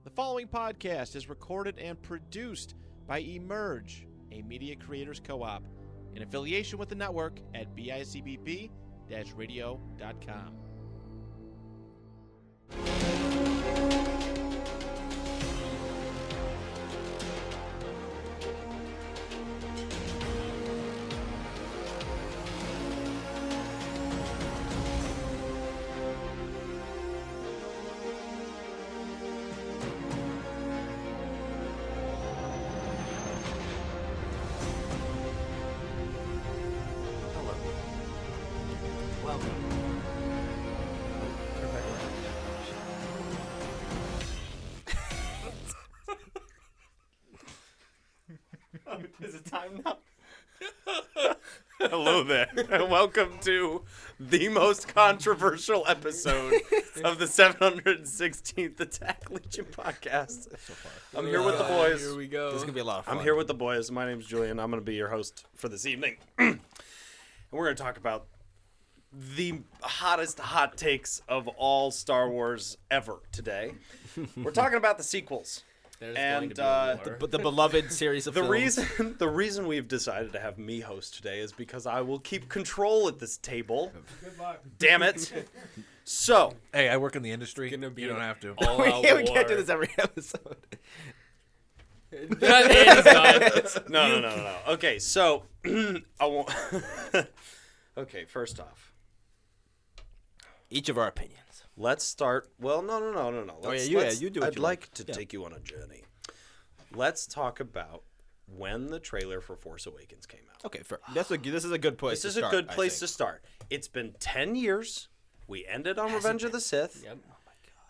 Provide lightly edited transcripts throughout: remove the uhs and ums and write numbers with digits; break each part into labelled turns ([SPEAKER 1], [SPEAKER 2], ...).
[SPEAKER 1] The following podcast is recorded and produced by Emerge, a media creators co-op, in affiliation with the network at bicbp-radio.com.
[SPEAKER 2] Is it time now? Hello there, and welcome to the most controversial episode of the 716th Attack Legion podcast. I'm here with the boys.
[SPEAKER 3] Here we go.
[SPEAKER 4] This is going to be a lot of fun.
[SPEAKER 2] I'm here with the boys. My name's Julien. I'm going to be your host for this evening. And we're going to talk about the hottest hot takes of all Star Wars ever today. We're talking about the sequels.
[SPEAKER 3] There's
[SPEAKER 2] And
[SPEAKER 3] going to be a war.
[SPEAKER 4] The beloved series of films.
[SPEAKER 2] The reason we've decided to have me host today is because I will keep control at this table.
[SPEAKER 3] Good luck.
[SPEAKER 2] Damn it. So,
[SPEAKER 5] Hey, I work in the industry.
[SPEAKER 3] Gonna be
[SPEAKER 5] You don't have to.
[SPEAKER 3] all-out
[SPEAKER 4] we can't do
[SPEAKER 3] war.
[SPEAKER 4] this every episode.
[SPEAKER 3] That is done.
[SPEAKER 2] no. Okay, so I won't. Okay, first off,
[SPEAKER 4] Each of our opinions.
[SPEAKER 2] let's start. Well, no.
[SPEAKER 4] You do what
[SPEAKER 2] I'd
[SPEAKER 4] you
[SPEAKER 2] like
[SPEAKER 4] like.
[SPEAKER 2] to
[SPEAKER 4] Yeah.
[SPEAKER 2] take you on a journey. Let's talk about when the trailer for Force Awakens came out.
[SPEAKER 4] Okay, this is a good place
[SPEAKER 2] This
[SPEAKER 4] to
[SPEAKER 2] is
[SPEAKER 4] start,
[SPEAKER 2] a good
[SPEAKER 4] I
[SPEAKER 2] place to
[SPEAKER 4] think.
[SPEAKER 2] start. It's been 10 years. We ended on Revenge of the Sith.
[SPEAKER 3] Yep.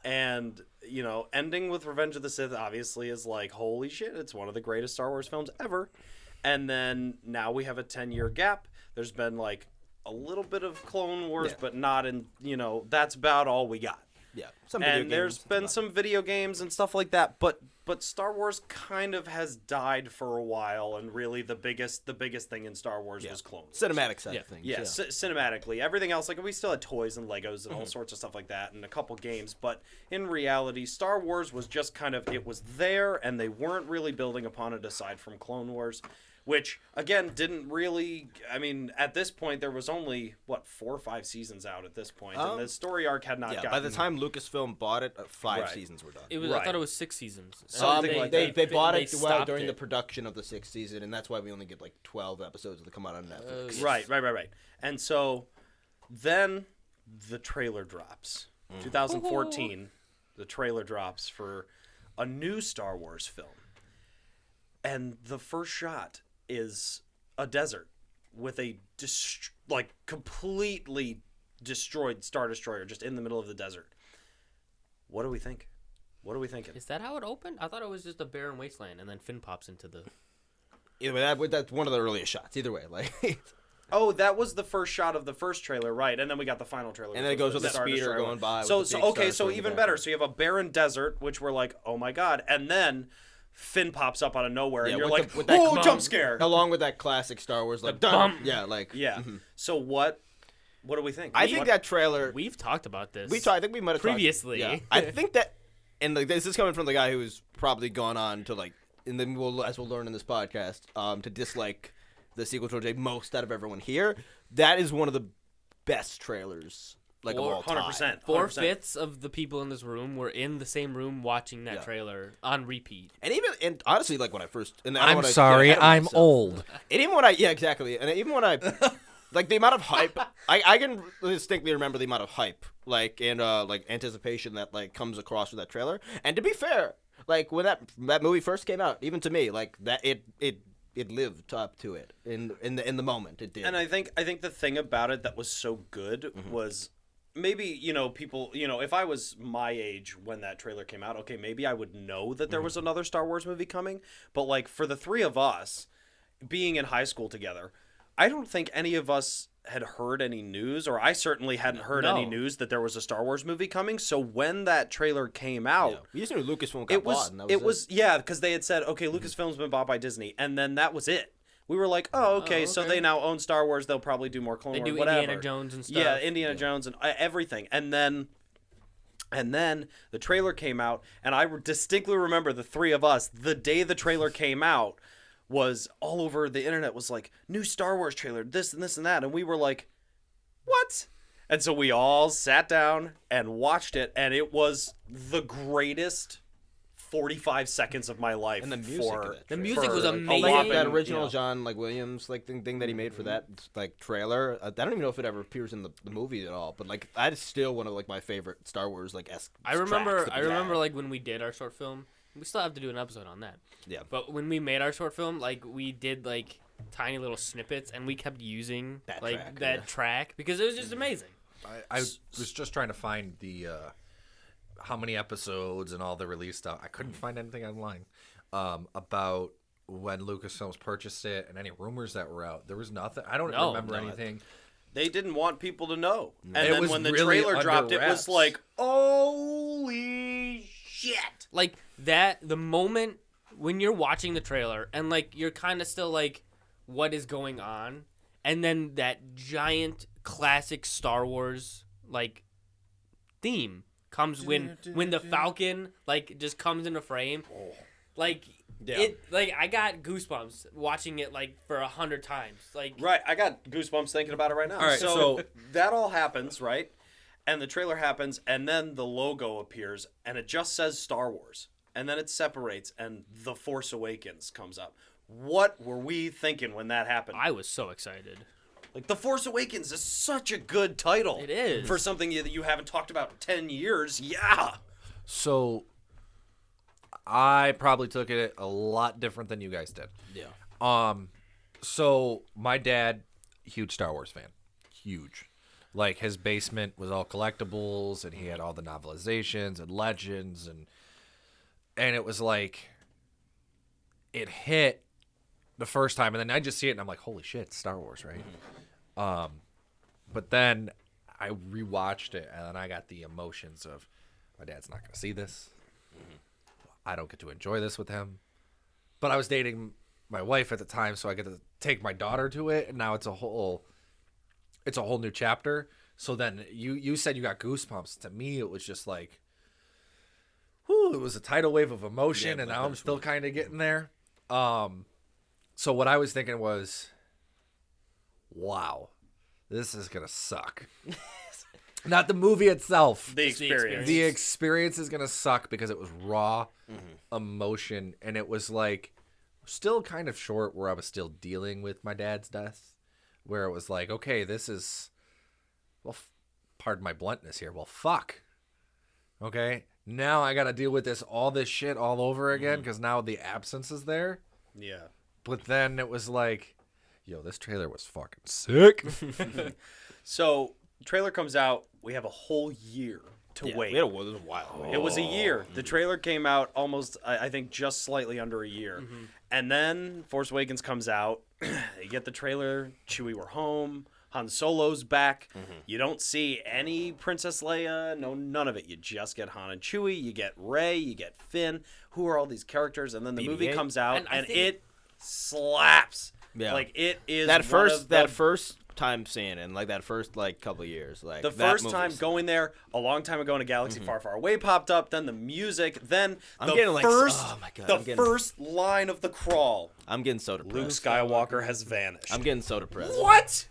[SPEAKER 2] And, you know, ending with Revenge of the Sith obviously is like, holy shit, it's one of the greatest Star Wars films ever. And then now we have a 10-year gap. There's been like a little bit of Clone Wars,
[SPEAKER 4] Yeah.
[SPEAKER 2] but not in, you know, that's about all we got.
[SPEAKER 4] Yeah. Some video
[SPEAKER 2] And there's
[SPEAKER 4] games,
[SPEAKER 2] been
[SPEAKER 4] but-
[SPEAKER 2] some video games and stuff like that, but Star Wars kind of has died for a while, and really the biggest thing in Star Wars was Clone Wars.
[SPEAKER 4] cinematic side
[SPEAKER 3] Yeah.
[SPEAKER 4] of things.
[SPEAKER 2] Yeah, cinematically. Everything else, like, we still had toys and Legos and all sorts of stuff like that and a couple games. But in reality, Star Wars was just kind of, it was there, and they weren't really building upon it aside from Clone Wars, which, again, didn't really, I mean, at this point, there was only, 4 or 5 seasons out at this point, and the story arc had not
[SPEAKER 4] Yeah,
[SPEAKER 2] gotten...
[SPEAKER 4] by the time Lucasfilm bought it, 5
[SPEAKER 2] Right.
[SPEAKER 4] seasons were done.
[SPEAKER 3] It was.
[SPEAKER 2] Right.
[SPEAKER 3] I thought it was 6 seasons.
[SPEAKER 2] Something like that.
[SPEAKER 4] They bought it
[SPEAKER 3] stopped
[SPEAKER 4] during
[SPEAKER 3] it.
[SPEAKER 4] the production of the 6th season, and that's why we only get like 12 episodes that come out on Netflix.
[SPEAKER 2] Right. And so then the trailer drops. 2014, the trailer drops for a new Star Wars film. And the first shot is a desert with a completely destroyed Star Destroyer just in the middle of the desert. What do we think? What are we thinking?
[SPEAKER 3] Is that how it opened? I thought it was just a barren wasteland, and then Finn pops into the.
[SPEAKER 4] Either way, that's one of the earliest shots. Either way, like,
[SPEAKER 2] Oh, that was the first shot of the first trailer, right? And then we got the final trailer.
[SPEAKER 4] And then
[SPEAKER 2] which
[SPEAKER 4] it
[SPEAKER 2] was
[SPEAKER 4] goes with
[SPEAKER 2] the
[SPEAKER 4] a speeder
[SPEAKER 2] Star Destroyer
[SPEAKER 4] going by with
[SPEAKER 2] So,
[SPEAKER 4] the
[SPEAKER 2] so
[SPEAKER 4] big
[SPEAKER 2] okay,
[SPEAKER 4] Star
[SPEAKER 2] so
[SPEAKER 4] Destroyer in the
[SPEAKER 2] even
[SPEAKER 4] background.
[SPEAKER 2] better. So you have a barren desert, which we're like, oh my god, and then Finn pops up out of nowhere, and
[SPEAKER 4] Yeah,
[SPEAKER 2] you're
[SPEAKER 4] with
[SPEAKER 2] like,
[SPEAKER 4] the- with that
[SPEAKER 2] oh,
[SPEAKER 4] bump.
[SPEAKER 2] jump scare.
[SPEAKER 4] along with that classic Star Wars, like,
[SPEAKER 3] bump.
[SPEAKER 4] yeah, like,
[SPEAKER 2] Yeah. So what do we think?
[SPEAKER 4] I think that trailer.
[SPEAKER 3] We've talked about this.
[SPEAKER 4] I think we might have talked-
[SPEAKER 3] Previously.
[SPEAKER 4] yeah. I think that, and like this is coming from the guy who's probably gone on to like, and then as we'll learn in this podcast, to dislike the sequel trilogy most out of everyone here. That is one of the best trailers, like, of all time.
[SPEAKER 2] 100%.
[SPEAKER 3] 4/5 of the people in this room were in the same room watching that
[SPEAKER 4] Yeah.
[SPEAKER 3] trailer on repeat.
[SPEAKER 4] And honestly, like when I first, and I don't
[SPEAKER 5] I'm
[SPEAKER 4] wanna
[SPEAKER 5] sorry,
[SPEAKER 4] get ahead of
[SPEAKER 5] I'm
[SPEAKER 4] myself.
[SPEAKER 5] old.
[SPEAKER 4] And even when exactly, and even when I, like the amount of hype, I can distinctly remember the amount of hype, like, and like anticipation that like comes across with that trailer. And to be fair, like when that movie first came out, even to me, like that it lived up to it in the moment. It did.
[SPEAKER 2] And I think the thing about it that was so good was maybe, you know, people, you know, if I was my age when that trailer came out, okay, maybe I would know that there was another Star Wars movie coming. But like for the three of us being in high school together, I don't think any of us had heard any news, or I certainly hadn't heard any
[SPEAKER 3] No.
[SPEAKER 2] news that there was a Star Wars movie coming. So when that trailer came out,
[SPEAKER 4] Yeah. We just knew Lucasfilm got
[SPEAKER 2] it was
[SPEAKER 4] bought, and that
[SPEAKER 2] it was yeah, because they had said, okay, Lucasfilm's been bought by Disney, and then that was it. We were like, oh, okay, so
[SPEAKER 3] okay.
[SPEAKER 2] they now own Star Wars. They'll probably do more Clone
[SPEAKER 3] They
[SPEAKER 2] Wars,
[SPEAKER 3] do
[SPEAKER 2] whatever.
[SPEAKER 3] Indiana Jones and stuff.
[SPEAKER 2] Yeah, Indiana Jones and everything. And then And then the trailer came out, and I distinctly remember the three of us, the day the trailer came out, was all over the internet, was like, new Star Wars trailer, this and this and that. And we were like, what? And so we all sat down and watched it, and it was the greatest 45 seconds of my life.
[SPEAKER 4] And the music of it.
[SPEAKER 3] The music was
[SPEAKER 2] for
[SPEAKER 3] amazing.
[SPEAKER 2] a whopping,
[SPEAKER 4] That original
[SPEAKER 2] you know,
[SPEAKER 4] John Williams thing that he made for that trailer. I don't even know if it ever appears in the movie at all. But that is still one of my favorite Star Wars
[SPEAKER 3] I remember like when we did our short film. We still have to do an episode on that.
[SPEAKER 4] Yeah.
[SPEAKER 3] But when we made our short film, we did tiny little snippets, and we kept using that track because it was just amazing.
[SPEAKER 5] I was just trying to find the how many episodes and all the release stuff. I couldn't find anything online about when Lucasfilms purchased it and any rumors that were out. There was nothing. I don't remember anything.
[SPEAKER 2] They didn't want people to know. And
[SPEAKER 5] It
[SPEAKER 2] then
[SPEAKER 5] was
[SPEAKER 2] when the
[SPEAKER 5] really
[SPEAKER 2] trailer dropped,
[SPEAKER 5] under
[SPEAKER 2] it was
[SPEAKER 5] wraps.
[SPEAKER 2] like, holy shit.
[SPEAKER 3] The moment when you're watching the trailer and you're kind of still what is going on, and then that giant classic Star Wars theme comes when the Falcon just comes into frame. I got goosebumps watching it for 100 times.
[SPEAKER 2] Right, I got goosebumps thinking about it right now.
[SPEAKER 5] All right, so
[SPEAKER 2] that all happens, right? And the trailer happens, and then the logo appears, and it just says Star Wars. And then it separates, and The Force Awakens comes up. What were we thinking when that happened?
[SPEAKER 3] I was so excited.
[SPEAKER 2] The Force Awakens is such a good title.
[SPEAKER 3] It is.
[SPEAKER 2] For something that you haven't talked about in 10 years. Yeah.
[SPEAKER 5] So I probably took it a lot different than you guys did.
[SPEAKER 4] Yeah.
[SPEAKER 5] So my dad, huge Star Wars fan. Huge. His basement was all collectibles, and he had all the novelizations and legends, and it was it hit the first time, and then I just see it, and I'm like, holy shit, it's Star Wars, right? But then I rewatched it, and then I got the emotions of, my dad's not going to see this. I don't get to enjoy this with him. But I was dating my wife at the time, so I get to take my daughter to it, and now it's a whole new chapter. So then you said you got goosebumps. To me, it was just whew, it was a tidal wave of emotion, and now I'm still kind of getting there. So what I was thinking was, wow, this is going to suck. Not the movie itself.
[SPEAKER 2] The experience.
[SPEAKER 5] The experience is going to suck because it was raw emotion, and it was still kind of short where I was still dealing with my dad's death, where it was okay, this is, well, pardon my bluntness here, well, fuck. Okay, now I got to deal with all this shit all over again because now the absence is there.
[SPEAKER 2] Yeah.
[SPEAKER 5] But then it was yo, this trailer was fucking sick.
[SPEAKER 2] So, trailer comes out. We have a whole year to wait.
[SPEAKER 4] It was a while.
[SPEAKER 2] It was a year. The trailer came out almost, I think, just slightly under a year. And then Force Awakens comes out. You get the trailer. Chewie, we're home. Han Solo's back. You don't see any Princess Leia. No, none of it. You just get Han and Chewie. You get Rey. You get Finn. Who are all these characters? And then the movie comes out, and it slaps.
[SPEAKER 4] Yeah.
[SPEAKER 2] It is
[SPEAKER 4] that
[SPEAKER 2] one of the
[SPEAKER 4] first time seeing it, and that first couple of years,
[SPEAKER 2] the first time going there a long time ago in a galaxy far, far away popped up. Then the music. Then
[SPEAKER 4] oh my God,
[SPEAKER 2] first line of the crawl.
[SPEAKER 4] I'm getting so depressed.
[SPEAKER 2] Luke Skywalker has vanished.
[SPEAKER 4] I'm getting so depressed.
[SPEAKER 2] What?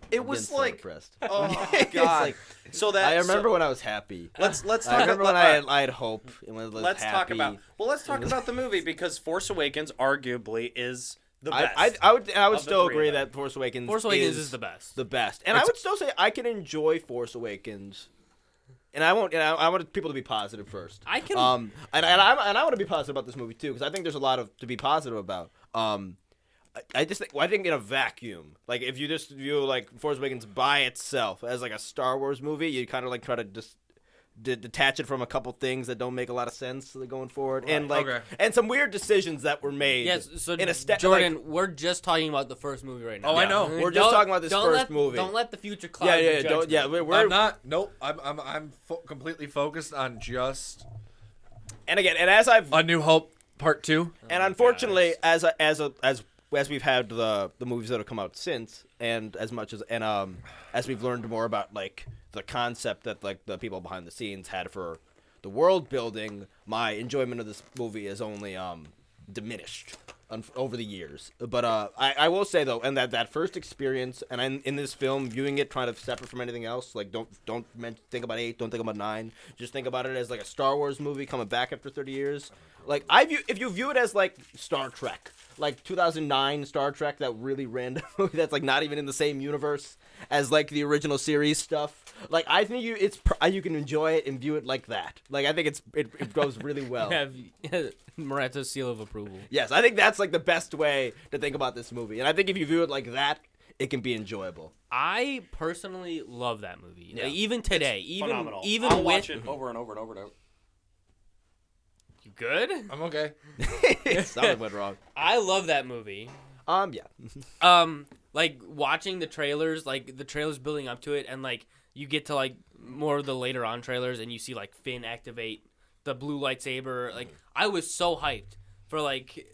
[SPEAKER 2] It
[SPEAKER 4] I'm
[SPEAKER 2] was
[SPEAKER 4] getting so depressed.
[SPEAKER 2] oh my God. So that
[SPEAKER 4] I remember when I was happy.
[SPEAKER 2] Let's talk.
[SPEAKER 4] I remember when I had hope. And
[SPEAKER 2] let's talk about. Well, let's talk about the movie because Force Awakens arguably is the best.
[SPEAKER 4] I would
[SPEAKER 2] of
[SPEAKER 4] still
[SPEAKER 2] the three
[SPEAKER 4] agree
[SPEAKER 2] of them.
[SPEAKER 4] that Force Awakens
[SPEAKER 3] is the best.
[SPEAKER 4] The best. And I would still say I can enjoy Force Awakens. And I won't. And I want people to be positive first.
[SPEAKER 3] I can.
[SPEAKER 4] And I want to be positive about this movie too because I think there's a lot to be positive about. I think in a vacuum, if you just view Force Awakens by itself as a Star Wars movie, you kind of try to just detach it from a couple things that don't make a lot of sense going forward, and and some weird decisions that were made.
[SPEAKER 3] Yes, so
[SPEAKER 4] in
[SPEAKER 3] Jordan, we're just talking about the first movie right now.
[SPEAKER 5] Oh, I know.
[SPEAKER 4] We're just talking about this first movie.
[SPEAKER 3] Don't let the future cloud your judgment.
[SPEAKER 4] We're
[SPEAKER 5] I'm not. Nope. I'm completely focused on just.
[SPEAKER 4] And again, and as I've
[SPEAKER 5] A New Hope Part 2.
[SPEAKER 4] and unfortunately, as as we've had the movies that have come out since, and as we've learned more about like the concept that like the people behind the scenes had for the world building, my enjoyment of this movie is only diminished over the years. But I will say though, and that first experience, and I'm in this film viewing it kind of separate from anything else. Like don't think about 8, don't think about 9. Just think about it as like a Star Wars movie coming back after 30 years. Like if you view it as like Star Trek, like 2009 Star Trek, that really random movie that's like not even in the same universe as like the original series stuff. Like I think you can enjoy it and view it like that. Like I think it goes really well.
[SPEAKER 3] Have Morata's seal of approval.
[SPEAKER 4] Yes, I think that's like the best way to think about this movie. And I think if you view it like that, it can be enjoyable.
[SPEAKER 3] I personally love that movie.
[SPEAKER 4] Yeah.
[SPEAKER 3] Like, even today,
[SPEAKER 2] It's phenomenal.
[SPEAKER 3] even
[SPEAKER 2] I'll
[SPEAKER 3] with
[SPEAKER 2] watch it over and over and over and over.
[SPEAKER 3] You good?
[SPEAKER 5] I'm okay.
[SPEAKER 4] Something went wrong.
[SPEAKER 3] I love that movie.
[SPEAKER 4] Yeah.
[SPEAKER 3] Like watching the trailers, like the trailers building up to it, and like you get to like more of the later on trailers, and you see like Finn activate the blue lightsaber. Like I was so hyped for like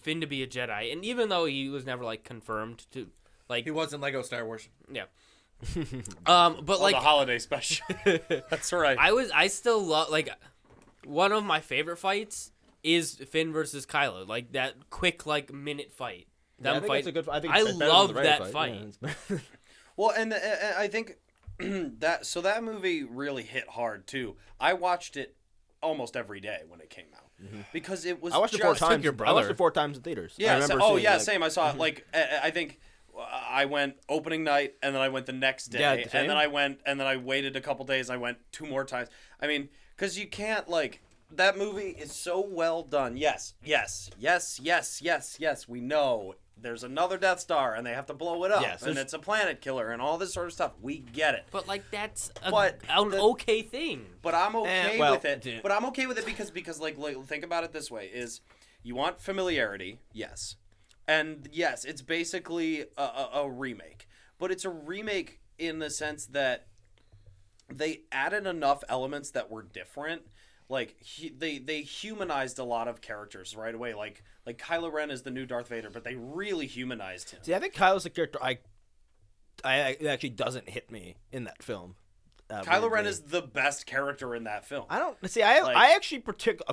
[SPEAKER 3] Finn to be a Jedi, and even though he was never like confirmed to, like
[SPEAKER 5] He was in Lego Star Wars.
[SPEAKER 3] yeah. But like
[SPEAKER 2] the holiday special. That's right.
[SPEAKER 3] I still love like one of my favorite fights is Finn versus Kylo, like that quick like minute fight.
[SPEAKER 4] Yeah, I think
[SPEAKER 3] fight.
[SPEAKER 4] it's a good. I think
[SPEAKER 3] I
[SPEAKER 4] it's better than
[SPEAKER 3] love
[SPEAKER 4] the regular
[SPEAKER 3] that fight.
[SPEAKER 4] Yeah,
[SPEAKER 2] Well, and I think that movie really hit hard too. I watched it almost every day when it came out because it was.
[SPEAKER 4] I watched it 4 times. I watched it 4 times in theaters. I
[SPEAKER 2] Yeah.
[SPEAKER 4] remember
[SPEAKER 2] Oh
[SPEAKER 4] seeing,
[SPEAKER 2] yeah,
[SPEAKER 4] like,
[SPEAKER 2] same. I saw it like I think I went opening night and then I went the next day
[SPEAKER 4] Yeah,
[SPEAKER 2] and
[SPEAKER 4] same.
[SPEAKER 2] then I went and then I waited a couple days. And I went 2 more times. I mean, because you can't like. That movie is so well done. Yes. We know there's another Death Star and they have to blow it up.
[SPEAKER 4] Yes,
[SPEAKER 2] and it's a planet killer and all this sort of stuff. We get it.
[SPEAKER 3] But like that's
[SPEAKER 2] But
[SPEAKER 3] an okay thing.
[SPEAKER 2] But I'm okay
[SPEAKER 4] well,
[SPEAKER 2] with it. But I'm okay with it because like think about it this way: is you want familiarity, yes, and yes, it's basically a remake, but it's a remake in the sense that they added enough elements that were different. Like they humanized a lot of characters right away. Like Kylo Ren is the new Darth Vader, but they really humanized him.
[SPEAKER 4] See, I think Kylo's a character I it actually doesn't hit me in that film.
[SPEAKER 2] Kylo Ren is the best character in that film.
[SPEAKER 4] I don't see. I actually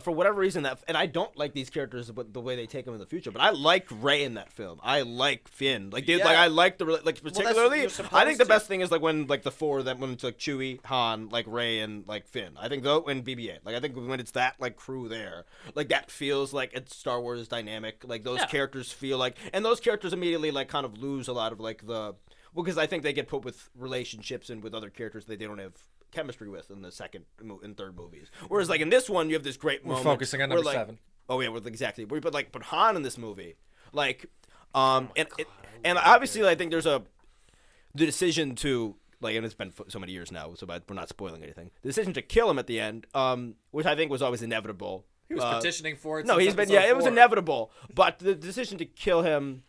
[SPEAKER 4] for whatever reason and I don't like these characters the way they take them in the future. But I like Rey in that film. I like Finn. Like
[SPEAKER 2] Yeah.
[SPEAKER 4] like I like particularly.
[SPEAKER 2] you're supposed
[SPEAKER 4] I think the
[SPEAKER 2] to.
[SPEAKER 4] best thing is like when like the 4 that when it's like Chewie, Han, like Rey, and like Finn. I think though and BB-8. Like I think when it's that like crew there, like that feels like it's Star Wars dynamic. Like those characters feel like, and those characters immediately like kind of lose a lot of like the. Well, because I think they get put with relationships and with other characters that they don't have chemistry with in the second and third movies. Whereas, like in this one, you have this great moment.
[SPEAKER 5] We're focusing on number
[SPEAKER 4] where, like,
[SPEAKER 5] 7.
[SPEAKER 4] Oh yeah, exactly. But Han in this movie, like, and obviously, I think there's the decision to like, and it's been so many years now, so we're not spoiling anything. The decision to kill him at the end, which I think was always inevitable.
[SPEAKER 5] He was petitioning for it.
[SPEAKER 4] No,
[SPEAKER 5] since
[SPEAKER 4] he's been.
[SPEAKER 5] episode
[SPEAKER 4] Yeah, it was
[SPEAKER 5] 4.
[SPEAKER 4] inevitable. But the decision to kill him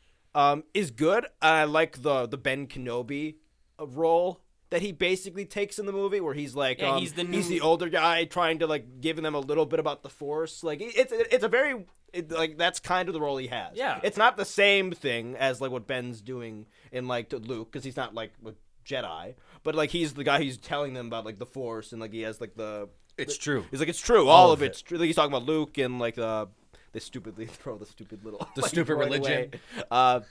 [SPEAKER 4] is good. I like the Ben Kenobi role that he basically takes in the movie, where he's like,
[SPEAKER 3] he's
[SPEAKER 4] the older guy trying to like giving them a little bit about the Force. Like it's a very like that's kind of the role he has.
[SPEAKER 3] Yeah.
[SPEAKER 4] It's not the same thing as like what Ben's doing in like to Luke, because he's not like with Jedi, but like he's the guy who's telling them about like the Force, and like he has like the.
[SPEAKER 5] It's true.
[SPEAKER 4] He's like, it's true. All of it's true. Like, he's talking about Luke and like they stupidly throw the stupid little
[SPEAKER 5] The
[SPEAKER 4] like,
[SPEAKER 5] stupid
[SPEAKER 4] right
[SPEAKER 5] religion.
[SPEAKER 4] away.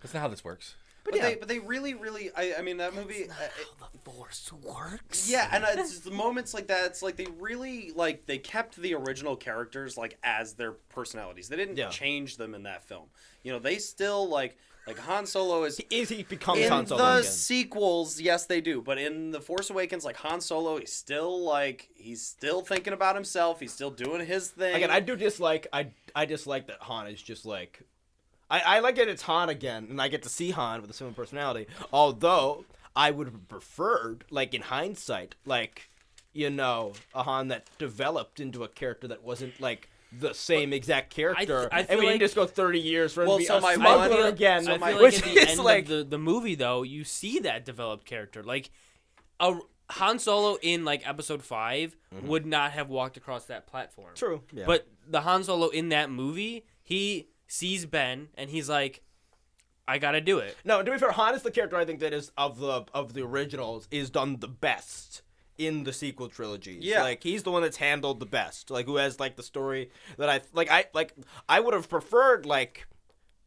[SPEAKER 5] That's not how this works.
[SPEAKER 2] But they really I mean that movie.
[SPEAKER 3] The Force works.
[SPEAKER 2] Yeah, and it's the moments like that. It's like they really like they kept the original characters like as their personalities. They didn't change them in that film. You know, they still like Han Solo is.
[SPEAKER 4] He becomes
[SPEAKER 2] in
[SPEAKER 4] Han Solo
[SPEAKER 2] the
[SPEAKER 4] again.
[SPEAKER 2] sequels, yes, they do. But in the Force Awakens, like Han Solo, he's still thinking about himself. He's still doing his thing.
[SPEAKER 4] Again, I dislike that Han is just like. I like that it's Han again, and I get to see Han with a similar personality. Although I would have preferred, like in hindsight, like a Han that developed into a character that wasn't like the same exact character.
[SPEAKER 3] I feel
[SPEAKER 4] and we
[SPEAKER 3] like-
[SPEAKER 4] didn't just go 30 years for him
[SPEAKER 2] Well,
[SPEAKER 4] to be
[SPEAKER 2] so
[SPEAKER 4] a
[SPEAKER 2] my
[SPEAKER 4] smuggler
[SPEAKER 2] one-
[SPEAKER 4] again.
[SPEAKER 3] I feel like
[SPEAKER 4] which
[SPEAKER 3] at the
[SPEAKER 4] is
[SPEAKER 3] end
[SPEAKER 4] like
[SPEAKER 3] of the movie, though, you see that developed character. Like, a Han Solo in like Episode 5 would not have walked across that platform.
[SPEAKER 4] true. Yeah.
[SPEAKER 3] But the Han Solo in that movie, he sees Ben, and he's like, I gotta do it.
[SPEAKER 4] No, to be fair, Han is the character I think that is of the originals is done the best in the sequel trilogies.
[SPEAKER 2] Yeah.
[SPEAKER 4] Like he's the one that's handled the best. Like who has like the story that I would have preferred like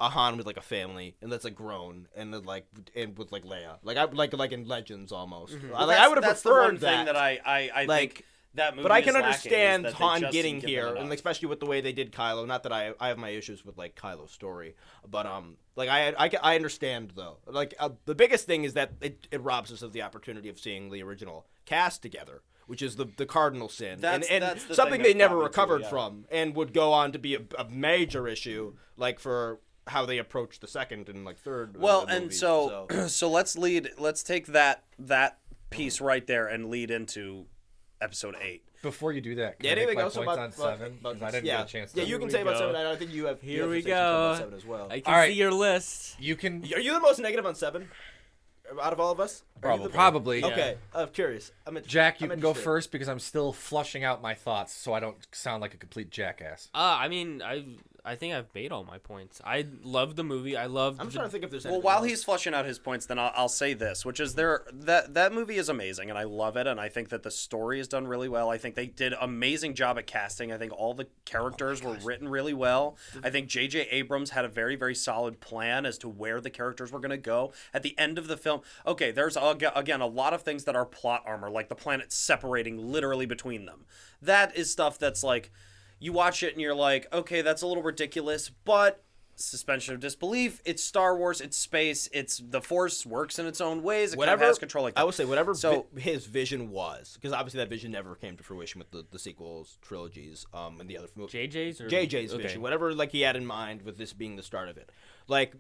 [SPEAKER 4] a Han with like a family and that's like grown and then like and with like Leia. Like I like in Legends almost. I would have
[SPEAKER 2] that's
[SPEAKER 4] preferred
[SPEAKER 2] the one thing that I
[SPEAKER 4] like
[SPEAKER 2] think that movie
[SPEAKER 4] but I
[SPEAKER 2] is
[SPEAKER 4] can
[SPEAKER 2] lacking,
[SPEAKER 4] understand
[SPEAKER 2] is that they
[SPEAKER 4] Han
[SPEAKER 2] just
[SPEAKER 4] getting
[SPEAKER 2] didn't give
[SPEAKER 4] here,
[SPEAKER 2] them
[SPEAKER 4] and
[SPEAKER 2] enough.
[SPEAKER 4] especially with the way they did Kylo. Not that I have my issues with like Kylo's story, but like I understand though. Like the biggest thing is that it robs us of the opportunity of seeing the original cast together, which is the cardinal sin,
[SPEAKER 2] That's
[SPEAKER 4] and
[SPEAKER 2] the
[SPEAKER 4] something
[SPEAKER 2] thing
[SPEAKER 4] they
[SPEAKER 2] that
[SPEAKER 4] never
[SPEAKER 2] got me too,
[SPEAKER 4] recovered
[SPEAKER 2] yeah.
[SPEAKER 4] from, and would go on to be a major issue, like for how they approach the second and like third.
[SPEAKER 2] Well, and
[SPEAKER 4] movies,
[SPEAKER 2] so let's take that piece right there and lead into episode 8.
[SPEAKER 5] Before you do that, can
[SPEAKER 4] Yeah,
[SPEAKER 5] I make
[SPEAKER 4] anything
[SPEAKER 5] my
[SPEAKER 4] else
[SPEAKER 5] points
[SPEAKER 4] about
[SPEAKER 5] on 7? 'Cause I didn't
[SPEAKER 4] yeah,
[SPEAKER 5] get a chance to.
[SPEAKER 4] yeah, you can
[SPEAKER 3] we
[SPEAKER 4] say about
[SPEAKER 3] go.
[SPEAKER 4] 7. I think you have.
[SPEAKER 3] Here
[SPEAKER 4] you have
[SPEAKER 3] we
[SPEAKER 4] to say something about
[SPEAKER 3] go.
[SPEAKER 4] 7 as well.
[SPEAKER 3] I can
[SPEAKER 5] All right.
[SPEAKER 3] see your list.
[SPEAKER 5] You can
[SPEAKER 4] Are you the most negative on 7 out of all of us? Are you the-
[SPEAKER 5] probably.
[SPEAKER 3] Yeah.
[SPEAKER 4] Okay, I'm curious.
[SPEAKER 5] Jack, you
[SPEAKER 4] I'm
[SPEAKER 5] can go
[SPEAKER 4] interested.
[SPEAKER 5] first because I'm still flushing out my thoughts, so I don't sound like a complete jackass.
[SPEAKER 3] I mean, I think I've made all my points. I love the movie. I love.
[SPEAKER 4] I'm trying to think if there's.
[SPEAKER 2] Well,
[SPEAKER 4] anything
[SPEAKER 2] while
[SPEAKER 4] else.
[SPEAKER 2] he's fleshing out his points, then I'll say this, which is that movie is amazing, and I love it, and I think that the story is done really well. I think they did an amazing job at casting. I think all the characters were written really well. I think J.J. Abrams had a very, very solid plan as to where the characters were going to go. At the end of the film, okay, there's, again, a lot of things that are plot armor, like the planet separating literally between them. That is stuff that's like, you watch it and you're like, okay, that's a little ridiculous, but suspension of disbelief. It's Star Wars. It's space. It's the Force works in its own ways. It kind of has control like that.
[SPEAKER 4] I would say whatever
[SPEAKER 2] So-
[SPEAKER 4] his vision was, because obviously that vision never came to fruition with the sequels, trilogies, and the other
[SPEAKER 3] JJ's or
[SPEAKER 4] JJ's
[SPEAKER 3] okay.
[SPEAKER 4] vision, whatever like he had in mind with this being the start of it. Like,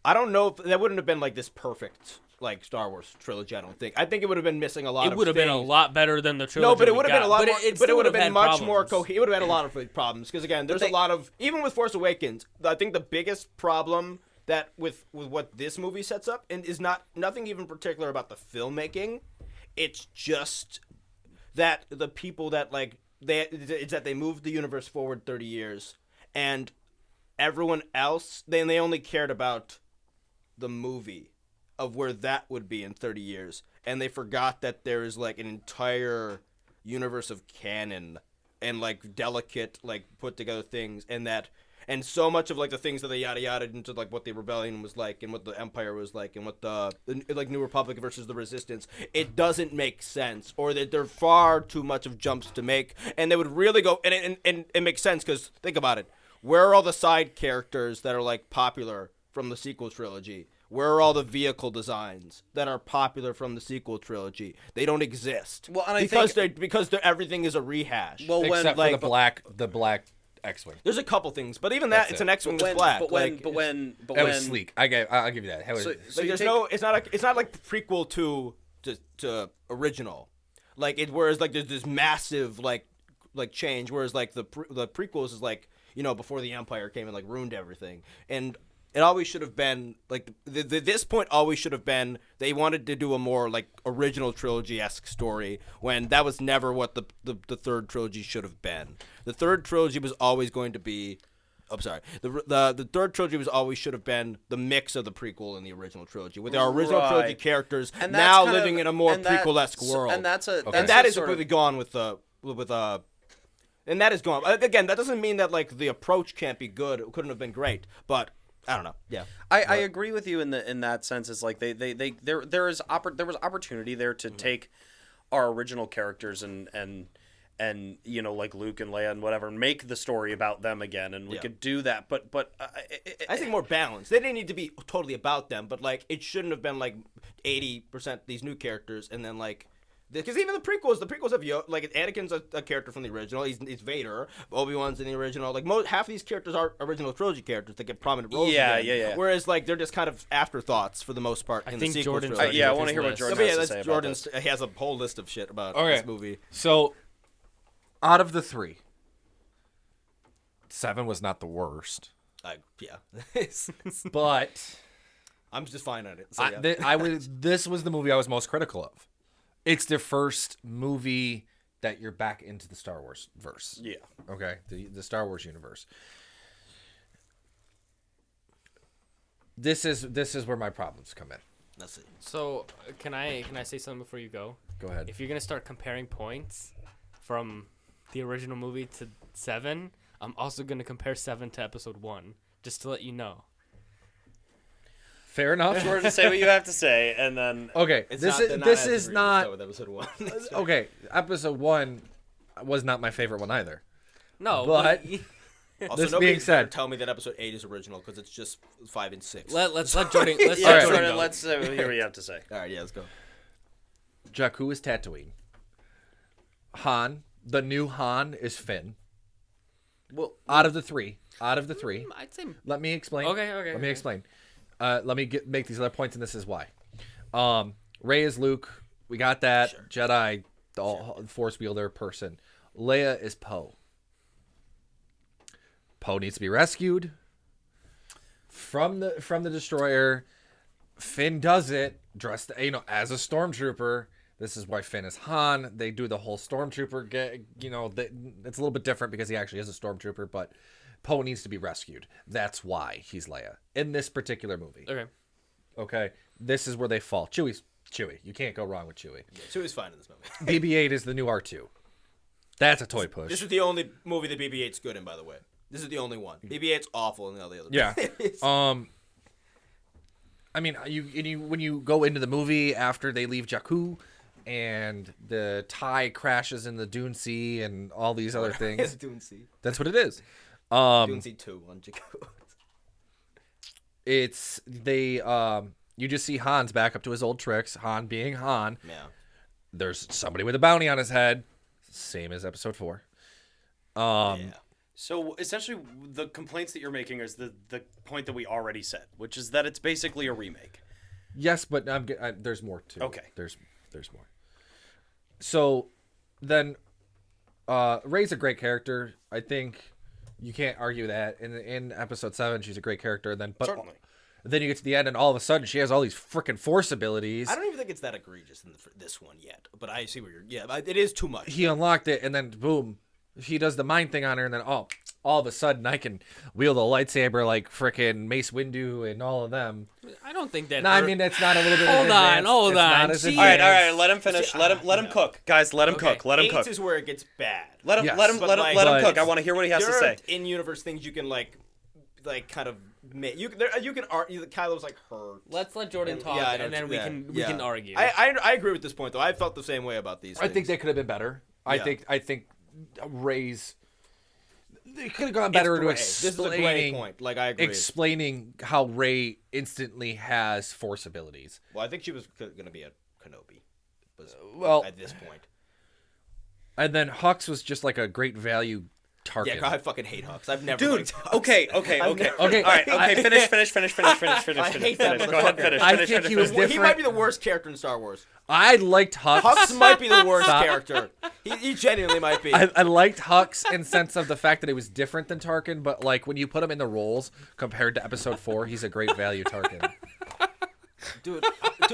[SPEAKER 4] I don't know if that wouldn't have been like this perfect like Star Wars trilogy. I don't think. I think it would have been missing a lot.
[SPEAKER 3] It would have been a lot better than the trilogy.
[SPEAKER 4] No, but it
[SPEAKER 3] we
[SPEAKER 4] would have been
[SPEAKER 3] got.
[SPEAKER 4] a lot
[SPEAKER 3] But
[SPEAKER 4] more. But
[SPEAKER 3] still
[SPEAKER 4] it would have been
[SPEAKER 3] had
[SPEAKER 4] much more
[SPEAKER 3] problems.
[SPEAKER 4] coherent. It would have had a lot of problems because again, there's a lot of even with Force Awakens. I think the biggest problem that with what this movie sets up and is nothing even particular about the filmmaking. It's just that the people that like it's that they moved the universe forward 30 years and everyone else they only cared about the movie of where that would be in 30 years and they forgot that there is like an entire universe of canon and like delicate like put together things and so much of like the things that they yada yada into like what the rebellion was like and what the empire was like and what the like New Republic versus the Resistance, it doesn't make sense or that there are far too much of jumps to make and they would really go and it makes sense because think about it, where are all the side characters that are like popular from the sequel trilogy? Where are all the vehicle designs that are popular from the sequel trilogy? They don't exist.
[SPEAKER 2] Well, and I
[SPEAKER 4] because
[SPEAKER 2] think-
[SPEAKER 4] everything is a rehash.
[SPEAKER 2] Well, when
[SPEAKER 5] Except for
[SPEAKER 4] like-
[SPEAKER 5] the black X-wing.
[SPEAKER 4] There's a couple things, but even that
[SPEAKER 5] That's
[SPEAKER 4] it's
[SPEAKER 5] it.
[SPEAKER 4] an X-wing
[SPEAKER 2] but
[SPEAKER 4] that's black.
[SPEAKER 2] But
[SPEAKER 4] like,
[SPEAKER 2] when
[SPEAKER 5] That was sleek. I'll give you that. That was-
[SPEAKER 2] So
[SPEAKER 4] like
[SPEAKER 2] you
[SPEAKER 4] there's
[SPEAKER 2] take-
[SPEAKER 4] no it's not like prequel to original. Like it whereas like there's this massive like change whereas like the prequels is like, you know, before the Empire came and like ruined everything. And it always should have been like this point always should have been they wanted to do a more like original trilogy-esque story when that was never what the third trilogy should have been. The third trilogy was always going to be the third trilogy was always should have been the mix of the prequel and the original trilogy with our original
[SPEAKER 2] Right.
[SPEAKER 4] trilogy characters
[SPEAKER 2] And that's
[SPEAKER 4] now
[SPEAKER 2] kind
[SPEAKER 4] living
[SPEAKER 2] of-
[SPEAKER 4] in a more
[SPEAKER 2] and that-
[SPEAKER 4] prequel-esque world.
[SPEAKER 2] And that's a
[SPEAKER 4] And that is
[SPEAKER 2] sort
[SPEAKER 4] completely
[SPEAKER 2] of,
[SPEAKER 4] gone and that is gone. Again, that doesn't mean that like the approach can't be good. It couldn't have been great, but I don't know. Yeah.
[SPEAKER 2] I agree with you in that sense. It's like there was opportunity there to take our original characters and you know like Luke and Leia and whatever and make the story about them again and we could do that. But
[SPEAKER 4] I think more balanced. They didn't need to be totally about them, but like it shouldn't have been like 80% these new characters and then like. Because even the prequels have like Anakin's a character from the original. He's Vader. Obi-Wan's in the original. Like half of these characters are original trilogy characters that get prominent roles.
[SPEAKER 2] Yeah,
[SPEAKER 4] again.
[SPEAKER 2] yeah.
[SPEAKER 4] Whereas like they're just kind of afterthoughts for the most part.
[SPEAKER 3] I
[SPEAKER 4] in
[SPEAKER 3] think
[SPEAKER 4] the sequel
[SPEAKER 3] Jordan's
[SPEAKER 4] trilogy.
[SPEAKER 2] I
[SPEAKER 3] with
[SPEAKER 2] want to
[SPEAKER 3] his
[SPEAKER 2] hear what
[SPEAKER 3] list.
[SPEAKER 2] Jordan
[SPEAKER 4] But yeah,
[SPEAKER 2] has to
[SPEAKER 4] that's
[SPEAKER 2] say about
[SPEAKER 4] Jordan's.
[SPEAKER 2] this.
[SPEAKER 4] He has a whole list of shit about
[SPEAKER 5] Okay.
[SPEAKER 4] this movie.
[SPEAKER 5] So, out of the 3, 7 was not the worst,
[SPEAKER 4] Yeah.
[SPEAKER 5] but
[SPEAKER 4] I'm just fine on it. So, yeah.
[SPEAKER 5] this was the movie I was most critical of. It's the first movie that you're back into the Star Wars verse.
[SPEAKER 2] Yeah.
[SPEAKER 5] Okay, the Star Wars universe. this is where my problems come in.
[SPEAKER 4] Let's see.
[SPEAKER 3] So can I say something before you go?
[SPEAKER 5] Go ahead.
[SPEAKER 3] If you're gonna start comparing points from the original movie to 7, I'm also gonna compare 7 to episode 1, just to let you know.
[SPEAKER 5] Fair enough.
[SPEAKER 2] Sure to say what you have to say, and then
[SPEAKER 5] Okay,
[SPEAKER 4] It's
[SPEAKER 5] this
[SPEAKER 4] not,
[SPEAKER 5] is not
[SPEAKER 4] with episode 1.
[SPEAKER 5] okay. Episode 1 was not my favorite one either.
[SPEAKER 3] No,
[SPEAKER 5] But-
[SPEAKER 4] Also,
[SPEAKER 5] This
[SPEAKER 4] nobody
[SPEAKER 5] being said-
[SPEAKER 4] tell me that episode 8 is original because it's just 5 and 6.
[SPEAKER 3] let's let Jordan. Let's
[SPEAKER 2] yeah,
[SPEAKER 3] let
[SPEAKER 2] sort
[SPEAKER 3] Jordan
[SPEAKER 2] of,
[SPEAKER 3] go.
[SPEAKER 2] let's hear what you have to say.
[SPEAKER 4] All right, yeah, let's go.
[SPEAKER 5] Jakku is Tatooine. Han, the new Han is Finn.
[SPEAKER 2] Well,
[SPEAKER 5] Out of the three,
[SPEAKER 3] I'd say.
[SPEAKER 5] let me explain.
[SPEAKER 3] Okay.
[SPEAKER 5] Let me
[SPEAKER 3] okay.
[SPEAKER 5] explain. Let me make these other points, and this is why. Rey is Luke. We got that.
[SPEAKER 4] Sure.
[SPEAKER 5] Jedi, the Force wielder person. Leia is Poe. Poe needs to be rescued from the destroyer. Finn does it dressed, as a stormtrooper. This is why Finn is Han. They do the whole stormtrooper. It's a little bit different because he actually is a stormtrooper, but Poe needs to be rescued. That's why he's Leia in this particular movie. Okay, this is where they fall. Chewie's Chewie. You can't go wrong with Chewie.
[SPEAKER 4] Yeah, Chewie's fine in this movie.
[SPEAKER 5] BB-8 is the new R2. That's a toy push.
[SPEAKER 4] This is the only movie that BB-8's good in, by the way. This is the only one. BB-8's awful in all the other
[SPEAKER 5] Yeah.
[SPEAKER 4] movies.
[SPEAKER 5] I mean, when you go into the movie after they leave Jakku, and the TIE crashes in the Dune Sea and all these other
[SPEAKER 4] It's
[SPEAKER 5] things.
[SPEAKER 4] Dune Sea.
[SPEAKER 5] That's what it is.
[SPEAKER 4] Dune Sea 2 on Jakku.
[SPEAKER 5] It's you just see Han's back up to his old tricks. Han being Han.
[SPEAKER 4] Yeah.
[SPEAKER 5] There's somebody with a bounty on his head, same as episode 4.
[SPEAKER 4] Yeah.
[SPEAKER 2] so essentially, the complaints that you're making is the point that we already said, which is that it's basically a remake.
[SPEAKER 5] Yes, but there's more too.
[SPEAKER 2] Okay.
[SPEAKER 5] There's more. So then, Rey's a great character. I think you can't argue that. In episode 7, she's a great character.
[SPEAKER 2] Certainly.
[SPEAKER 5] Then you get to the end, and all of a sudden, she has all these freaking Force abilities.
[SPEAKER 4] I don't even think it's that egregious in this one yet, but I see where you're. Yeah, it is too much.
[SPEAKER 5] He unlocked it, and then boom, he does the mind thing on her, and then all of a sudden, I can wield a lightsaber like freaking Mace Windu and all of them.
[SPEAKER 3] I don't think that.
[SPEAKER 5] No, I mean that's not a little bit.
[SPEAKER 3] Hold on, hold
[SPEAKER 5] It's not
[SPEAKER 3] on.
[SPEAKER 5] as
[SPEAKER 3] See-
[SPEAKER 2] All
[SPEAKER 5] advanced.
[SPEAKER 2] right. Let him finish. Let him cook, guys. Let him
[SPEAKER 3] Okay.
[SPEAKER 2] cook. Let him
[SPEAKER 4] 8
[SPEAKER 2] cook.
[SPEAKER 4] is where it gets bad.
[SPEAKER 2] Let him
[SPEAKER 5] Yes.
[SPEAKER 2] let him
[SPEAKER 4] But,
[SPEAKER 2] let him
[SPEAKER 4] like,
[SPEAKER 2] let him
[SPEAKER 5] but-
[SPEAKER 2] cook. I want to hear what he has to
[SPEAKER 4] There
[SPEAKER 2] say.
[SPEAKER 4] are in-universe things you can like kind of make. You can argue that Kylo's like hurt.
[SPEAKER 3] Let's let Jordan
[SPEAKER 4] And-
[SPEAKER 3] talk,
[SPEAKER 4] yeah, I know
[SPEAKER 3] and then
[SPEAKER 4] what you-
[SPEAKER 3] we can argue.
[SPEAKER 4] I agree with this point though. I felt the same way about these.
[SPEAKER 5] I think
[SPEAKER 4] things.
[SPEAKER 5] they could have been better. I
[SPEAKER 4] Yeah.
[SPEAKER 5] think Rey's. They could have gone better
[SPEAKER 4] It's
[SPEAKER 5] to
[SPEAKER 4] gray. This is a gray point. Like I agree.
[SPEAKER 5] explaining how Rey instantly has Force abilities.
[SPEAKER 4] Well, I think she was going to be a Kenobi.
[SPEAKER 5] Well-
[SPEAKER 4] at this point.
[SPEAKER 5] And then Hux was just like a great value Tarkin.
[SPEAKER 4] Yeah, I fucking hate Hux. I've never.
[SPEAKER 2] Dude,
[SPEAKER 4] liked Hux.
[SPEAKER 2] okay.
[SPEAKER 5] Okay,
[SPEAKER 2] All right, okay, finish.
[SPEAKER 4] I hate that
[SPEAKER 2] Go ahead,
[SPEAKER 4] motherfucker.
[SPEAKER 2] finish.
[SPEAKER 5] I
[SPEAKER 2] finish,
[SPEAKER 5] think
[SPEAKER 2] finish,
[SPEAKER 5] he was
[SPEAKER 2] finish.
[SPEAKER 4] He might be the worst character in Star Wars.
[SPEAKER 5] I liked Hux.
[SPEAKER 4] Hux might be the worst
[SPEAKER 5] Stop.
[SPEAKER 4] character. He genuinely might be.
[SPEAKER 5] I liked Hux in sense of the fact that he was different than Tarkin, but like when you put him in the roles compared to Episode 4, he's a great value Tarkin.
[SPEAKER 4] Dude,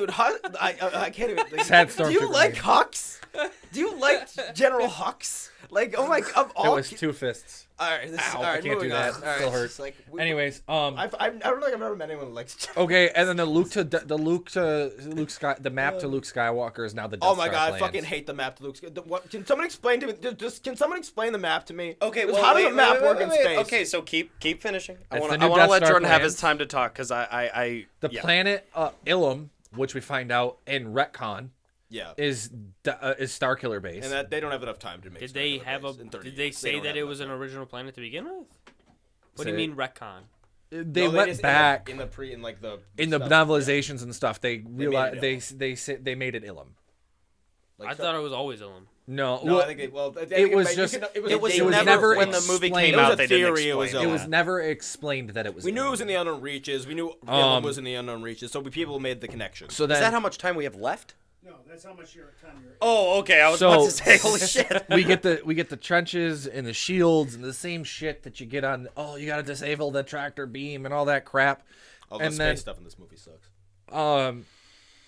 [SPEAKER 4] Hux, I can't even. Like,
[SPEAKER 5] Sad
[SPEAKER 4] do you
[SPEAKER 5] Stormtrooper
[SPEAKER 4] like
[SPEAKER 5] name.
[SPEAKER 4] Hux? Do you like General Hux? Like, oh my, of
[SPEAKER 5] It
[SPEAKER 4] all.
[SPEAKER 5] was 2 fists.
[SPEAKER 4] All right,
[SPEAKER 5] Ow,
[SPEAKER 4] all right,
[SPEAKER 5] I can't do
[SPEAKER 4] moving
[SPEAKER 5] that.
[SPEAKER 4] on.
[SPEAKER 5] It
[SPEAKER 4] All
[SPEAKER 5] still
[SPEAKER 4] right,
[SPEAKER 5] hurts.
[SPEAKER 4] it's like,
[SPEAKER 5] Anyways,
[SPEAKER 4] I don't think I've ever met anyone who likes.
[SPEAKER 5] okay, and then the map to Luke Skywalker is now the Death
[SPEAKER 4] Oh my
[SPEAKER 5] Star
[SPEAKER 4] god, I
[SPEAKER 5] plans.
[SPEAKER 4] fucking hate the map to Luke's. What, can someone explain to me? Can someone explain the map to me?
[SPEAKER 2] Okay,
[SPEAKER 4] 'Cause
[SPEAKER 2] well,
[SPEAKER 4] how does
[SPEAKER 2] wait,
[SPEAKER 4] a map
[SPEAKER 2] wait,
[SPEAKER 4] work
[SPEAKER 2] wait,
[SPEAKER 4] in
[SPEAKER 2] wait.
[SPEAKER 4] space?
[SPEAKER 2] Okay, so keep finishing. I
[SPEAKER 5] It's
[SPEAKER 2] want
[SPEAKER 5] the
[SPEAKER 2] to
[SPEAKER 5] new Death
[SPEAKER 2] let
[SPEAKER 5] Star
[SPEAKER 2] Jordan have
[SPEAKER 5] plans.
[SPEAKER 2] his time to talk because I
[SPEAKER 5] The
[SPEAKER 2] yeah.
[SPEAKER 5] planet Ilum, which we find out in Retcon,
[SPEAKER 4] Yeah,
[SPEAKER 5] is Starkiller base.
[SPEAKER 4] and that they don't have enough time to make.
[SPEAKER 3] Did they
[SPEAKER 4] Starkiller
[SPEAKER 3] have a?
[SPEAKER 4] base in 30
[SPEAKER 3] Did they
[SPEAKER 4] years.
[SPEAKER 3] say
[SPEAKER 4] don't
[SPEAKER 3] that
[SPEAKER 4] have
[SPEAKER 3] it
[SPEAKER 4] enough
[SPEAKER 3] was an
[SPEAKER 4] time.
[SPEAKER 3] original planet to begin with? What
[SPEAKER 5] Say
[SPEAKER 3] do you
[SPEAKER 5] it.
[SPEAKER 3] mean retcon?
[SPEAKER 5] They
[SPEAKER 4] No,
[SPEAKER 5] went
[SPEAKER 4] just-
[SPEAKER 5] back
[SPEAKER 4] in the
[SPEAKER 5] the
[SPEAKER 4] stuff.
[SPEAKER 5] novelizations and stuff. They realized
[SPEAKER 4] it
[SPEAKER 5] they made it Ilum.
[SPEAKER 4] Like,
[SPEAKER 3] I
[SPEAKER 4] so-
[SPEAKER 3] thought it was always Ilum.
[SPEAKER 5] No,
[SPEAKER 4] No,
[SPEAKER 5] well,
[SPEAKER 4] I think it was
[SPEAKER 5] just-
[SPEAKER 2] It was
[SPEAKER 5] never
[SPEAKER 2] never when the movie
[SPEAKER 5] explained.
[SPEAKER 2] came
[SPEAKER 4] It was
[SPEAKER 2] out.
[SPEAKER 4] a
[SPEAKER 2] They didn't
[SPEAKER 4] theory, it was
[SPEAKER 2] explain
[SPEAKER 5] it
[SPEAKER 4] a-
[SPEAKER 5] was
[SPEAKER 2] that.
[SPEAKER 5] never explained that it was.
[SPEAKER 4] We knew it
[SPEAKER 5] Ilum.
[SPEAKER 4] was in the unknown reaches. We knew
[SPEAKER 5] Um,
[SPEAKER 4] Ilum was in the unknown reaches. So people made the connection.
[SPEAKER 5] So
[SPEAKER 2] Is
[SPEAKER 5] then
[SPEAKER 2] that how much time we have left?
[SPEAKER 6] No, that's how much your time you're.
[SPEAKER 2] Oh, okay. I was
[SPEAKER 5] So-
[SPEAKER 2] about to say, holy shit.
[SPEAKER 5] we get the trenches and the shields and the same shit that you get on. Oh, you got to disable the tractor beam and all that crap.
[SPEAKER 4] All the
[SPEAKER 5] and
[SPEAKER 4] space
[SPEAKER 5] then-
[SPEAKER 4] stuff in this movie sucks.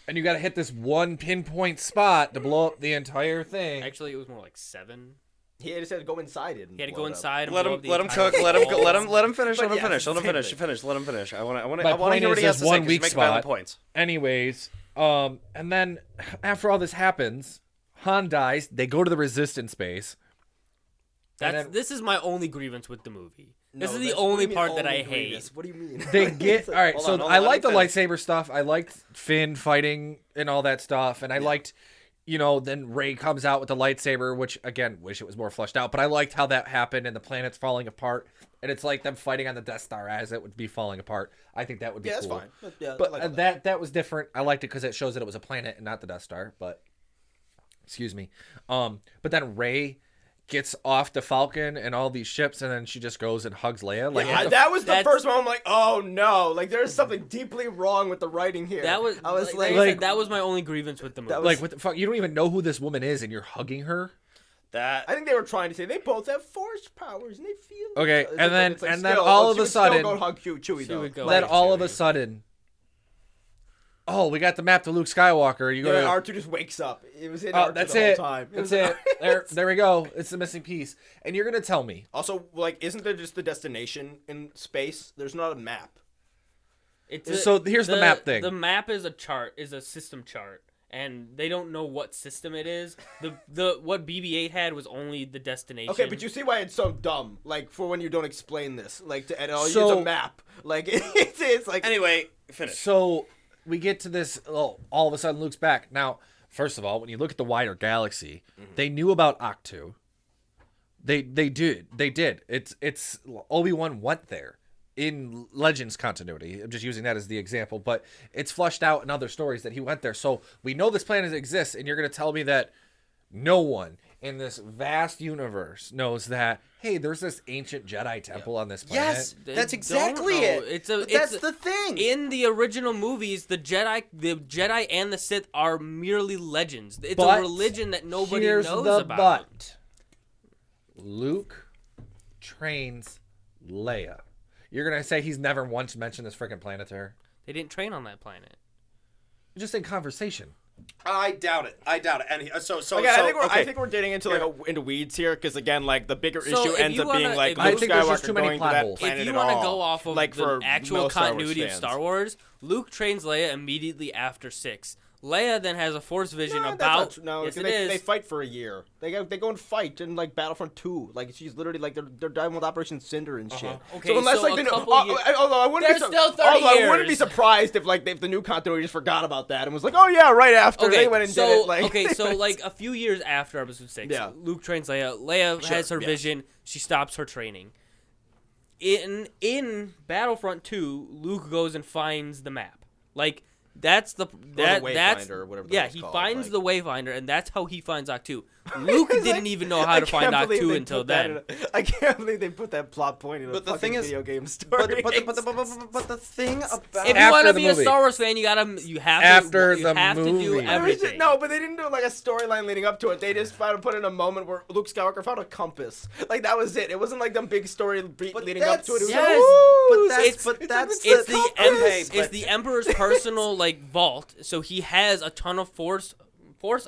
[SPEAKER 5] And you got to hit this one pinpoint spot to blow up the entire thing.
[SPEAKER 3] Actually, it was more like 7.
[SPEAKER 4] He just had to go inside it.
[SPEAKER 3] He had to go inside. And
[SPEAKER 2] Let
[SPEAKER 3] blow
[SPEAKER 2] him
[SPEAKER 3] up the
[SPEAKER 2] let him
[SPEAKER 3] entire
[SPEAKER 2] cook. Let him
[SPEAKER 3] wall.
[SPEAKER 2] let him finish.
[SPEAKER 4] But
[SPEAKER 2] Let him
[SPEAKER 4] yeah,
[SPEAKER 2] finish. Let him
[SPEAKER 4] same
[SPEAKER 2] finish.
[SPEAKER 4] thing.
[SPEAKER 2] Finish. Let him finish. I want
[SPEAKER 5] My
[SPEAKER 2] to hear
[SPEAKER 5] point
[SPEAKER 2] what he
[SPEAKER 5] is,
[SPEAKER 2] has to
[SPEAKER 5] there's
[SPEAKER 2] say.
[SPEAKER 5] one
[SPEAKER 2] 'Cause
[SPEAKER 5] weak
[SPEAKER 2] you make valid
[SPEAKER 5] spot.
[SPEAKER 2] points.
[SPEAKER 5] Anyways, and then after all this happens, Han dies. They go to the resistance base.
[SPEAKER 3] This is my only grievance with the movie. This is the
[SPEAKER 4] that's- what do
[SPEAKER 3] only
[SPEAKER 4] you mean
[SPEAKER 3] part that I
[SPEAKER 4] only
[SPEAKER 3] hate.
[SPEAKER 4] grievous? What do you mean?
[SPEAKER 5] They get all right.
[SPEAKER 2] Hold
[SPEAKER 5] So
[SPEAKER 2] on,
[SPEAKER 5] I
[SPEAKER 2] let
[SPEAKER 5] like the
[SPEAKER 2] me finish.
[SPEAKER 5] lightsaber stuff. I liked Finn fighting and all that stuff, and I liked, then Rey comes out with the lightsaber, which again, wish it was more fleshed out. But I liked how that happened and the planet's falling apart, and it's like them fighting on the Death Star as it would be falling apart. I think that would be
[SPEAKER 4] Yeah, that's
[SPEAKER 5] cool.
[SPEAKER 4] fine. Yeah,
[SPEAKER 5] But
[SPEAKER 4] I like all
[SPEAKER 5] that was different. I liked it because it shows that it was a planet and not the Death Star. But excuse me. But then Rey gets off the Falcon and all these ships, and then she just goes and hugs Leia. Like
[SPEAKER 4] Yeah,
[SPEAKER 5] what the
[SPEAKER 4] that was the
[SPEAKER 3] that's-
[SPEAKER 4] first one. I'm like, oh no, like there's something deeply wrong with the writing here.
[SPEAKER 3] That was
[SPEAKER 4] I was
[SPEAKER 3] like,
[SPEAKER 4] like,
[SPEAKER 3] I said, that was my only grievance with the movie.
[SPEAKER 4] That was-
[SPEAKER 5] like what the fuck? You don't even know who this woman is, and you're hugging her.
[SPEAKER 2] That
[SPEAKER 4] I think they were trying to say they both have force powers and they feel.
[SPEAKER 5] Okay,
[SPEAKER 4] It's
[SPEAKER 5] and then-
[SPEAKER 4] it's like
[SPEAKER 5] and then
[SPEAKER 4] still,
[SPEAKER 5] all of
[SPEAKER 4] she
[SPEAKER 5] a
[SPEAKER 4] would still
[SPEAKER 5] sudden-
[SPEAKER 4] go hug Chewie
[SPEAKER 3] She
[SPEAKER 4] though.
[SPEAKER 3] would go
[SPEAKER 5] Then
[SPEAKER 3] hug
[SPEAKER 5] all of
[SPEAKER 3] Chewie.
[SPEAKER 5] a sudden, oh, we got the map to Luke Skywalker. You go
[SPEAKER 4] Yeah,
[SPEAKER 5] to
[SPEAKER 4] R2 just wakes up. It was in
[SPEAKER 5] oh,
[SPEAKER 4] R2
[SPEAKER 5] that's
[SPEAKER 4] the whole
[SPEAKER 5] it.
[SPEAKER 4] time.
[SPEAKER 5] That's it. There we go. It's the missing piece. And you're gonna tell me
[SPEAKER 4] Also, like, isn't there just the destination in space? There's not a map.
[SPEAKER 5] So here's the map thing.
[SPEAKER 3] The map is a system chart, and they don't know what system it is. The what BB-8 had was only the destination.
[SPEAKER 4] Okay, but you see why it's so dumb. Like, for when you don't explain this, like, and all
[SPEAKER 5] So-
[SPEAKER 4] it's a map. Like, it's like
[SPEAKER 2] anyway. Finish.
[SPEAKER 5] So we get to this. Oh, all of a sudden, Luke's back. Now, first of all, when you look at the wider galaxy, they knew about Octu. They did. It's Obi-Wan went there in Legends continuity. I'm just using that as the example, but it's flushed out in other stories that he went there. So we know this planet exists, and you're going to tell me that no one in this vast universe knows that, hey, there's this ancient Jedi temple on this planet.
[SPEAKER 2] Yes,
[SPEAKER 3] They
[SPEAKER 2] that's
[SPEAKER 3] don't
[SPEAKER 2] exactly
[SPEAKER 3] know.
[SPEAKER 2] it.
[SPEAKER 3] But
[SPEAKER 2] That's the thing.
[SPEAKER 3] In the original movies, the Jedi and the Sith are merely legends. It's
[SPEAKER 5] But
[SPEAKER 3] a religion that nobody
[SPEAKER 5] here's
[SPEAKER 3] knows
[SPEAKER 5] the
[SPEAKER 3] about.
[SPEAKER 5] but. Luke trains Leia. You're gonna say he's never once mentioned this freaking planet to her?
[SPEAKER 3] They didn't train on that planet.
[SPEAKER 5] Just in conversation.
[SPEAKER 2] I doubt it. And so
[SPEAKER 4] Okay,
[SPEAKER 2] okay.
[SPEAKER 4] I think we're getting into into weeds here because again, like the bigger
[SPEAKER 3] So
[SPEAKER 4] issue
[SPEAKER 3] if
[SPEAKER 4] ends
[SPEAKER 3] you
[SPEAKER 4] up being
[SPEAKER 3] wanna-
[SPEAKER 4] like
[SPEAKER 3] if
[SPEAKER 4] Luke
[SPEAKER 3] you-
[SPEAKER 5] I think there's just
[SPEAKER 4] Skywalker
[SPEAKER 5] too many
[SPEAKER 4] going to
[SPEAKER 5] plot
[SPEAKER 4] that
[SPEAKER 5] holes.
[SPEAKER 4] planet
[SPEAKER 3] If you
[SPEAKER 4] at
[SPEAKER 3] want to
[SPEAKER 4] all.
[SPEAKER 3] go off of
[SPEAKER 4] like
[SPEAKER 3] the
[SPEAKER 4] for
[SPEAKER 3] actual
[SPEAKER 4] most Star Wars
[SPEAKER 3] continuity of
[SPEAKER 4] fans.
[SPEAKER 3] Star Wars, Luke trains Leia immediately after 6. Leia then has a Force vision
[SPEAKER 4] No, that's
[SPEAKER 3] about.
[SPEAKER 4] not true. No,
[SPEAKER 3] yes, it
[SPEAKER 4] they
[SPEAKER 3] is.
[SPEAKER 4] fight for a year. They go and fight in like Battlefront 2. Like she's literally like they're done with Operation Cinder and shit.
[SPEAKER 3] Okay,
[SPEAKER 4] so unless
[SPEAKER 3] so
[SPEAKER 4] like
[SPEAKER 3] a
[SPEAKER 4] the new,
[SPEAKER 3] couple years-
[SPEAKER 4] although I wouldn't
[SPEAKER 3] There's
[SPEAKER 4] be
[SPEAKER 3] still 30
[SPEAKER 4] although I wouldn't be
[SPEAKER 3] years.
[SPEAKER 4] surprised if the new continuity just forgot about that and was like, oh yeah, right after
[SPEAKER 3] Okay,
[SPEAKER 4] they went and
[SPEAKER 3] so
[SPEAKER 4] did it. Like
[SPEAKER 3] okay, so like a few years after Episode 6,
[SPEAKER 4] Yeah.
[SPEAKER 3] Luke trains Leia. Leia
[SPEAKER 4] Sure,
[SPEAKER 3] has her
[SPEAKER 4] yes.
[SPEAKER 3] vision. She stops her training. In Battlefront 2, Luke goes and finds the map. Like that's the that's
[SPEAKER 4] Wayfinder or whatever the
[SPEAKER 3] yeah.
[SPEAKER 4] hell it's
[SPEAKER 3] He
[SPEAKER 4] called,
[SPEAKER 3] finds
[SPEAKER 4] like-
[SPEAKER 3] the Wayfinder, and that's how he finds Octu. Luke
[SPEAKER 4] It's
[SPEAKER 3] didn't
[SPEAKER 4] like-
[SPEAKER 3] even know how to find
[SPEAKER 4] can't believe
[SPEAKER 3] Octu
[SPEAKER 4] they
[SPEAKER 3] until
[SPEAKER 4] put that
[SPEAKER 3] then.
[SPEAKER 4] I can't believe they put that plot point in a
[SPEAKER 2] But the
[SPEAKER 4] fucking
[SPEAKER 2] thing is-
[SPEAKER 4] video game story.
[SPEAKER 2] but the thing about
[SPEAKER 3] If you
[SPEAKER 5] After
[SPEAKER 3] want to
[SPEAKER 5] the
[SPEAKER 3] be
[SPEAKER 5] movie.
[SPEAKER 3] a Star Wars fan, you have
[SPEAKER 5] After
[SPEAKER 3] to
[SPEAKER 5] the
[SPEAKER 3] to do
[SPEAKER 5] movie.
[SPEAKER 3] everything.
[SPEAKER 4] No, but they didn't do like a storyline leading up to it. They just found put in a moment where Luke Skywalker found a compass. Like that was it. It wasn't like them big story leading up to it. It was
[SPEAKER 3] Yes,
[SPEAKER 4] like,
[SPEAKER 2] but that's
[SPEAKER 3] It's
[SPEAKER 2] the
[SPEAKER 3] the
[SPEAKER 2] compass.
[SPEAKER 3] it's the Emperor's personal like vault, so he has a ton of force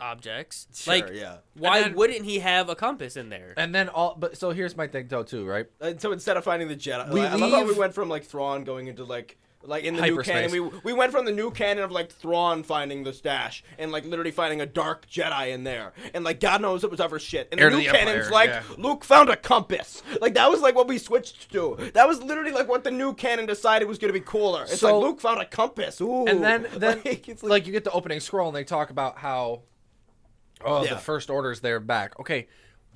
[SPEAKER 3] objects.
[SPEAKER 4] Sure,
[SPEAKER 3] like,
[SPEAKER 4] yeah.
[SPEAKER 3] why
[SPEAKER 5] And then-
[SPEAKER 3] wouldn't he have a compass in there?
[SPEAKER 5] And then so here's my thing though too, right?
[SPEAKER 4] And so instead of finding the Jedi,
[SPEAKER 5] We
[SPEAKER 4] I love how we
[SPEAKER 5] leave-
[SPEAKER 4] went from like Thrawn going into like in the new
[SPEAKER 5] Hyperspace.
[SPEAKER 4] canon. We went from the new canon of like Thrawn finding the stash and like literally finding a dark Jedi in there, and like God knows it was other shit. And
[SPEAKER 5] Heir
[SPEAKER 4] the
[SPEAKER 5] to
[SPEAKER 4] new
[SPEAKER 5] the
[SPEAKER 4] canon's
[SPEAKER 5] Empire,
[SPEAKER 4] like
[SPEAKER 5] yeah.
[SPEAKER 4] Luke found a compass. Like that was like what we switched to. That was literally like what the new canon decided was gonna be cooler. It's
[SPEAKER 5] So-
[SPEAKER 4] like Luke found a compass. Ooh.
[SPEAKER 5] And then
[SPEAKER 4] like, it's
[SPEAKER 5] like you get the opening scroll and they talk about how the
[SPEAKER 4] Yeah.
[SPEAKER 5] First Order's there back. Okay,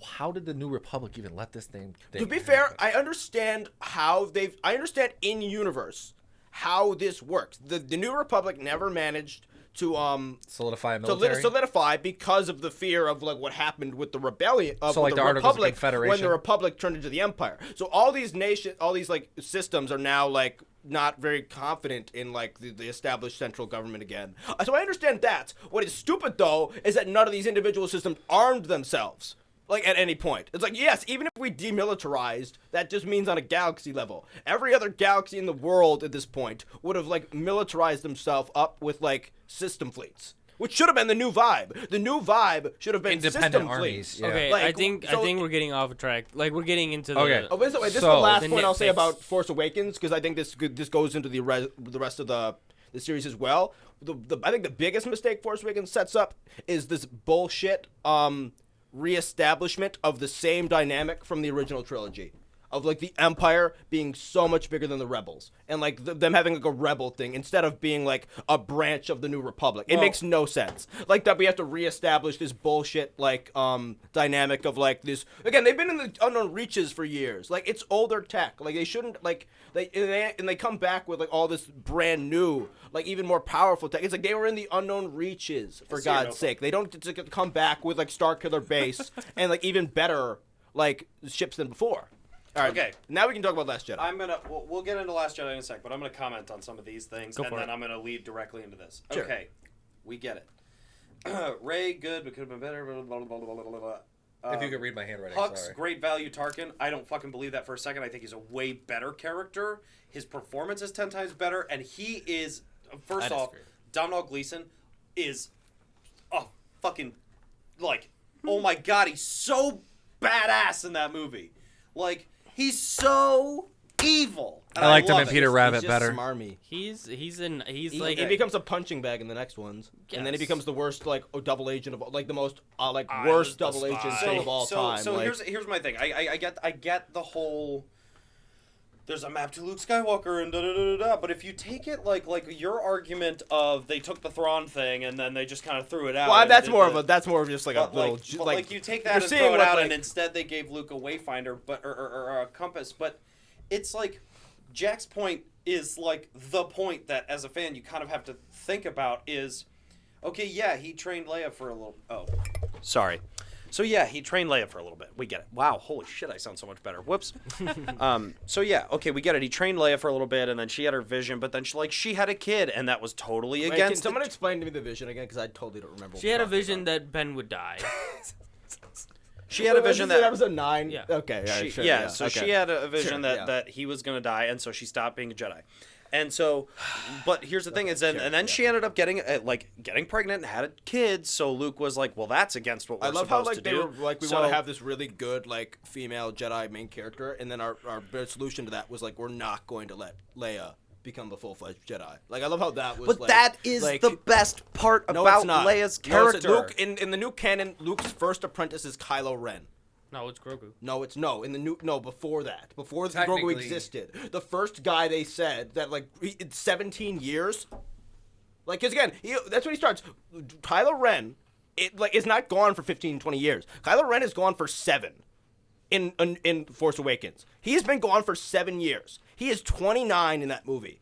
[SPEAKER 5] how did the New Republic even let this thing
[SPEAKER 4] to be fair, I understand I understand in universe how this works. The New Republic never managed to
[SPEAKER 5] solidify a
[SPEAKER 4] to
[SPEAKER 5] military?
[SPEAKER 4] solidify because of the fear of like what happened with the rebellion of
[SPEAKER 5] So, like,
[SPEAKER 4] the
[SPEAKER 5] the Articles of
[SPEAKER 4] Republic when
[SPEAKER 5] Confederation?
[SPEAKER 4] the Republic turned into the Empire. So all these like systems are now like not very confident in like the established central government again. So I understand that. What is stupid though is that none of these individual systems armed themselves. Like at any point. It's like, yes, even if we demilitarized, that just means on a galaxy level. Every other galaxy in the world at this point would have like militarized themselves up with like system fleets. which should have been the new vibe. The new vibe should have been
[SPEAKER 5] Independent
[SPEAKER 4] system
[SPEAKER 5] armies.
[SPEAKER 4] fleets.
[SPEAKER 5] Yeah.
[SPEAKER 3] Okay,
[SPEAKER 4] Like,
[SPEAKER 3] I think
[SPEAKER 4] so-
[SPEAKER 3] we're getting off track. Like we're getting into the.
[SPEAKER 5] Okay.
[SPEAKER 4] Oh, this is the
[SPEAKER 5] So-
[SPEAKER 4] last
[SPEAKER 3] The
[SPEAKER 4] point I'll say
[SPEAKER 3] nitpicks.
[SPEAKER 4] about Force Awakens, because I think this goes into the rest of the series as well. I think the biggest mistake Force Awakens sets up is this bullshit reestablishment of the same dynamic from the original trilogy. Of like the Empire being so much bigger than the Rebels, and like them having like a rebel thing instead of being like a branch of the New Republic. It makes no sense. Like that we have to reestablish this bullshit like dynamic of like this again. They've been in the unknown reaches for years. Like it's older tech. Like they shouldn't like they come back with like all this brand new like even more powerful tech. It's like they were in the unknown reaches for God's sake. They don't get to come back with like Starkiller Base and like even better like ships than before. All right.
[SPEAKER 2] Okay.
[SPEAKER 4] Now we can talk about Last Jedi.
[SPEAKER 2] We'll get into Last Jedi in a sec, but I'm gonna comment on some of these things,
[SPEAKER 3] Go
[SPEAKER 2] and
[SPEAKER 3] for
[SPEAKER 2] then
[SPEAKER 3] it.
[SPEAKER 2] I'm gonna lead directly into this.
[SPEAKER 4] Sure.
[SPEAKER 2] Okay, we get it. Ray, good, but could have been better. Blah, blah, blah, blah, blah, blah.
[SPEAKER 5] If you could read my handwriting,
[SPEAKER 2] Hux,
[SPEAKER 5] sorry.
[SPEAKER 2] great value Tarkin. I don't fucking believe that for a second. I think he's a way better character. His performance is 10 times better, and he is first off, Domhnall Gleeson is a fucking like, oh my god, he's so badass in that movie. Like. He's so evil. And
[SPEAKER 5] I liked him
[SPEAKER 2] love
[SPEAKER 5] in
[SPEAKER 2] it.
[SPEAKER 5] Peter Rabbit
[SPEAKER 4] He's
[SPEAKER 5] better.
[SPEAKER 4] just smarmy.
[SPEAKER 3] He's
[SPEAKER 4] He
[SPEAKER 3] like
[SPEAKER 4] becomes a punching bag in the next ones, and then he
[SPEAKER 3] Yes.
[SPEAKER 4] becomes the worst like double agent of like the most like
[SPEAKER 3] I
[SPEAKER 4] worst
[SPEAKER 3] was the
[SPEAKER 4] double agent
[SPEAKER 3] spy.
[SPEAKER 4] thing of all time.
[SPEAKER 2] So
[SPEAKER 4] like,
[SPEAKER 2] here's my thing. I get the whole. There's a map to Luke Skywalker and da da da da da. But if you take it like your argument of they took the Thrawn thing and then they just kind of threw it out.
[SPEAKER 4] well,
[SPEAKER 2] and
[SPEAKER 4] that's
[SPEAKER 2] did
[SPEAKER 4] more
[SPEAKER 2] the-
[SPEAKER 4] of a just like a
[SPEAKER 2] But
[SPEAKER 4] little
[SPEAKER 2] like you take
[SPEAKER 4] you're
[SPEAKER 2] that and
[SPEAKER 4] seeing
[SPEAKER 2] throw it
[SPEAKER 4] what,
[SPEAKER 2] out,
[SPEAKER 4] like-
[SPEAKER 2] and instead they gave Luke a wayfinder, but or a compass. But it's like Jack's point is like the point that as a fan you kind of have to think about is, okay, yeah, he trained Leia for a little. Oh, sorry. So yeah, he trained Leia for a little bit. We get it. Wow, holy shit, I sound so much better. Whoops. So yeah, okay, we get it. He trained Leia for a little bit, and then she had her vision, but then she had a kid, and that was totally
[SPEAKER 4] Wait,
[SPEAKER 2] against.
[SPEAKER 4] can someone explain to me the vision again? Because I totally don't remember.
[SPEAKER 3] she had a vision that Ben would die.
[SPEAKER 2] She had a vision that
[SPEAKER 4] episode 9.
[SPEAKER 3] Yeah.
[SPEAKER 4] Okay. Yeah. Sure,
[SPEAKER 2] yeah, so
[SPEAKER 4] okay.
[SPEAKER 2] she had a vision
[SPEAKER 4] Sure,
[SPEAKER 2] that,
[SPEAKER 4] yeah.
[SPEAKER 2] that he was going to die, and so she stopped being a Jedi. And so, but here's the thing is, and then she ended up getting pregnant and had a kid. So Luke was like, "Well, that's against what we're
[SPEAKER 4] I love how
[SPEAKER 2] supposed
[SPEAKER 4] like
[SPEAKER 2] to
[SPEAKER 4] they
[SPEAKER 2] do."
[SPEAKER 4] were like we
[SPEAKER 2] So-
[SPEAKER 4] want to have this really good like female Jedi main character, and then our solution to that was like we're not going to let Leia become the full-fledged Jedi. Like I love how that was.
[SPEAKER 2] But
[SPEAKER 4] like,
[SPEAKER 2] that is
[SPEAKER 4] like,
[SPEAKER 2] the best part
[SPEAKER 4] no,
[SPEAKER 2] about
[SPEAKER 4] it's not.
[SPEAKER 2] Leia's
[SPEAKER 4] No, it's-
[SPEAKER 2] character.
[SPEAKER 4] Luke in the new canon, Luke's first apprentice is Kylo Ren.
[SPEAKER 3] No, it's Grogu.
[SPEAKER 4] No, it's in the new before that. Before Grogu
[SPEAKER 5] Technically-
[SPEAKER 4] existed. The first guy they said that like it's 17 years. Like cuz again, that's when he starts. Kylo Ren is not gone for 15, 20 years. Kylo Ren is gone for 7 in Force Awakens. He's been gone for 7 years. He is 29 in that movie.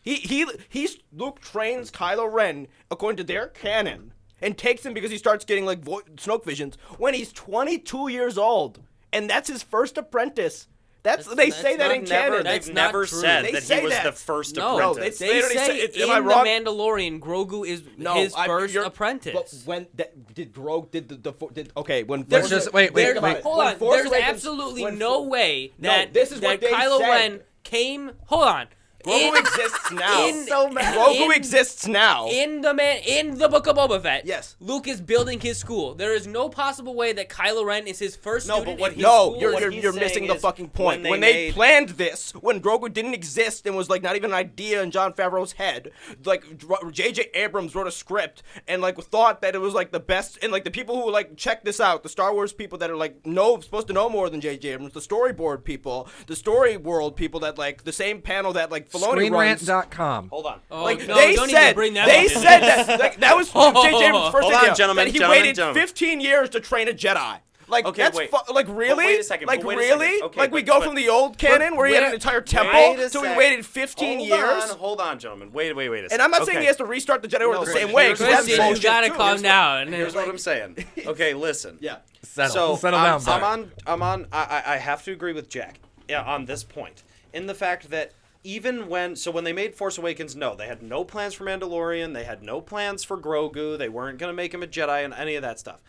[SPEAKER 4] He's Luke trains Kylo Ren according to their canon. And takes him because he starts getting like Snoke visions when he's 22 years old, and that's his first apprentice. They say that in canon.
[SPEAKER 3] That's
[SPEAKER 2] They've
[SPEAKER 3] not
[SPEAKER 2] never
[SPEAKER 3] true.
[SPEAKER 2] said
[SPEAKER 4] They
[SPEAKER 2] that
[SPEAKER 4] say
[SPEAKER 2] he was
[SPEAKER 4] that.
[SPEAKER 2] the first
[SPEAKER 3] No,
[SPEAKER 2] apprentice.
[SPEAKER 3] they
[SPEAKER 4] already
[SPEAKER 3] say
[SPEAKER 4] said-
[SPEAKER 3] in
[SPEAKER 4] am I
[SPEAKER 3] The
[SPEAKER 4] wrong?
[SPEAKER 3] Mandalorian, Grogu is his first apprentice.
[SPEAKER 4] But when did Grogu did okay when
[SPEAKER 5] Let's just wait.
[SPEAKER 3] There's-
[SPEAKER 4] about it.
[SPEAKER 3] Hold
[SPEAKER 4] When
[SPEAKER 3] on.
[SPEAKER 4] Force
[SPEAKER 3] There's
[SPEAKER 4] Awakens-
[SPEAKER 3] absolutely
[SPEAKER 4] when
[SPEAKER 3] no
[SPEAKER 4] Fo-
[SPEAKER 3] way
[SPEAKER 4] No,
[SPEAKER 3] that
[SPEAKER 4] this is what
[SPEAKER 3] that
[SPEAKER 4] they
[SPEAKER 3] Kylo
[SPEAKER 4] said.
[SPEAKER 3] Ren came. Hold on.
[SPEAKER 4] Grogu exists now.
[SPEAKER 3] in-
[SPEAKER 4] Grogu exists now.
[SPEAKER 3] In the Book of Boba Fett,
[SPEAKER 4] Yes.
[SPEAKER 3] Luke is building his school. There is no possible way that Kylo Ren is his first
[SPEAKER 2] No, but
[SPEAKER 3] student.
[SPEAKER 2] what
[SPEAKER 3] in
[SPEAKER 2] he-
[SPEAKER 3] his
[SPEAKER 4] No,
[SPEAKER 3] school.
[SPEAKER 4] you're
[SPEAKER 2] what
[SPEAKER 4] you're,
[SPEAKER 2] he's
[SPEAKER 4] you're
[SPEAKER 2] saying
[SPEAKER 4] missing the
[SPEAKER 2] is
[SPEAKER 4] fucking point.
[SPEAKER 2] when
[SPEAKER 4] When
[SPEAKER 2] they
[SPEAKER 4] they
[SPEAKER 2] made-
[SPEAKER 4] planned this, when Grogu didn't exist and was like not even an idea in Jon Favreau's head, like J.J. Abrams wrote a script and like thought that it was like the best, and like the people who like check this out, the Star Wars people that are like supposed to know more than J.J. Abrams, the storyboard people, the story world people that like the same panel that like Filoni runs.
[SPEAKER 5] ScreenRant.com.
[SPEAKER 2] Hold on.
[SPEAKER 3] Oh,
[SPEAKER 4] Like
[SPEAKER 3] no,
[SPEAKER 4] they
[SPEAKER 3] don't
[SPEAKER 4] said,
[SPEAKER 3] even bring that
[SPEAKER 4] they
[SPEAKER 3] up.
[SPEAKER 4] said that like, that was J.J. Abrams' first
[SPEAKER 2] Hold on,
[SPEAKER 4] idea.
[SPEAKER 2] gentlemen,
[SPEAKER 4] that he
[SPEAKER 2] gentlemen,
[SPEAKER 4] waited
[SPEAKER 2] gentlemen.
[SPEAKER 4] 15 years to train a Jedi. Like
[SPEAKER 2] Okay,
[SPEAKER 4] that's
[SPEAKER 2] wait.
[SPEAKER 4] like really,
[SPEAKER 2] wait a second,
[SPEAKER 4] like
[SPEAKER 2] but wait a second.
[SPEAKER 4] really,
[SPEAKER 2] Okay,
[SPEAKER 4] like we
[SPEAKER 2] but-
[SPEAKER 4] go
[SPEAKER 2] but-
[SPEAKER 4] from the old canon where he had an entire temple
[SPEAKER 2] Wait a
[SPEAKER 4] to we
[SPEAKER 2] sec.
[SPEAKER 4] waited 15 years.
[SPEAKER 2] Hold on, gentlemen. Wait a second.
[SPEAKER 4] And I'm not saying
[SPEAKER 2] Okay.
[SPEAKER 4] he has to restart the Jedi Order
[SPEAKER 2] No,
[SPEAKER 4] the
[SPEAKER 2] but
[SPEAKER 4] same way.
[SPEAKER 2] here's
[SPEAKER 4] 'cause
[SPEAKER 2] what-
[SPEAKER 4] that's
[SPEAKER 3] Christian, you
[SPEAKER 4] bullshit
[SPEAKER 3] gotta
[SPEAKER 4] too.
[SPEAKER 3] calm down.
[SPEAKER 2] Here's what I'm saying. Okay, listen.
[SPEAKER 4] Yeah.
[SPEAKER 5] Settle
[SPEAKER 2] So
[SPEAKER 5] down. Bart.
[SPEAKER 2] I have to agree with Jack on this point in the fact that even when they made Force Awakens, no, they had no plans for Mandalorian, they had no plans for Grogu, they weren't gonna make him a Jedi and any of that stuff,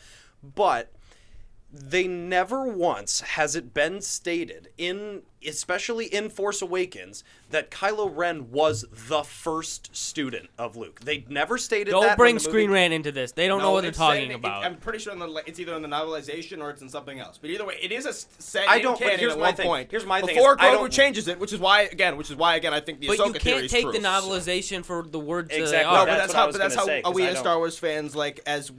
[SPEAKER 2] but they never once has it been stated in especially in Force Awakens, that Kylo Ren was the first student of Luke. They never stated that.
[SPEAKER 3] Don't bring
[SPEAKER 2] when the
[SPEAKER 3] Screen
[SPEAKER 2] movie...
[SPEAKER 3] Rant into this. They don't know what they're talking about.
[SPEAKER 4] I'm pretty sure it's either in the novelization or it's in something else. But either way, it is a set
[SPEAKER 2] I
[SPEAKER 4] in
[SPEAKER 2] don't- but
[SPEAKER 4] canon
[SPEAKER 2] here's
[SPEAKER 4] at
[SPEAKER 2] my
[SPEAKER 4] one
[SPEAKER 2] thing.
[SPEAKER 4] point.
[SPEAKER 2] Here's my thing is
[SPEAKER 4] Before
[SPEAKER 2] I
[SPEAKER 4] Grogu
[SPEAKER 2] don't-
[SPEAKER 4] changes it, which is why again I think the
[SPEAKER 3] But
[SPEAKER 4] Ahsoka
[SPEAKER 3] you
[SPEAKER 4] theory
[SPEAKER 3] can't
[SPEAKER 4] is
[SPEAKER 3] take
[SPEAKER 4] true.
[SPEAKER 3] the novelization for the words
[SPEAKER 2] Exactly.
[SPEAKER 3] they
[SPEAKER 4] No,
[SPEAKER 3] are.
[SPEAKER 4] but
[SPEAKER 2] That's
[SPEAKER 4] that's
[SPEAKER 2] what I was
[SPEAKER 4] how
[SPEAKER 2] gonna say, 'cause
[SPEAKER 4] we
[SPEAKER 2] I
[SPEAKER 4] as
[SPEAKER 2] don't-
[SPEAKER 4] Star Wars fans, like as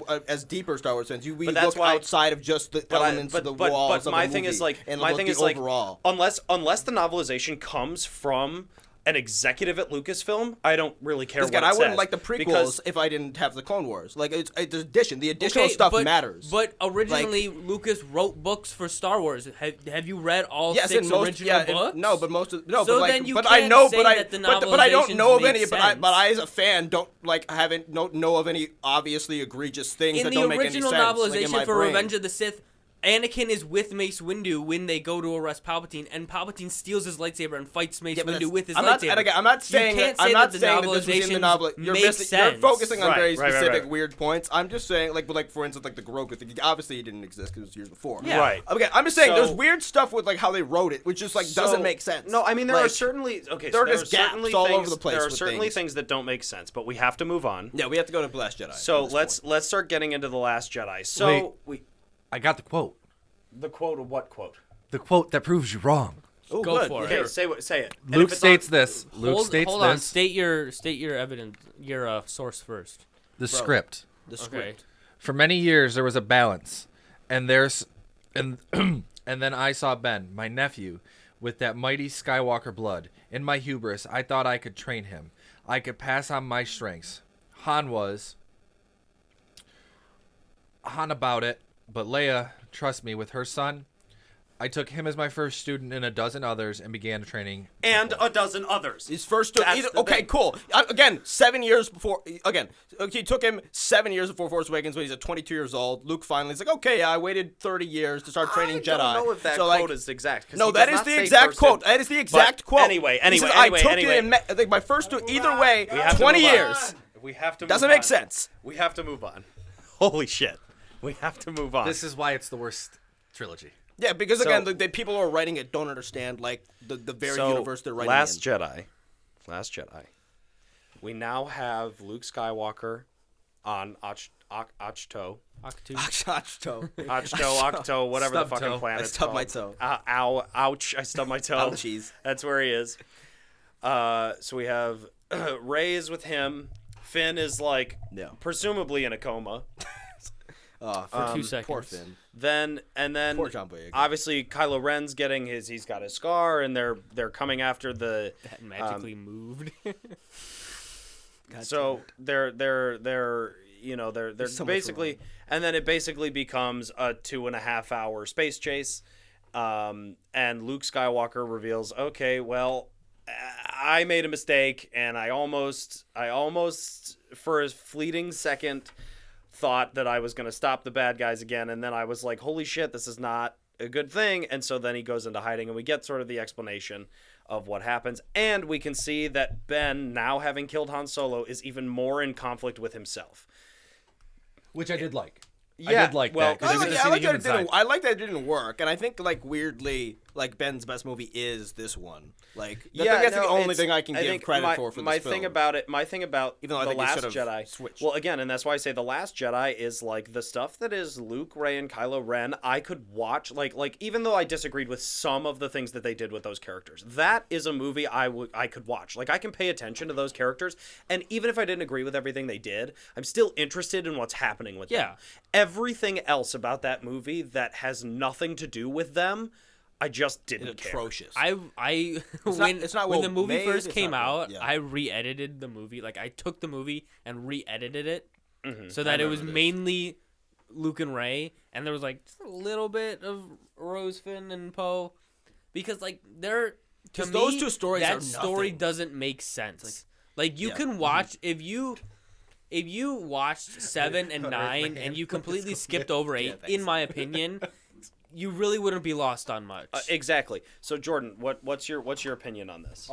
[SPEAKER 4] deeper Star Wars fans, we
[SPEAKER 2] But that's
[SPEAKER 4] look
[SPEAKER 2] why-
[SPEAKER 4] outside of just the elements of the walls of
[SPEAKER 2] my
[SPEAKER 4] the
[SPEAKER 2] thing
[SPEAKER 4] movie
[SPEAKER 2] is like
[SPEAKER 4] and
[SPEAKER 2] my
[SPEAKER 4] look
[SPEAKER 2] thing
[SPEAKER 4] the
[SPEAKER 2] is like
[SPEAKER 4] overall.
[SPEAKER 2] unless the novelization comes from an executive at Lucasfilm, I don't really care
[SPEAKER 4] Again,
[SPEAKER 2] what it
[SPEAKER 4] I wouldn't
[SPEAKER 2] says,
[SPEAKER 4] like the prequels
[SPEAKER 2] because
[SPEAKER 4] if I didn't have the Clone Wars. Like it's addition. The additional
[SPEAKER 3] Okay,
[SPEAKER 4] stuff
[SPEAKER 3] but,
[SPEAKER 4] matters.
[SPEAKER 3] But originally, Lucas wrote books for Star Wars. Have you read all
[SPEAKER 4] yes,
[SPEAKER 3] 6
[SPEAKER 4] in most,
[SPEAKER 3] original
[SPEAKER 4] yeah,
[SPEAKER 3] books?
[SPEAKER 4] no, but most of no,
[SPEAKER 3] So
[SPEAKER 4] but like,
[SPEAKER 3] then you
[SPEAKER 4] but
[SPEAKER 3] can't
[SPEAKER 4] I know,
[SPEAKER 3] say
[SPEAKER 4] but I
[SPEAKER 3] that the
[SPEAKER 4] but I don't know of
[SPEAKER 3] novelizations
[SPEAKER 4] any.
[SPEAKER 3] make
[SPEAKER 4] But I
[SPEAKER 3] sense.
[SPEAKER 4] as a fan don't know of any obviously egregious things
[SPEAKER 3] in
[SPEAKER 4] that
[SPEAKER 3] the
[SPEAKER 4] don't make any
[SPEAKER 3] original
[SPEAKER 4] sense.
[SPEAKER 3] novelization
[SPEAKER 4] like, in my
[SPEAKER 3] for
[SPEAKER 4] brain.
[SPEAKER 3] Revenge of the Sith, Anakin is with Mace Windu when they go to arrest Palpatine, and Palpatine steals his lightsaber and fights Mace
[SPEAKER 4] Yeah, but
[SPEAKER 3] Windu
[SPEAKER 4] that's-
[SPEAKER 3] with his
[SPEAKER 4] I'm not,
[SPEAKER 3] lightsaber.
[SPEAKER 4] and again, I'm not saying
[SPEAKER 3] you can't
[SPEAKER 4] that, I'm
[SPEAKER 3] say
[SPEAKER 4] not
[SPEAKER 3] that the
[SPEAKER 4] saying that this was in the novel.
[SPEAKER 3] novelizations
[SPEAKER 4] You're
[SPEAKER 3] make
[SPEAKER 4] you're
[SPEAKER 3] sense.
[SPEAKER 4] focusing on very
[SPEAKER 2] Right,
[SPEAKER 4] specific
[SPEAKER 2] right.
[SPEAKER 4] weird points. I'm just saying, like for instance, like the Grogu thing. Obviously, it didn't exist because it was years before.
[SPEAKER 3] Yeah.
[SPEAKER 2] Right.
[SPEAKER 4] Okay, I'm just saying
[SPEAKER 2] So-
[SPEAKER 4] there's weird stuff with like how they wrote it, which just like doesn't
[SPEAKER 2] So-
[SPEAKER 4] make sense.
[SPEAKER 2] No, I mean there
[SPEAKER 4] Like,
[SPEAKER 2] are certainly okay.
[SPEAKER 4] there
[SPEAKER 2] So
[SPEAKER 4] are
[SPEAKER 2] there
[SPEAKER 4] just
[SPEAKER 2] are
[SPEAKER 4] gaps
[SPEAKER 2] certainly
[SPEAKER 4] all
[SPEAKER 2] things,
[SPEAKER 4] over the place
[SPEAKER 2] There are
[SPEAKER 4] with
[SPEAKER 2] certainly
[SPEAKER 4] things.
[SPEAKER 2] things that don't make sense, but we have to move on.
[SPEAKER 4] Yeah, we have to go to Last Jedi.
[SPEAKER 2] So
[SPEAKER 4] at this point.
[SPEAKER 2] let's start getting into the Last Jedi. So
[SPEAKER 5] Wait.
[SPEAKER 2] we
[SPEAKER 5] I got the quote.
[SPEAKER 2] the quote of what quote?
[SPEAKER 5] The quote that proves you wrong.
[SPEAKER 4] Ooh,
[SPEAKER 3] Go
[SPEAKER 4] good.
[SPEAKER 3] for it.
[SPEAKER 2] Okay,
[SPEAKER 4] Here.
[SPEAKER 2] say it. And
[SPEAKER 5] Luke
[SPEAKER 2] if it's
[SPEAKER 5] states
[SPEAKER 2] on-
[SPEAKER 5] this. Luke states
[SPEAKER 3] hold on.
[SPEAKER 5] this.
[SPEAKER 3] State your evidence, your source first.
[SPEAKER 5] The script.
[SPEAKER 4] The
[SPEAKER 3] Okay.
[SPEAKER 4] script.
[SPEAKER 5] For many years there was a balance, and and then I saw Ben, my nephew, with that mighty Skywalker blood. In my hubris, I thought I could train him. I could pass on my strengths. Han about it, but Leia, trust me, with her son, I took him as my first student and a dozen others and began training.
[SPEAKER 2] and a dozen others.
[SPEAKER 4] His first.
[SPEAKER 2] That's the
[SPEAKER 4] Okay,
[SPEAKER 2] thing.
[SPEAKER 4] cool. Again, 7 years before. Again, he took him 7 years before Force Awakens when he's at 22 years old. Luke finally is like, okay, I waited 30 years to start training Jedi.
[SPEAKER 2] I don't know if that
[SPEAKER 4] so,
[SPEAKER 2] quote
[SPEAKER 4] like,
[SPEAKER 2] is exact. 'cause
[SPEAKER 4] No,
[SPEAKER 2] he
[SPEAKER 4] that
[SPEAKER 2] does
[SPEAKER 4] is
[SPEAKER 2] not
[SPEAKER 4] the
[SPEAKER 2] say
[SPEAKER 4] exact
[SPEAKER 2] first
[SPEAKER 4] quote.
[SPEAKER 2] and-
[SPEAKER 4] That is the exact quote.
[SPEAKER 2] Anyway,
[SPEAKER 4] He says, I took
[SPEAKER 2] anyway.
[SPEAKER 4] it and I think my first. Either way,
[SPEAKER 2] We have to
[SPEAKER 4] 20
[SPEAKER 2] move on.
[SPEAKER 4] years.
[SPEAKER 2] We have to.
[SPEAKER 4] Doesn't
[SPEAKER 2] move
[SPEAKER 4] make
[SPEAKER 2] on.
[SPEAKER 4] sense.
[SPEAKER 2] We have to move on. Holy shit. We have to move on.
[SPEAKER 5] This is why it's the worst trilogy.
[SPEAKER 4] Yeah, because
[SPEAKER 2] So-
[SPEAKER 4] again, the people who are writing it don't understand like the very universe they're writing
[SPEAKER 2] Last
[SPEAKER 4] in.
[SPEAKER 2] Last Jedi. We now have Luke Skywalker on Achto,
[SPEAKER 3] Octu.
[SPEAKER 2] Octo, whatever the
[SPEAKER 5] Stub
[SPEAKER 2] fucking
[SPEAKER 5] toe.
[SPEAKER 2] planet.
[SPEAKER 4] I stubbed my toe.
[SPEAKER 2] Ow! Ouch! I stubbed my toe.
[SPEAKER 4] Ouchies.
[SPEAKER 2] That's where he is. So we have Rey is with him. Finn is like
[SPEAKER 4] Yeah.
[SPEAKER 2] presumably in a coma.
[SPEAKER 3] For 2 seconds.
[SPEAKER 4] Poor Finn.
[SPEAKER 2] Then
[SPEAKER 4] Poor John Boyega.
[SPEAKER 2] obviously Kylo Ren's getting he's got his scar, and they're coming after the
[SPEAKER 3] That magically moved.
[SPEAKER 2] so they're
[SPEAKER 4] so much
[SPEAKER 2] basically, and then it basically becomes a 2.5 hour space chase, and Luke Skywalker reveals, okay, well, I made a mistake, and I almost for a fleeting second thought that I was going to stop the bad guys again, and then I was like, holy shit, this is not a good thing. And so then he goes into hiding, and we get sort of the explanation of what happens, and we can see that Ben, now having killed Han Solo, is even more in conflict with himself.
[SPEAKER 5] Which I did like. I
[SPEAKER 2] Yeah,
[SPEAKER 5] did like
[SPEAKER 2] well,
[SPEAKER 5] that. 'cause
[SPEAKER 4] I
[SPEAKER 5] you
[SPEAKER 4] like,
[SPEAKER 5] get to
[SPEAKER 4] I
[SPEAKER 5] see
[SPEAKER 4] like
[SPEAKER 5] the
[SPEAKER 4] that
[SPEAKER 5] human
[SPEAKER 4] it didn't.
[SPEAKER 5] side.
[SPEAKER 4] I like that it didn't work, and I think like weirdly, like Ben's best movie is this one. Like, I think that's the only thing I can give
[SPEAKER 2] think
[SPEAKER 4] credit
[SPEAKER 2] my,
[SPEAKER 4] for this
[SPEAKER 2] my
[SPEAKER 4] film.
[SPEAKER 2] thing about it. My thing about
[SPEAKER 4] Even though I
[SPEAKER 2] the
[SPEAKER 4] think it
[SPEAKER 2] Last
[SPEAKER 4] should have
[SPEAKER 2] Jedi.
[SPEAKER 4] switched.
[SPEAKER 2] Well, again, and that's why I say the Last Jedi is like the stuff that is Luke, Rey, and Kylo Ren. I could watch like even though I disagreed with some of the things that they did with those characters, that is a movie I could watch. Like I can pay attention to those characters, and even if I didn't agree with everything they did, I'm still interested in what's happening with them.
[SPEAKER 3] Yeah.
[SPEAKER 2] Everything else about that movie that has nothing to do with them, I just didn't
[SPEAKER 4] It's
[SPEAKER 2] care.
[SPEAKER 4] atrocious.
[SPEAKER 3] I
[SPEAKER 4] not- it's not
[SPEAKER 3] when
[SPEAKER 4] well
[SPEAKER 3] the movie
[SPEAKER 4] made,
[SPEAKER 3] first
[SPEAKER 4] it's
[SPEAKER 3] came
[SPEAKER 4] not well-
[SPEAKER 3] out,
[SPEAKER 4] yeah.
[SPEAKER 3] I re-edited the movie. Like I took the movie and re-edited it
[SPEAKER 2] Mm-hmm.
[SPEAKER 3] so that it was
[SPEAKER 4] remember this.
[SPEAKER 3] mainly Luke and Rey, and there was like just a little bit of Rose, Finn, and Poe, because like they're to
[SPEAKER 4] 'Cause
[SPEAKER 3] me
[SPEAKER 4] those two stories
[SPEAKER 3] that
[SPEAKER 4] are
[SPEAKER 3] story
[SPEAKER 4] nothing.
[SPEAKER 3] doesn't make sense. Like you
[SPEAKER 4] Yeah.
[SPEAKER 3] can watch if you watched 7 and 9 and you completely skipped over 8, in my opinion, you really wouldn't be lost on much.
[SPEAKER 2] Exactly. So Jordan, what's your opinion on this?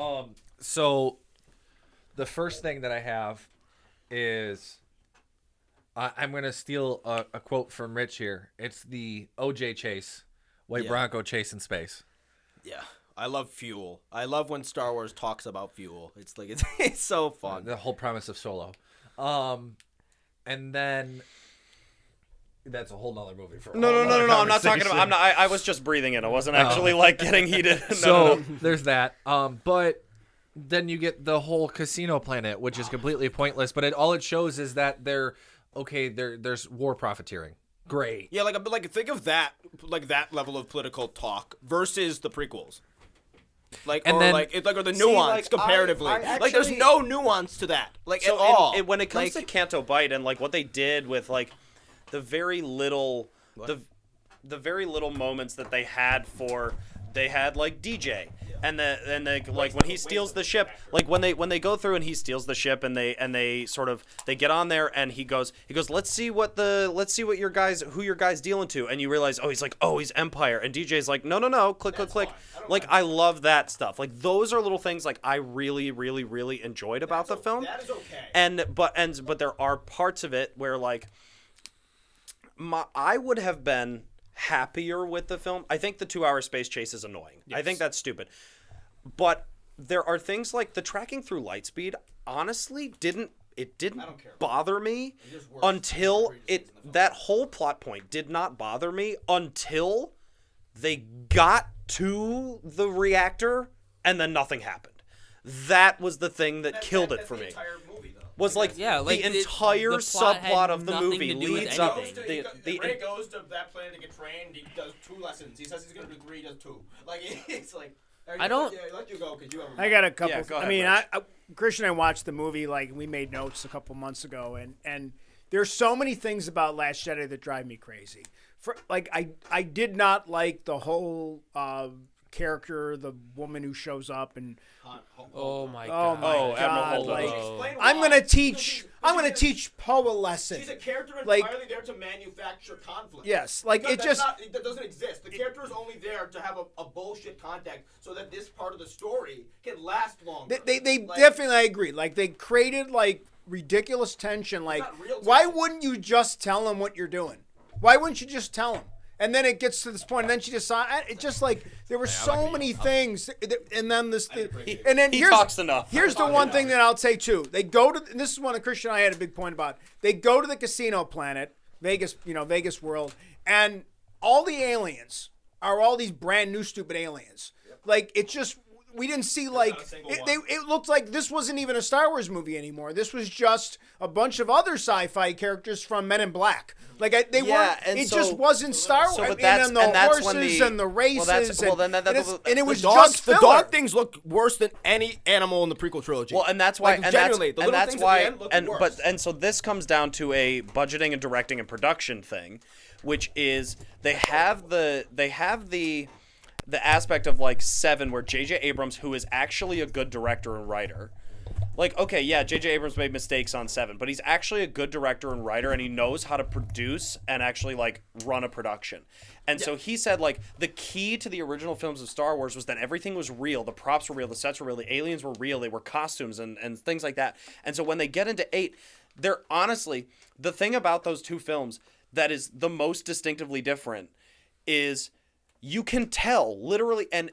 [SPEAKER 5] So, the first thing that I have is I'm going to steal a quote from Rich here. It's the OJ chase, White
[SPEAKER 4] Yeah.
[SPEAKER 5] Bronco chase in space.
[SPEAKER 4] yeah. I love fuel. I love when Star Wars talks about fuel. It's like it's so fun.
[SPEAKER 5] The whole premise of Solo. And then that's a whole nother movie for
[SPEAKER 2] No. I'm not talking
[SPEAKER 5] conversation.
[SPEAKER 2] about. I was just breathing it. I wasn't actually like getting heated.
[SPEAKER 5] So there's that. But then you get the whole casino planet, which is completely pointless. But all it shows is that there's war profiteering. Great.
[SPEAKER 4] Yeah, like think of that, like that level of political talk versus the prequels. Like,
[SPEAKER 5] And
[SPEAKER 4] or
[SPEAKER 5] then-
[SPEAKER 4] like, or the nuance comparatively.
[SPEAKER 2] I
[SPEAKER 4] like, there's
[SPEAKER 2] actually-
[SPEAKER 4] no nuance to that. Like,
[SPEAKER 2] So
[SPEAKER 4] at all.
[SPEAKER 2] when it comes
[SPEAKER 4] Like,
[SPEAKER 2] to Canto Bight and like what they did with like the very little the very little moments that they had like DJ and the like when he steals the ship, like when they go through and he steals the ship and they sort of they get on there and he goes let's see what who your guys dealing to, and you realize he's Empire, and DJ's like no click like I love that stuff. Like those are little things like I really enjoyed about the film.
[SPEAKER 4] that is okay.
[SPEAKER 2] But there are parts of it where like I would have been happier with the film. I think the 2-hour space chase is annoying. I think that's stupid. But there are things like the tracking through Lightspeed honestly didn't bother me until that whole plot point did not bother me until they got to the reactor and then nothing happened. That was the thing that killed it for me. Was like
[SPEAKER 3] Yeah, like,
[SPEAKER 2] the entire
[SPEAKER 3] the plot had
[SPEAKER 2] subplot of the
[SPEAKER 3] nothing
[SPEAKER 2] movie
[SPEAKER 3] to do with
[SPEAKER 2] leads up.
[SPEAKER 3] anything.
[SPEAKER 4] Ray goes to that planet to get trained. He does 2 lessons. He says he's gonna do 3. He does 2. Like it's like.
[SPEAKER 3] I don't-
[SPEAKER 4] Yeah, let you go because you have.
[SPEAKER 6] I got a couple.
[SPEAKER 2] Yeah, go ahead,
[SPEAKER 6] I mean,
[SPEAKER 2] Rich.
[SPEAKER 6] Christian and I watched the movie. Like we made notes a couple months ago, and there's so many things about Last Jedi that drive me crazy. I did not like the whole character, the woman who shows up and.
[SPEAKER 3] Oh my
[SPEAKER 6] Oh
[SPEAKER 3] god.
[SPEAKER 6] my
[SPEAKER 2] Oh, Admiral
[SPEAKER 6] God!
[SPEAKER 2] Holdo.
[SPEAKER 6] Like,
[SPEAKER 3] Oh.
[SPEAKER 6] I'm gonna teach Poe a lesson.
[SPEAKER 4] She's a character
[SPEAKER 6] Like-
[SPEAKER 4] entirely there to manufacture conflict.
[SPEAKER 6] Yes, like it just.
[SPEAKER 4] That doesn't exist. The character is only there to have a bullshit contact so that this part of the story can last longer.
[SPEAKER 6] They
[SPEAKER 4] Like,
[SPEAKER 6] definitely, I agree. Like they created like ridiculous tension. Like
[SPEAKER 4] not real
[SPEAKER 6] why
[SPEAKER 4] tension.
[SPEAKER 6] wouldn't you just tell him what you're doing? Why wouldn't you just tell him? And then it gets to this point, and then she decides. It's just like there were so many things, and then this, and then
[SPEAKER 2] He
[SPEAKER 6] here's
[SPEAKER 2] talks enough.
[SPEAKER 6] Here's the one thing that I'll say too. They go to, and this is one that Christian and I had a big point about. They go to the casino planet, Vegas, Vegas world, and all the aliens are all these brand new stupid aliens. Like it's just. We didn't see like
[SPEAKER 4] not a single
[SPEAKER 6] it looked like this wasn't even a Star Wars movie anymore. This was just a bunch of other sci-fi characters from Men in Black. Like they weren't.
[SPEAKER 2] and
[SPEAKER 6] It
[SPEAKER 2] so-
[SPEAKER 6] just wasn't Star Wars.
[SPEAKER 2] but
[SPEAKER 6] and
[SPEAKER 2] that's-
[SPEAKER 6] the
[SPEAKER 2] and that's
[SPEAKER 6] horses
[SPEAKER 2] when
[SPEAKER 6] and the races. And it was
[SPEAKER 4] the
[SPEAKER 6] just
[SPEAKER 4] the
[SPEAKER 6] filler.
[SPEAKER 4] dog things look worse than any animal in the prequel trilogy.
[SPEAKER 2] Well, and that's why,
[SPEAKER 4] Like,
[SPEAKER 2] and
[SPEAKER 4] genuinely,
[SPEAKER 2] that's,
[SPEAKER 4] the
[SPEAKER 2] and
[SPEAKER 4] little
[SPEAKER 2] that's
[SPEAKER 4] things at
[SPEAKER 2] why,
[SPEAKER 4] the end look worse.
[SPEAKER 2] so this comes down to a budgeting and directing and production thing, which is they have the aspect of like 7 where J.J. Abrams, who is actually a good director and writer. Like, okay, yeah, J.J. Abrams made mistakes on 7, but he's actually a good director and writer, and he knows how to produce and actually, like, run a production. And so he said, like, the key to the original films of Star Wars was that everything was real. The props were real, the sets were real, the aliens were real, they were costumes and things like that. And so when they get into 8, they're honestly, the thing about those 2 films that is the most distinctively different is you can tell, literally, and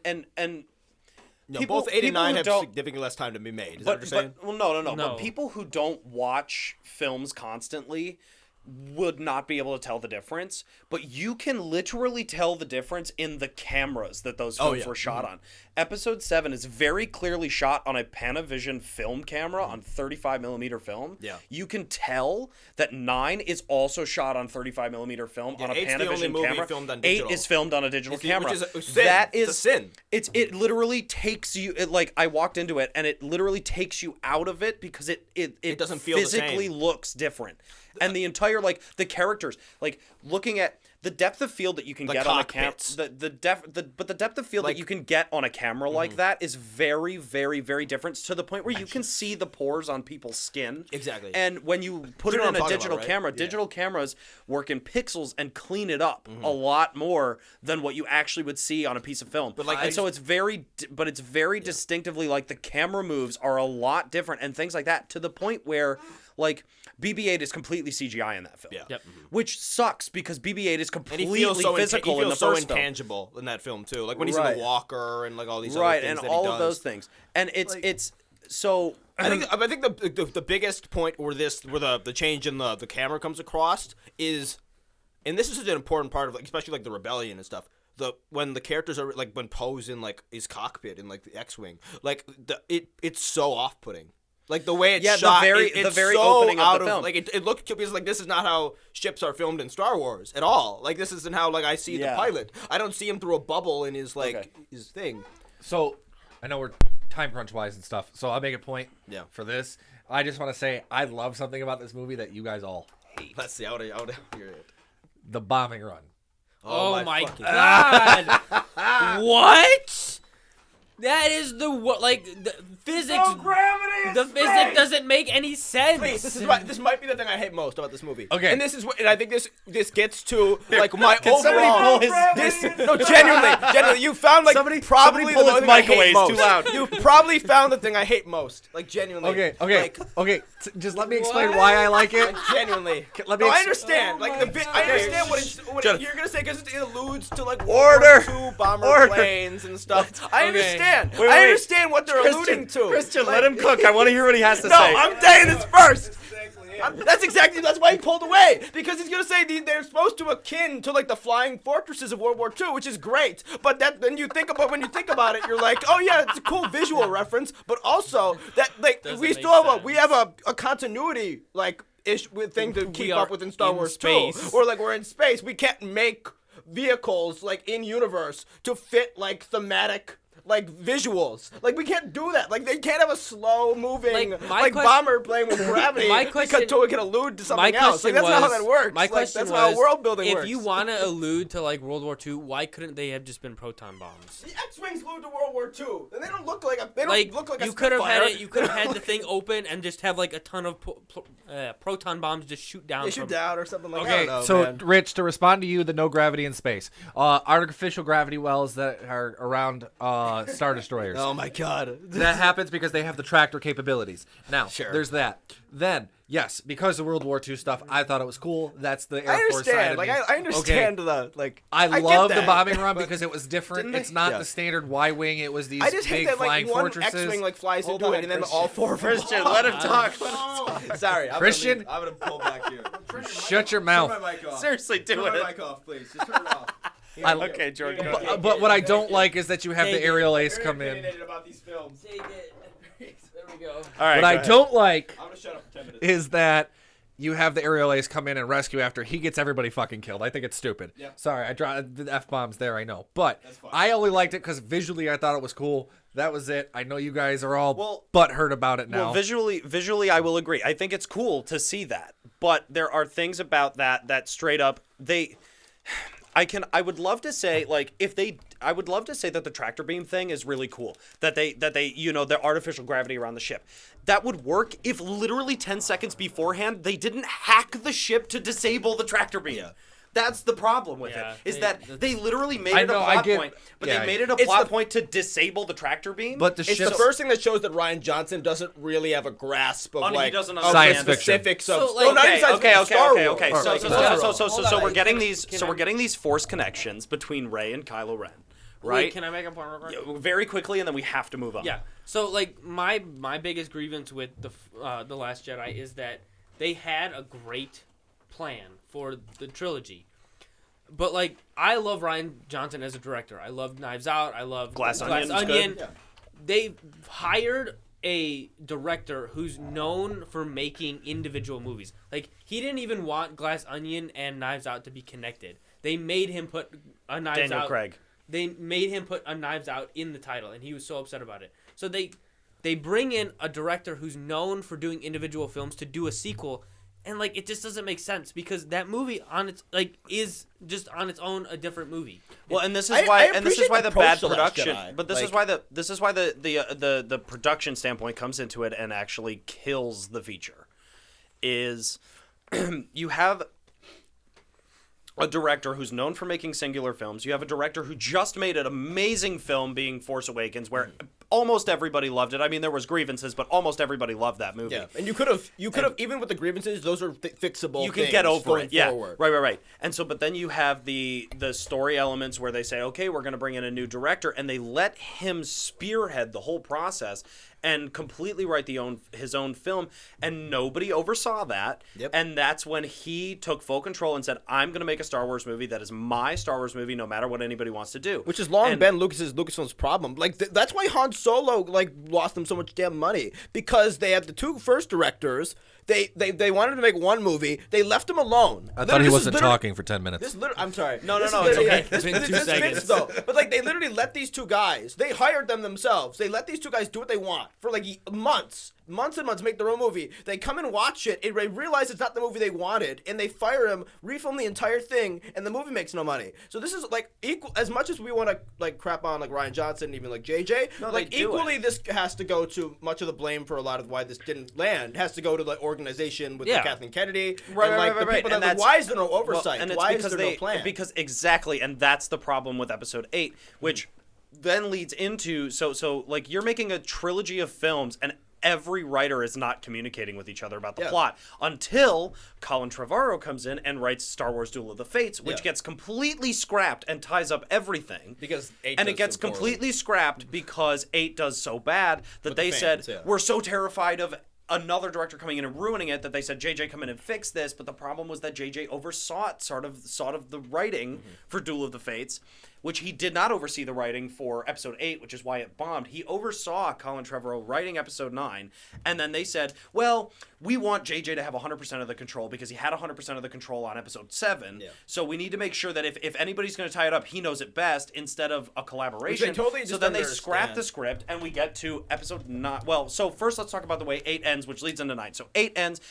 [SPEAKER 4] no,
[SPEAKER 2] people-
[SPEAKER 4] both 8 and
[SPEAKER 2] people
[SPEAKER 4] 9
[SPEAKER 2] who
[SPEAKER 4] have
[SPEAKER 2] don't-
[SPEAKER 4] significantly less time to be made. Is that what you're saying?
[SPEAKER 2] well, no.
[SPEAKER 3] No.
[SPEAKER 2] But people who don't watch films constantly would not be able to tell the difference. But you can literally tell the difference in the cameras that those films were shot on. Episode 7 is very clearly shot on a Panavision film camera on 35mm film.
[SPEAKER 4] Yeah.
[SPEAKER 2] You can tell that 9 is also shot on 35mm film on a
[SPEAKER 4] 8's the only
[SPEAKER 2] Panavision
[SPEAKER 4] movie
[SPEAKER 2] camera.
[SPEAKER 4] filmed on
[SPEAKER 2] 8
[SPEAKER 4] digital.
[SPEAKER 2] is filmed on a digital camera.
[SPEAKER 4] Which is a sin.
[SPEAKER 2] That
[SPEAKER 4] It's a
[SPEAKER 2] is
[SPEAKER 4] sin.
[SPEAKER 2] It literally takes you like I walked into it and it literally takes you out of it because it
[SPEAKER 4] doesn't feel the
[SPEAKER 2] physically
[SPEAKER 4] same.
[SPEAKER 2] looks different. And the entire like the characters, like looking at the depth of field that you can
[SPEAKER 4] The
[SPEAKER 2] get on a camera,
[SPEAKER 4] cockpits.
[SPEAKER 2] but the depth of field
[SPEAKER 4] Like-
[SPEAKER 2] that you can get on a camera like that is very, very, very different to the point where you can see the pores on people's skin.
[SPEAKER 4] Exactly.
[SPEAKER 2] And when you put
[SPEAKER 4] You
[SPEAKER 2] it
[SPEAKER 4] know
[SPEAKER 2] in
[SPEAKER 4] what
[SPEAKER 2] a
[SPEAKER 4] I'm talking
[SPEAKER 2] digital
[SPEAKER 4] about, right?
[SPEAKER 2] camera,
[SPEAKER 4] Yeah.
[SPEAKER 2] digital cameras work in pixels and clean it up a lot more than what you actually would see on a piece of film.
[SPEAKER 4] But, like,
[SPEAKER 2] and so it's very, distinctively like the camera moves are a lot different and things like that to the point where Like BB-8 is completely CGI in that film.
[SPEAKER 4] Yeah.
[SPEAKER 3] Yep.
[SPEAKER 2] Which sucks because BB-8 is
[SPEAKER 4] And
[SPEAKER 2] completely
[SPEAKER 4] he feels so
[SPEAKER 2] physical
[SPEAKER 4] he feels
[SPEAKER 2] in the
[SPEAKER 4] so
[SPEAKER 2] first film.
[SPEAKER 4] intangible in that film too. Like when he's in
[SPEAKER 2] Right.
[SPEAKER 4] the walker and like all these
[SPEAKER 2] Right,
[SPEAKER 4] other things
[SPEAKER 2] and
[SPEAKER 4] that he
[SPEAKER 2] all
[SPEAKER 4] does.
[SPEAKER 2] of those things. And it's so
[SPEAKER 4] I think the biggest point where the change in the camera comes across is, and this is an important part of, like, especially like the rebellion and stuff. When the characters are like when Poe's in like his cockpit in like the X-wing, like it's so off-putting. Like the way it's shot,
[SPEAKER 2] the very
[SPEAKER 4] so
[SPEAKER 2] opening of
[SPEAKER 4] out
[SPEAKER 2] the film.
[SPEAKER 4] Like it looks because like this is not how ships are filmed in Star Wars at all. Like this isn't how like I see the pilot. I don't see him through a bubble in his his thing.
[SPEAKER 5] So, I know we're time crunch wise and stuff, so I'll make a point for this. I just want to say I love something about this movie that you guys all hate.
[SPEAKER 4] Let's see. I would hear it.
[SPEAKER 5] The bombing run.
[SPEAKER 3] Oh my god! What? That is the physics. The physics doesn't make any sense.
[SPEAKER 4] Please, this might be the thing I hate most about this movie.
[SPEAKER 5] Okay.
[SPEAKER 4] And this is and I think this gets to like my overall. No, genuinely, you found like
[SPEAKER 2] Somebody
[SPEAKER 4] probably
[SPEAKER 2] pull
[SPEAKER 4] the
[SPEAKER 2] his
[SPEAKER 4] thing I
[SPEAKER 2] mic
[SPEAKER 4] hate
[SPEAKER 2] away, it's
[SPEAKER 4] most.
[SPEAKER 2] too loud.
[SPEAKER 4] You probably found the thing I hate most. Like genuinely.
[SPEAKER 5] Okay. Just let me explain why I like it.
[SPEAKER 4] Genuinely.
[SPEAKER 5] Let me
[SPEAKER 4] I
[SPEAKER 5] ex-
[SPEAKER 4] understand. Like I understand what you're gonna say because it alludes to like
[SPEAKER 2] Order.
[SPEAKER 4] World War II bomber
[SPEAKER 2] Order.
[SPEAKER 4] planes and stuff. I understand.
[SPEAKER 2] Wait,
[SPEAKER 4] I
[SPEAKER 2] wait.
[SPEAKER 4] understand what they're alluding to.
[SPEAKER 2] Christian, let him cook. I want to hear what he has to
[SPEAKER 4] No,
[SPEAKER 2] say.
[SPEAKER 4] I'm saying this first. That's why he pulled away, because he's gonna say they're supposed to akin to like the flying fortresses of World War II, which is great. But when you think about it, you're like, oh yeah, it's a cool visual reference. But also that like
[SPEAKER 3] Doesn't
[SPEAKER 4] we
[SPEAKER 3] make
[SPEAKER 4] still
[SPEAKER 3] sense.
[SPEAKER 4] have a continuity like thing to keep
[SPEAKER 3] are
[SPEAKER 4] up with in Star
[SPEAKER 3] in
[SPEAKER 4] Wars
[SPEAKER 3] space.
[SPEAKER 4] too, or like we're in space. We can't make vehicles like in universe to fit like thematic. Like visuals, like we can't do that. Like they can't have a slow moving
[SPEAKER 3] Like, my question-
[SPEAKER 4] bomber plane with gravity.
[SPEAKER 3] My question-
[SPEAKER 4] because it can allude to something
[SPEAKER 3] My
[SPEAKER 4] else. Like
[SPEAKER 3] question
[SPEAKER 4] that's not how
[SPEAKER 3] was-
[SPEAKER 4] that works.
[SPEAKER 3] My
[SPEAKER 4] Like,
[SPEAKER 3] question
[SPEAKER 4] that's
[SPEAKER 3] was,
[SPEAKER 4] how world building
[SPEAKER 3] if
[SPEAKER 4] works.
[SPEAKER 3] you want to allude to like World War II, why couldn't they have just been proton bombs?
[SPEAKER 4] the X-wings flew to World War II, and they don't look like a. They don't
[SPEAKER 3] Like
[SPEAKER 4] look like a
[SPEAKER 3] you could have had
[SPEAKER 4] Spitfire.
[SPEAKER 3] it. You could have had the thing open and just have like a ton of proton bombs just shoot down.
[SPEAKER 4] They shoot
[SPEAKER 3] from
[SPEAKER 4] down or something like that.
[SPEAKER 5] Okay,
[SPEAKER 4] I don't know,
[SPEAKER 5] so
[SPEAKER 4] man.
[SPEAKER 5] Rich, to respond to you, the no gravity in space, artificial gravity wells that are around Star Destroyers.
[SPEAKER 4] Oh my god.
[SPEAKER 5] That happens because they have the tractor capabilities. Now,
[SPEAKER 4] Sure.
[SPEAKER 5] there's that. Then, yes, because of World War II stuff, I thought it was cool. That's the Air
[SPEAKER 4] I
[SPEAKER 5] Force side
[SPEAKER 4] understand.
[SPEAKER 5] of
[SPEAKER 4] Like
[SPEAKER 5] me.
[SPEAKER 4] I understand
[SPEAKER 5] Okay.
[SPEAKER 4] the like.
[SPEAKER 5] I
[SPEAKER 4] get
[SPEAKER 5] love the
[SPEAKER 4] that,
[SPEAKER 5] bombing run
[SPEAKER 4] but
[SPEAKER 5] because it was different.
[SPEAKER 4] didn't
[SPEAKER 5] It's
[SPEAKER 4] they-
[SPEAKER 5] not
[SPEAKER 4] yeah.
[SPEAKER 5] the standard Y-wing. It was these
[SPEAKER 4] I just hate
[SPEAKER 5] big
[SPEAKER 4] that like
[SPEAKER 5] flying
[SPEAKER 4] one
[SPEAKER 5] fortresses.
[SPEAKER 4] X-wing like flies
[SPEAKER 2] Hold
[SPEAKER 4] into
[SPEAKER 2] on,
[SPEAKER 4] it, and then
[SPEAKER 2] Christian.
[SPEAKER 4] all four of them.
[SPEAKER 2] Christian, let him talk.
[SPEAKER 4] Sorry, I'm
[SPEAKER 5] Christian?
[SPEAKER 4] I'm gonna pull back here.
[SPEAKER 5] Shut your mouth.
[SPEAKER 4] Turn my mic off.
[SPEAKER 2] Seriously, do
[SPEAKER 4] Turn
[SPEAKER 2] it.
[SPEAKER 4] my mic off, please. Just turn it off.
[SPEAKER 2] Okay, Jordan. Go ahead.
[SPEAKER 5] But what I don't like is that you have
[SPEAKER 3] Take
[SPEAKER 5] the
[SPEAKER 3] it.
[SPEAKER 5] aerial ace come in.
[SPEAKER 4] Opinionated about these films.
[SPEAKER 3] Take it. There we go.
[SPEAKER 2] All right.
[SPEAKER 5] What
[SPEAKER 2] go
[SPEAKER 5] I
[SPEAKER 2] ahead.
[SPEAKER 5] don't like
[SPEAKER 4] I'm gonna shut up for 10 minutes.
[SPEAKER 5] is that you have the aerial ace come in and rescue after he gets everybody fucking killed. I think it's stupid.
[SPEAKER 4] Yep.
[SPEAKER 5] Sorry, I dropped the F-bombs there, I know. But
[SPEAKER 4] That's fine.
[SPEAKER 5] I only liked it because visually I thought it was cool. That was it. I know you guys are all
[SPEAKER 2] Well-
[SPEAKER 5] butthurt about it now.
[SPEAKER 2] Well, visually, I will agree. I think it's cool to see that, but there are things about that straight up I would love to say like I would love to say that the tractor beam thing is really cool. That they the artificial gravity around the ship. That would work if literally 10 seconds beforehand they didn't hack the ship to disable the tractor beam. Yeah. That's the problem with
[SPEAKER 3] Yeah,
[SPEAKER 2] it. Is
[SPEAKER 3] they-
[SPEAKER 2] that they literally made
[SPEAKER 5] I
[SPEAKER 2] it a
[SPEAKER 5] know, I
[SPEAKER 2] plot
[SPEAKER 5] get-
[SPEAKER 2] point, but
[SPEAKER 5] yeah.
[SPEAKER 2] they made it a
[SPEAKER 4] It's
[SPEAKER 2] plot
[SPEAKER 4] the-
[SPEAKER 2] point to disable the tractor beam.
[SPEAKER 5] but the
[SPEAKER 4] It's
[SPEAKER 5] ship.
[SPEAKER 4] the first thing that shows that Ryan Johnson doesn't really have a grasp of
[SPEAKER 2] He
[SPEAKER 4] like
[SPEAKER 2] doesn't
[SPEAKER 4] of
[SPEAKER 5] Science
[SPEAKER 4] the
[SPEAKER 5] fiction.
[SPEAKER 4] specifics of
[SPEAKER 3] So, like-
[SPEAKER 4] not even science fiction, Star Wars.
[SPEAKER 2] okay.
[SPEAKER 5] Or-
[SPEAKER 2] So
[SPEAKER 3] on,
[SPEAKER 2] we're getting
[SPEAKER 3] can I-
[SPEAKER 2] these.
[SPEAKER 3] can
[SPEAKER 2] So
[SPEAKER 3] I-
[SPEAKER 2] we're getting these force connections between Rey and Kylo Ren,
[SPEAKER 3] Wait,
[SPEAKER 2] right?
[SPEAKER 3] can I make a point real quick?
[SPEAKER 2] Very quickly, and then we have to move on.
[SPEAKER 3] Yeah. So like my biggest grievance with the Last Jedi is that they had a great plan for the trilogy. But like I love Ryan Johnson as a director. I love Knives Out. I love
[SPEAKER 2] Glass Onion is
[SPEAKER 3] Onion.
[SPEAKER 2] good.
[SPEAKER 4] Yeah.
[SPEAKER 3] They hired a director who's known for making individual movies. Like he didn't even want Glass Onion and Knives Out to be connected. They made him put a Knives
[SPEAKER 2] Daniel
[SPEAKER 3] Out.
[SPEAKER 2] Craig.
[SPEAKER 3] They made him put a Knives Out in the title, and he was so upset about it. So they bring in a director who's known for doing individual films to do a sequel, and like it just doesn't make sense because that movie on its like is just on its own a different movie.
[SPEAKER 2] Well, and this is
[SPEAKER 4] I
[SPEAKER 2] why, and this is
[SPEAKER 4] appreciate
[SPEAKER 2] why
[SPEAKER 4] the
[SPEAKER 2] the bad
[SPEAKER 4] approach to Last
[SPEAKER 2] production.
[SPEAKER 4] Jedi.
[SPEAKER 2] But this is why the production standpoint comes into it and actually kills the feature. Is you have a director who's known for making singular films. You have a director who just made an amazing film being Force Awakens, where almost everybody loved it. I mean, there was grievances, but almost everybody loved that movie.
[SPEAKER 4] Yeah, and you could have even with the grievances, those are fixable.
[SPEAKER 2] You can get over it. Yeah,
[SPEAKER 4] forward.
[SPEAKER 2] right. And so, but then you have the story elements where they say, okay, we're going to bring in a new director, and they let him spearhead the whole process and completely write his own film, and nobody oversaw that.
[SPEAKER 4] Yep.
[SPEAKER 2] And that's when he took full control and said, I'm going to make a Star Wars movie that is my Star Wars movie, no matter what anybody wants to do.
[SPEAKER 4] Which has long been Lucasfilm's problem. Like that's why Han Solo lost them so much damn money, because they had the two first directors. They wanted to make one movie. They left him alone.
[SPEAKER 5] I thought he wasn't talking for 10 minutes.
[SPEAKER 4] I'm sorry.
[SPEAKER 2] No, it's okay.
[SPEAKER 3] It's been 2 seconds.
[SPEAKER 4] Fits, though. But they literally let these two guys. They hired them themselves. They let these two guys do what they want for months and months, make their own movie. They come and watch it. They realize it's not the movie they wanted, and they fire him, refilm the entire thing, and the movie makes no money. So this is equal as much as we want to crap on Rian Johnson, even JJ. Equally, this has to go to much of the blame for a lot of why this didn't land. It has to go to the organization with Kathleen Kennedy,
[SPEAKER 2] right.
[SPEAKER 4] The people that why is there no oversight?
[SPEAKER 2] And it's
[SPEAKER 4] why
[SPEAKER 2] because
[SPEAKER 4] is there no plan?
[SPEAKER 2] Because exactly, and that's the problem with Episode 8, which then leads into so you're making a trilogy of films, and every writer is not communicating with each other about the plot until Colin Trevorrow comes in and writes Star Wars Duel of the Fates, which gets completely scrapped and ties up everything.
[SPEAKER 4] Because 8
[SPEAKER 2] and it gets completely scrapped because 8 does so bad that they said, we're so terrified of another director coming in and ruining it that they said, JJ, come in and fix this. But the problem was that JJ oversaw it, sort of the writing for Duel of the Fates, which he did not oversee the writing for Episode 8, which is why it bombed. He oversaw Colin Trevorrow writing Episode 9, and then they said, well, we want JJ to have 100% of the control because he had 100% of the control on Episode 7, so we need to make sure that if anybody's going to tie it up, he knows it best instead of a collaboration.
[SPEAKER 4] Which they totally
[SPEAKER 2] so then they scrap the script, and we get to Episode 9. Well, so first let's talk about the way 8 ends, which leads into 9. So 8 ends,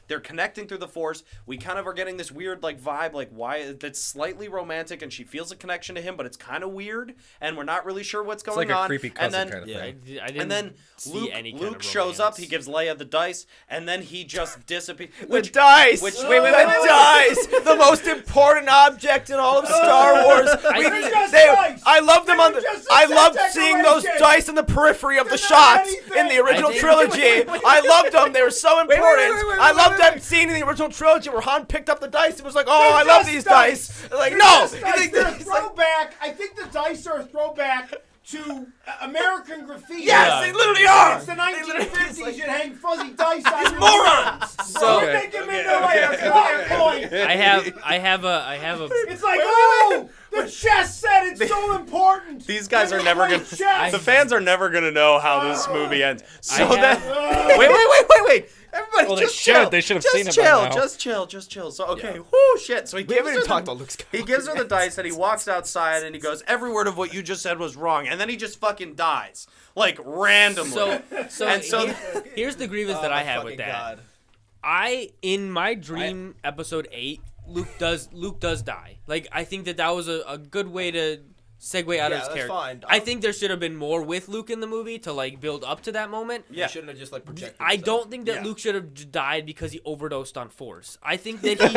[SPEAKER 2] they're connecting through the Force. We kind of are getting this weird vibe, why that's slightly romantic, and she feels a connection to him, but it's kind of weird, and we're not really sure what's going on.
[SPEAKER 5] It's like a creepy cousin kind of thing.
[SPEAKER 3] I didn't
[SPEAKER 2] and then
[SPEAKER 3] see any kind
[SPEAKER 2] Luke
[SPEAKER 3] of
[SPEAKER 2] shows
[SPEAKER 3] romance.
[SPEAKER 2] up. He gives Leia the dice, and then he just disappears.
[SPEAKER 4] The dice!
[SPEAKER 2] Wait,
[SPEAKER 4] dice! The most important object in all of Star Wars. I love them I love seeing those dice in the periphery of the shots in the original trilogy. I loved them. They were so important. I loved them seeing in the original trilogy where Han picked up the dice and was like, oh, I love these dice. No!
[SPEAKER 6] Throwback. I think the dice are a throwback to American graffiti.
[SPEAKER 4] Yes, they literally are.
[SPEAKER 6] It's the 1950s. You'd hang fuzzy dice on your
[SPEAKER 4] morons.
[SPEAKER 6] So make them into a point.
[SPEAKER 3] I have a.
[SPEAKER 6] It's like, oh, the chess set. It's so important.
[SPEAKER 2] These guys are never gonna.
[SPEAKER 6] Chess.
[SPEAKER 2] The fans are never gonna know how this movie ends. So
[SPEAKER 3] I
[SPEAKER 2] wait. Everybody,
[SPEAKER 5] Well,
[SPEAKER 2] just chill.
[SPEAKER 5] they should have
[SPEAKER 2] Just
[SPEAKER 5] seen it by
[SPEAKER 2] chill.
[SPEAKER 5] now.
[SPEAKER 2] Just chill. So okay, whoo, shit. So he gives
[SPEAKER 4] haven't
[SPEAKER 2] her
[SPEAKER 4] even talked about Luke Skywalker
[SPEAKER 2] he gives her the dice, and he walks outside, and he goes, "Every word of what you just said was wrong," and then he just fucking dies, randomly.
[SPEAKER 3] Here's the grievance that I have with that. In my dream episode 8, Luke does die. I think that was a good way to segue out of his character.
[SPEAKER 4] Fine.
[SPEAKER 3] I think there should have been more with Luke in the movie to build up to that moment.
[SPEAKER 4] Yeah. He shouldn't have just projected
[SPEAKER 3] I
[SPEAKER 4] himself.
[SPEAKER 3] don't think that Luke should have died because he overdosed on Force. I think that he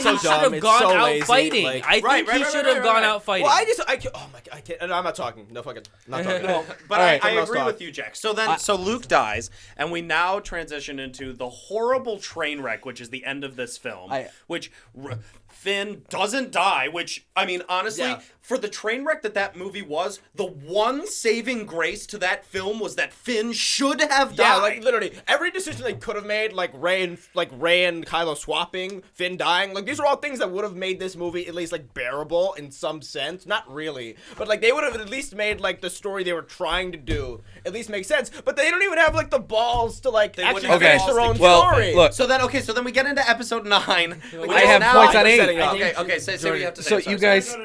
[SPEAKER 3] he should have gone out fighting. I think he should have gone out fighting.
[SPEAKER 4] Well, I can't. And I'm not talking. No fucking. Not talking. No.
[SPEAKER 2] But I agree with you, Jack. So then, Luke dies, and we now transition into the horrible train wreck, which is the end of this film, which Finn doesn't die, which, I mean, honestly, for the train wreck that movie was, the one saving grace to that film was that Finn should have died.
[SPEAKER 4] Yeah, literally, every decision they could have made, Rey and Kylo swapping, Finn dying, these are all things that would have made this movie at least, bearable in some sense. Not really, but, they would have at least made, the story they were trying to do at least make sense. But they don't even have, the balls to, actually finish their own story.
[SPEAKER 5] Look.
[SPEAKER 2] So then we get into episode 9.
[SPEAKER 5] I have points on 8.
[SPEAKER 2] Okay, say what you have to say.
[SPEAKER 5] So you guys...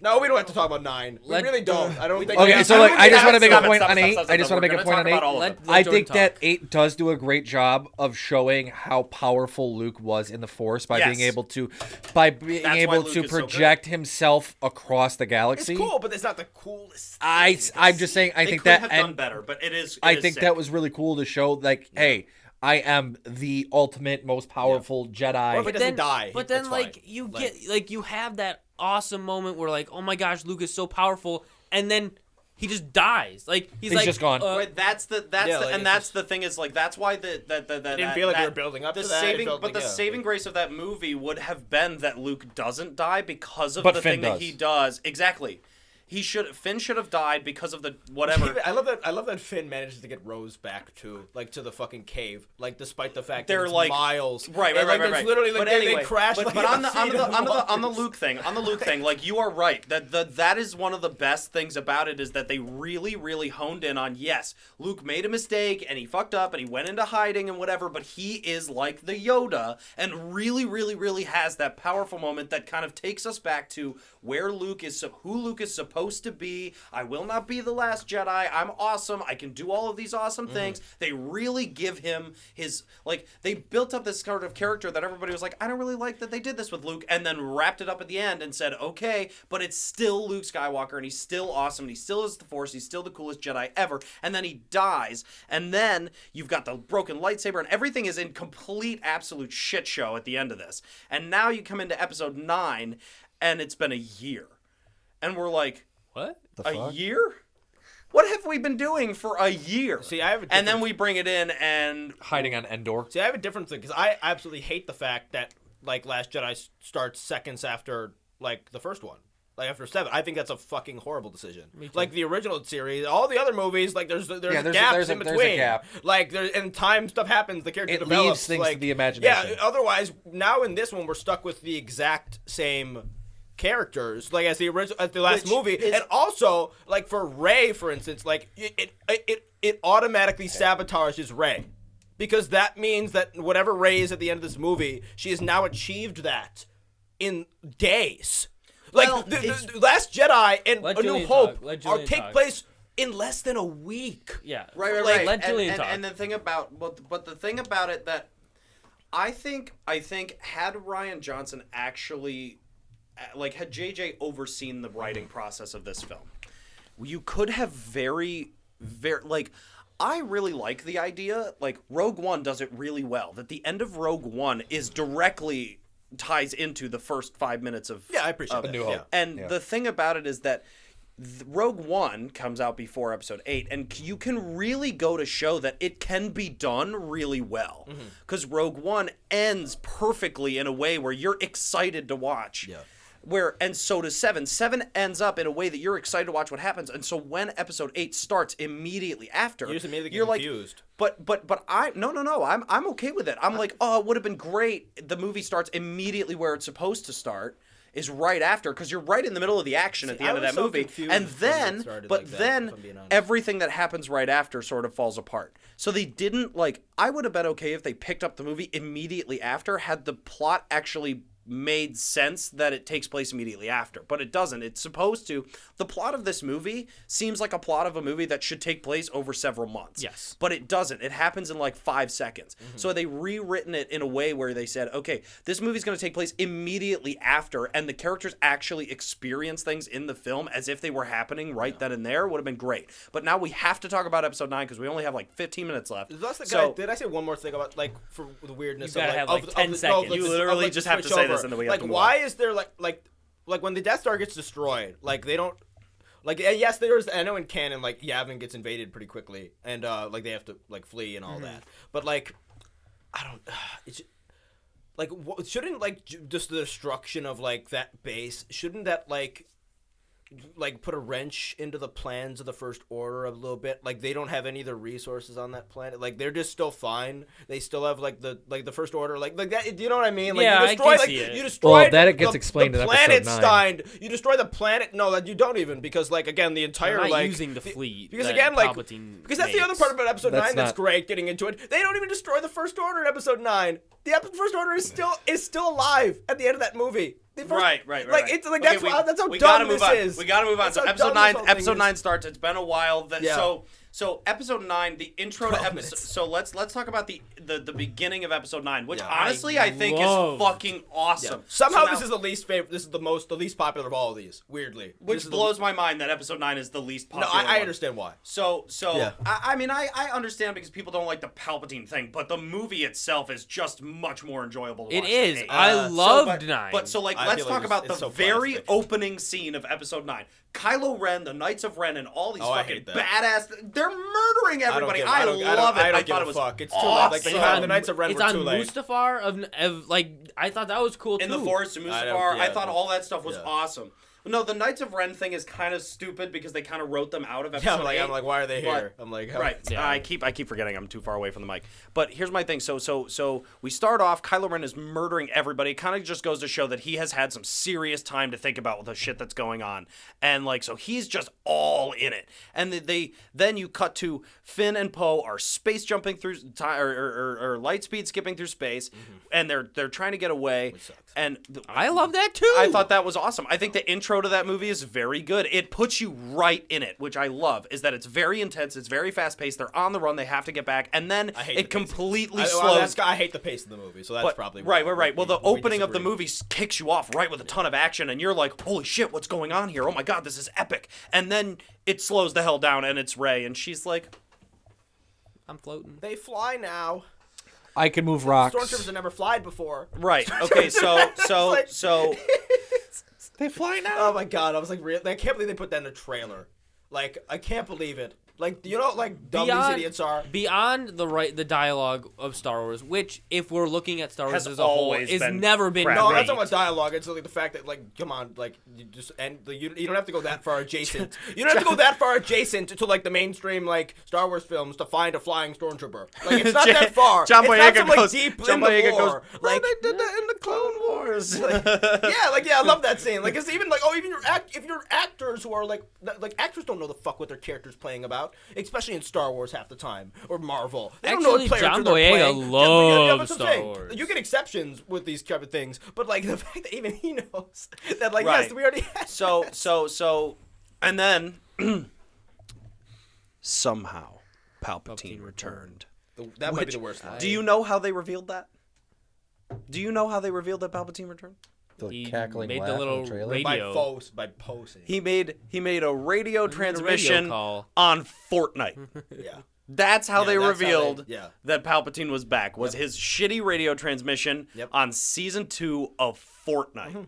[SPEAKER 4] No, we don't have to talk about 9. We really don't. I don't think.
[SPEAKER 5] Okay, so I just want to make a point on 8. I just want to make a point on 8. I
[SPEAKER 3] Jordan
[SPEAKER 5] think
[SPEAKER 3] talk.
[SPEAKER 5] that 8 does do a great job of showing how powerful Luke was in the Force by being able to
[SPEAKER 2] Luke is so
[SPEAKER 5] project himself across the galaxy.
[SPEAKER 4] It's cool, but it's not the coolest.
[SPEAKER 5] I'm just saying. I
[SPEAKER 2] They
[SPEAKER 5] think
[SPEAKER 2] could
[SPEAKER 5] that
[SPEAKER 2] have done better, but it is.
[SPEAKER 5] I think that was really cool to show. Hey, I am the ultimate, most powerful Jedi.
[SPEAKER 4] Or if he doesn't die,
[SPEAKER 3] But then
[SPEAKER 4] that's
[SPEAKER 3] like
[SPEAKER 4] fine.
[SPEAKER 3] you
[SPEAKER 4] Like-
[SPEAKER 3] get like you have that awesome moment where like, oh my gosh, Luke is so powerful, and then he just dies. Like he's like
[SPEAKER 5] just gone.
[SPEAKER 2] Right, that's the
[SPEAKER 4] Yeah, like,
[SPEAKER 2] and
[SPEAKER 4] it's
[SPEAKER 2] that's
[SPEAKER 4] just-
[SPEAKER 2] the thing is like that's why
[SPEAKER 4] It didn't feel like they were building up
[SPEAKER 2] the
[SPEAKER 4] to that. It
[SPEAKER 2] saving,
[SPEAKER 4] felt
[SPEAKER 2] but
[SPEAKER 4] like,
[SPEAKER 2] the
[SPEAKER 4] yeah,
[SPEAKER 2] saving
[SPEAKER 4] like-
[SPEAKER 2] grace of that movie would have been that Luke doesn't die because of
[SPEAKER 5] But
[SPEAKER 2] the
[SPEAKER 5] Finn
[SPEAKER 2] thing that
[SPEAKER 5] does.
[SPEAKER 2] he does. Exactly, Finn should have died because of the whatever.
[SPEAKER 4] I love that Finn manages to get Rose back to the fucking cave, like despite the fact
[SPEAKER 2] They're
[SPEAKER 4] that it's
[SPEAKER 2] like
[SPEAKER 4] miles.
[SPEAKER 2] Right.
[SPEAKER 4] And, like, there's literally like
[SPEAKER 2] but
[SPEAKER 4] they
[SPEAKER 2] anyway,
[SPEAKER 4] crash.
[SPEAKER 2] but,
[SPEAKER 4] like,
[SPEAKER 2] but on the
[SPEAKER 4] feet of
[SPEAKER 2] on the
[SPEAKER 4] waters.
[SPEAKER 2] Luke thing, like you are right. That is one of the best things about it is that they really honed in on, yes, Luke made a mistake and he fucked up and he went into hiding and whatever, but he is like the Yoda and really has that powerful moment that kind of takes us back to where who Luke is supposed to be. I will not be the last Jedi. I'm awesome. I can do all of these awesome things. They really give him his, like, they built up this sort of character that everybody was like, I don't really like that they did this with Luke, and then wrapped it up at the end and said, okay, but it's still Luke Skywalker, and he's still awesome, and he still is the Force, he's still the coolest Jedi ever, and then he dies, and then you've got the broken lightsaber, and everything is in complete, absolute shit show at the end of this. And now you come into episode 9, and it's been a year. And we're like,
[SPEAKER 3] what?
[SPEAKER 2] a year? What have we been doing for a year?
[SPEAKER 4] See, I have a
[SPEAKER 2] and then
[SPEAKER 4] different-
[SPEAKER 2] we bring it in and
[SPEAKER 5] Hiding on Endor.
[SPEAKER 4] See, I have a different thing because I absolutely hate the fact that like Last Jedi starts seconds after like the first one. Like after 7, I think that's a fucking horrible decision. Like the original series, all the other movies, like there's gaps in between.
[SPEAKER 5] there's a gap.
[SPEAKER 4] Like and time stuff happens, the character
[SPEAKER 5] It
[SPEAKER 4] develops.
[SPEAKER 5] leaves things
[SPEAKER 4] like,
[SPEAKER 5] to the imagination.
[SPEAKER 4] Yeah. Otherwise, now in this one, we're stuck with the exact same characters, like as the last
[SPEAKER 2] Which
[SPEAKER 4] movie,
[SPEAKER 2] is-
[SPEAKER 4] and also like for Rey, for instance, like it automatically sabotages Rey. Because that means that whatever Rey is at the end of this movie, she has now achieved that in days. Like
[SPEAKER 2] Well,
[SPEAKER 4] the Last Jedi and
[SPEAKER 3] Let
[SPEAKER 4] A New
[SPEAKER 3] Julien
[SPEAKER 4] Hope
[SPEAKER 3] talk. Let Julien
[SPEAKER 4] take
[SPEAKER 3] talk.
[SPEAKER 4] place in less than a week.
[SPEAKER 3] Yeah.
[SPEAKER 2] right.
[SPEAKER 3] Like,
[SPEAKER 2] and,
[SPEAKER 3] let Julien talk.
[SPEAKER 2] and the thing about but the thing about it that I think had Rian Johnson actually had JJ overseen the writing process of this film, you could have very like, I really like the idea, like Rogue One does it really well, that the end of Rogue One is directly ties into the first 5 minutes of
[SPEAKER 4] Yeah, I appreciate that.
[SPEAKER 5] New
[SPEAKER 4] Yeah.
[SPEAKER 5] Hope.
[SPEAKER 2] And
[SPEAKER 5] Yeah.
[SPEAKER 2] the thing about it is that Rogue One comes out before Episode 8, and you can really go to show that it can be done really well. Because Rogue One ends perfectly in a way where you're excited to watch.
[SPEAKER 4] Yeah.
[SPEAKER 2] And so does 7. 7 ends up in a way that you're excited to watch what happens. And so when Episode 8 starts immediately after,
[SPEAKER 4] You just immediately get
[SPEAKER 2] you're like,
[SPEAKER 4] confused.
[SPEAKER 2] but I no, I'm okay with it. I'm like, oh, it would have been great. The movie starts immediately where it's supposed to start, is right after, because you're right in the middle of the action at the
[SPEAKER 4] I
[SPEAKER 2] end of
[SPEAKER 4] was
[SPEAKER 2] that
[SPEAKER 4] so
[SPEAKER 2] movie,
[SPEAKER 4] confused
[SPEAKER 2] and
[SPEAKER 4] when it
[SPEAKER 2] then
[SPEAKER 4] started
[SPEAKER 2] but
[SPEAKER 4] like that,
[SPEAKER 2] then
[SPEAKER 4] if I'm being honest.
[SPEAKER 2] everything that happens right after sort of falls apart. So they didn't, like, I would have been okay if they picked up the movie immediately after, had the plot actually made sense that it takes place immediately after, but it doesn't. It's supposed to. The plot of this movie seems like a plot of a movie that should take place over several months.
[SPEAKER 3] Yes.
[SPEAKER 2] But it doesn't. It happens in like 5 seconds. So they rewritten it in a way where they said, okay, this movie's going to take place immediately after, and the characters actually experience things in the film as if they were happening right then and there. Would have been great. But now we have to talk about Episode 9 because we only have like 15 minutes left.
[SPEAKER 4] Did I say one more thing about like for the weirdness
[SPEAKER 3] You gotta
[SPEAKER 4] of
[SPEAKER 3] have,
[SPEAKER 4] like,
[SPEAKER 3] like,
[SPEAKER 4] of
[SPEAKER 3] 10
[SPEAKER 4] the-
[SPEAKER 3] seconds.
[SPEAKER 4] of
[SPEAKER 2] You
[SPEAKER 4] the-
[SPEAKER 2] literally
[SPEAKER 4] of, like,
[SPEAKER 2] just
[SPEAKER 4] the
[SPEAKER 2] have to
[SPEAKER 4] switch
[SPEAKER 2] say this
[SPEAKER 4] over.
[SPEAKER 2] and then we have
[SPEAKER 4] like
[SPEAKER 2] to move
[SPEAKER 4] why
[SPEAKER 2] on.
[SPEAKER 4] is there like when the Death Star gets destroyed, like they don't like yes there's I know in canon like Yavin gets invaded pretty quickly and like they have to like flee and all that, but like I don't it's like shouldn't like just the destruction of like that base, shouldn't that like put a wrench into the plans of the First Order a little bit? Like they don't have any of the resources on that planet. Like they're just still fine. They still have like the First Order like that. Do you know what I mean? Like
[SPEAKER 3] Yeah,
[SPEAKER 4] you
[SPEAKER 3] I
[SPEAKER 4] destroy
[SPEAKER 3] can see it.
[SPEAKER 4] you destroy
[SPEAKER 5] Well, that it gets explained
[SPEAKER 4] the
[SPEAKER 5] in
[SPEAKER 4] planet
[SPEAKER 5] episode 9.
[SPEAKER 4] Stein. You destroy the planet. No, that you don't even because like again the entire
[SPEAKER 3] They're not
[SPEAKER 4] like
[SPEAKER 3] using the fleet
[SPEAKER 4] because
[SPEAKER 3] that
[SPEAKER 4] again like
[SPEAKER 3] Palpatine
[SPEAKER 4] because that's the other
[SPEAKER 3] makes.
[SPEAKER 4] part about Episode
[SPEAKER 5] That's
[SPEAKER 4] 9 that's
[SPEAKER 5] not-
[SPEAKER 4] great. Getting into it, they don't even destroy the First Order in Episode 9. The First Order is still alive at the end of that movie. The first,
[SPEAKER 2] Right.
[SPEAKER 4] It's like
[SPEAKER 2] Okay,
[SPEAKER 4] that's how
[SPEAKER 2] we
[SPEAKER 4] dumb
[SPEAKER 2] gotta move
[SPEAKER 4] this
[SPEAKER 2] on.
[SPEAKER 4] is.
[SPEAKER 2] We gotta move on.
[SPEAKER 4] That's
[SPEAKER 2] So
[SPEAKER 4] how
[SPEAKER 2] episode
[SPEAKER 4] dumb
[SPEAKER 2] nine.
[SPEAKER 4] this whole thing
[SPEAKER 2] Episode
[SPEAKER 4] is.
[SPEAKER 2] 9 starts. It's been a while.
[SPEAKER 4] Yeah.
[SPEAKER 2] So episode 9, the intro to
[SPEAKER 4] 12
[SPEAKER 2] episode.
[SPEAKER 4] minutes.
[SPEAKER 2] So let's talk about the beginning of episode 9, which
[SPEAKER 4] Yeah.
[SPEAKER 2] honestly I think
[SPEAKER 3] loved.
[SPEAKER 2] is fucking awesome.
[SPEAKER 4] Somehow
[SPEAKER 2] So now-
[SPEAKER 4] this is the least favorite. This is the least popular of all of these. Weirdly,
[SPEAKER 2] which
[SPEAKER 4] This is
[SPEAKER 2] blows my mind that episode 9 is the least
[SPEAKER 4] No,
[SPEAKER 2] popular.
[SPEAKER 4] I
[SPEAKER 2] one.
[SPEAKER 4] understand why.
[SPEAKER 2] So
[SPEAKER 4] Yeah.
[SPEAKER 2] I mean I understand because people don't like the Palpatine thing, but the movie itself is just much more enjoyable to
[SPEAKER 3] It
[SPEAKER 2] watch
[SPEAKER 3] is.
[SPEAKER 2] than 8.
[SPEAKER 3] I
[SPEAKER 2] So,
[SPEAKER 3] loved 9.
[SPEAKER 2] But so like
[SPEAKER 4] I
[SPEAKER 2] let's
[SPEAKER 4] feel like
[SPEAKER 2] talk about
[SPEAKER 4] it's
[SPEAKER 2] the
[SPEAKER 4] so
[SPEAKER 2] very
[SPEAKER 4] plastic.
[SPEAKER 2] opening scene of episode 9. Kylo Ren, the Knights of Ren, and all these
[SPEAKER 4] Oh, I
[SPEAKER 2] fucking
[SPEAKER 4] hate that.
[SPEAKER 2] badass. They're murdering everybody. I love it.
[SPEAKER 4] I don't
[SPEAKER 2] I
[SPEAKER 4] give
[SPEAKER 2] thought
[SPEAKER 4] a
[SPEAKER 2] it was
[SPEAKER 4] fuck. It's too
[SPEAKER 2] awesome.
[SPEAKER 4] late. Like the Knights of Ren
[SPEAKER 3] it's
[SPEAKER 4] were
[SPEAKER 3] on
[SPEAKER 4] too late.
[SPEAKER 3] Mustafar of like I thought that was cool
[SPEAKER 2] In
[SPEAKER 3] too.
[SPEAKER 2] the Forest of
[SPEAKER 4] I
[SPEAKER 2] Mustafar.
[SPEAKER 4] don't-
[SPEAKER 2] I
[SPEAKER 4] yeah,
[SPEAKER 2] thought all that stuff was
[SPEAKER 4] yeah.
[SPEAKER 2] awesome. No, the Knights of Ren thing is kind of stupid because they kind of wrote them out of episode
[SPEAKER 4] Yeah,
[SPEAKER 2] 8.
[SPEAKER 4] I'm like, why are they
[SPEAKER 2] but-
[SPEAKER 4] here? I'm like,
[SPEAKER 2] Right.
[SPEAKER 3] Yeah.
[SPEAKER 2] I keep forgetting I'm too far away from the mic. But here's my thing. So we start off, Kylo Ren is murdering everybody. It kind of just goes to show that he has had some serious time to think about the shit that's going on. And like so he's just all in it. And then you cut to Finn and Poe are space jumping through time or light speed skipping through space and they're trying to get away. And
[SPEAKER 3] I love that too.
[SPEAKER 2] I thought that was awesome. I think the intro to that movie is very good. It puts you right in it, which I love, is that it's very intense, it's very fast-paced, they're on the run, they have to get back, and then
[SPEAKER 4] I hate
[SPEAKER 2] it
[SPEAKER 4] the pacing.
[SPEAKER 2] completely slows.
[SPEAKER 4] I hate the pace of the movie, so that's
[SPEAKER 2] But-
[SPEAKER 4] probably
[SPEAKER 2] right. Well, the
[SPEAKER 4] we
[SPEAKER 2] opening of the
[SPEAKER 4] disagree.
[SPEAKER 2] movie kicks you off right with a ton of action, and you're like, holy shit, what's going on here? Oh my god, this is epic. And then it slows the hell down, and it's Rey, and she's like,
[SPEAKER 3] I'm floating.
[SPEAKER 4] They fly now.
[SPEAKER 5] I can move rocks.
[SPEAKER 4] Stormtroopers have never flied before.
[SPEAKER 2] right, okay, so
[SPEAKER 4] like-
[SPEAKER 5] They fly now.
[SPEAKER 4] Oh my god, I was like, really? I can't believe they put that in a trailer. Like, I can't believe it. Like, you know, like dumb these idiots are.
[SPEAKER 3] Beyond the dialogue of Star Wars, which if we're looking at Star Wars
[SPEAKER 2] Has
[SPEAKER 3] as a whole,
[SPEAKER 2] always
[SPEAKER 3] is
[SPEAKER 2] been
[SPEAKER 3] never been
[SPEAKER 2] crap.
[SPEAKER 4] No,
[SPEAKER 3] great.
[SPEAKER 4] that's not about dialogue. It's like the fact that, like, come on, like, you just and you don't have to go that far adjacent. You don't have to go that far adjacent to like the mainstream like Star Wars films to find a flying stormtrooper. Like, it's not that far.
[SPEAKER 2] John
[SPEAKER 4] it's
[SPEAKER 2] Boyega
[SPEAKER 4] not some, like,
[SPEAKER 2] goes-
[SPEAKER 4] deep
[SPEAKER 2] John
[SPEAKER 4] in the
[SPEAKER 2] Boyega
[SPEAKER 4] lore.
[SPEAKER 2] goes,
[SPEAKER 4] Like,
[SPEAKER 2] they did that in the Clone Wars.
[SPEAKER 4] yeah, I love that scene. Like, it's even like, oh, even if you're actors who are like actors don't know the fuck what their character's playing about, especially in Star Wars half the time or Marvel. They don't know what
[SPEAKER 3] Actually,
[SPEAKER 4] character
[SPEAKER 3] John
[SPEAKER 4] they're
[SPEAKER 3] Boyega
[SPEAKER 4] playing.
[SPEAKER 3] loves
[SPEAKER 4] that's what I'm
[SPEAKER 3] Star
[SPEAKER 4] saying.
[SPEAKER 3] Wars.
[SPEAKER 4] You get exceptions with these type of things, but like the fact that even he knows that, like,
[SPEAKER 2] Right.
[SPEAKER 4] yes, we already had.
[SPEAKER 2] So, and then somehow Palpatine returned.
[SPEAKER 4] That might be the worst one.
[SPEAKER 2] Do you know how they revealed that? Do you know how they revealed that Palpatine returned?
[SPEAKER 5] The
[SPEAKER 3] He
[SPEAKER 5] cackling
[SPEAKER 3] made
[SPEAKER 5] laugh
[SPEAKER 3] the
[SPEAKER 5] in
[SPEAKER 3] little
[SPEAKER 5] trailer.
[SPEAKER 3] radio.
[SPEAKER 4] By posing.
[SPEAKER 2] He made a radio transmission
[SPEAKER 3] call.
[SPEAKER 2] on Fortnite.
[SPEAKER 4] Yeah.
[SPEAKER 2] That's how
[SPEAKER 4] Yeah,
[SPEAKER 2] they
[SPEAKER 4] that's how
[SPEAKER 2] revealed
[SPEAKER 4] yeah.
[SPEAKER 2] that Palpatine was back. Was his shitty radio transmission
[SPEAKER 4] Yep.
[SPEAKER 2] on season 2 of Fortnite.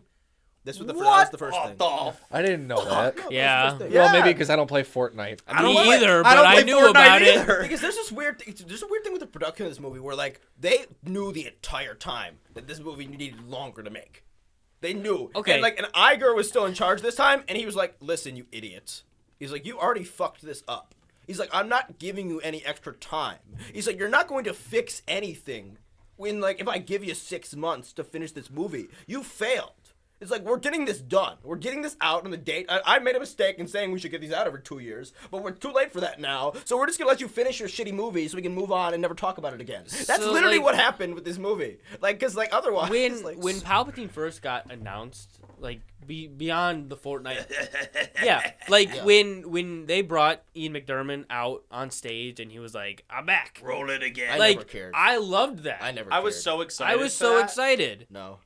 [SPEAKER 4] This was the
[SPEAKER 2] What
[SPEAKER 4] first thing.
[SPEAKER 2] the
[SPEAKER 5] I didn't know that.
[SPEAKER 3] Yeah.
[SPEAKER 2] Yeah.
[SPEAKER 5] Well, maybe because I don't play Fortnite.
[SPEAKER 2] I don't
[SPEAKER 3] Me
[SPEAKER 2] play-
[SPEAKER 3] either,
[SPEAKER 2] I
[SPEAKER 3] but
[SPEAKER 2] don't
[SPEAKER 3] I
[SPEAKER 2] play
[SPEAKER 3] knew
[SPEAKER 2] Fortnite
[SPEAKER 3] about it.
[SPEAKER 2] either.
[SPEAKER 4] Because there's a weird thing with the production of this movie where like they knew the entire time that this movie needed longer to make. They knew.
[SPEAKER 3] Okay.
[SPEAKER 4] And Iger was still in charge this time, and he was like, "Listen, you idiots." He's like, "You already fucked this up." He's like, "I'm not giving you any extra time." He's like, "You're not going to fix anything when like if I give you 6 months to finish this movie, you failed." It's like, we're getting this done. We're getting this out on the date. I made a mistake in saying we should get these out every 2 years, but we're too late for that now. So we're just going to let you finish your shitty movie so we can move on and never talk about it again. That's
[SPEAKER 3] So,
[SPEAKER 4] literally
[SPEAKER 3] like-
[SPEAKER 4] what happened with this movie. Like, because, like, otherwise... like,
[SPEAKER 3] When Palpatine first got announced, like beyond the Fortnite, yeah, like when they brought Ian McDiarmid out on stage and he was like, "I'm back,"
[SPEAKER 2] Roll it again.
[SPEAKER 4] I
[SPEAKER 3] like
[SPEAKER 4] never cared.
[SPEAKER 3] I loved that.
[SPEAKER 4] I never
[SPEAKER 2] I was
[SPEAKER 4] cared.
[SPEAKER 2] so excited.
[SPEAKER 3] I was
[SPEAKER 2] for
[SPEAKER 3] so
[SPEAKER 2] that.
[SPEAKER 3] excited.
[SPEAKER 4] No.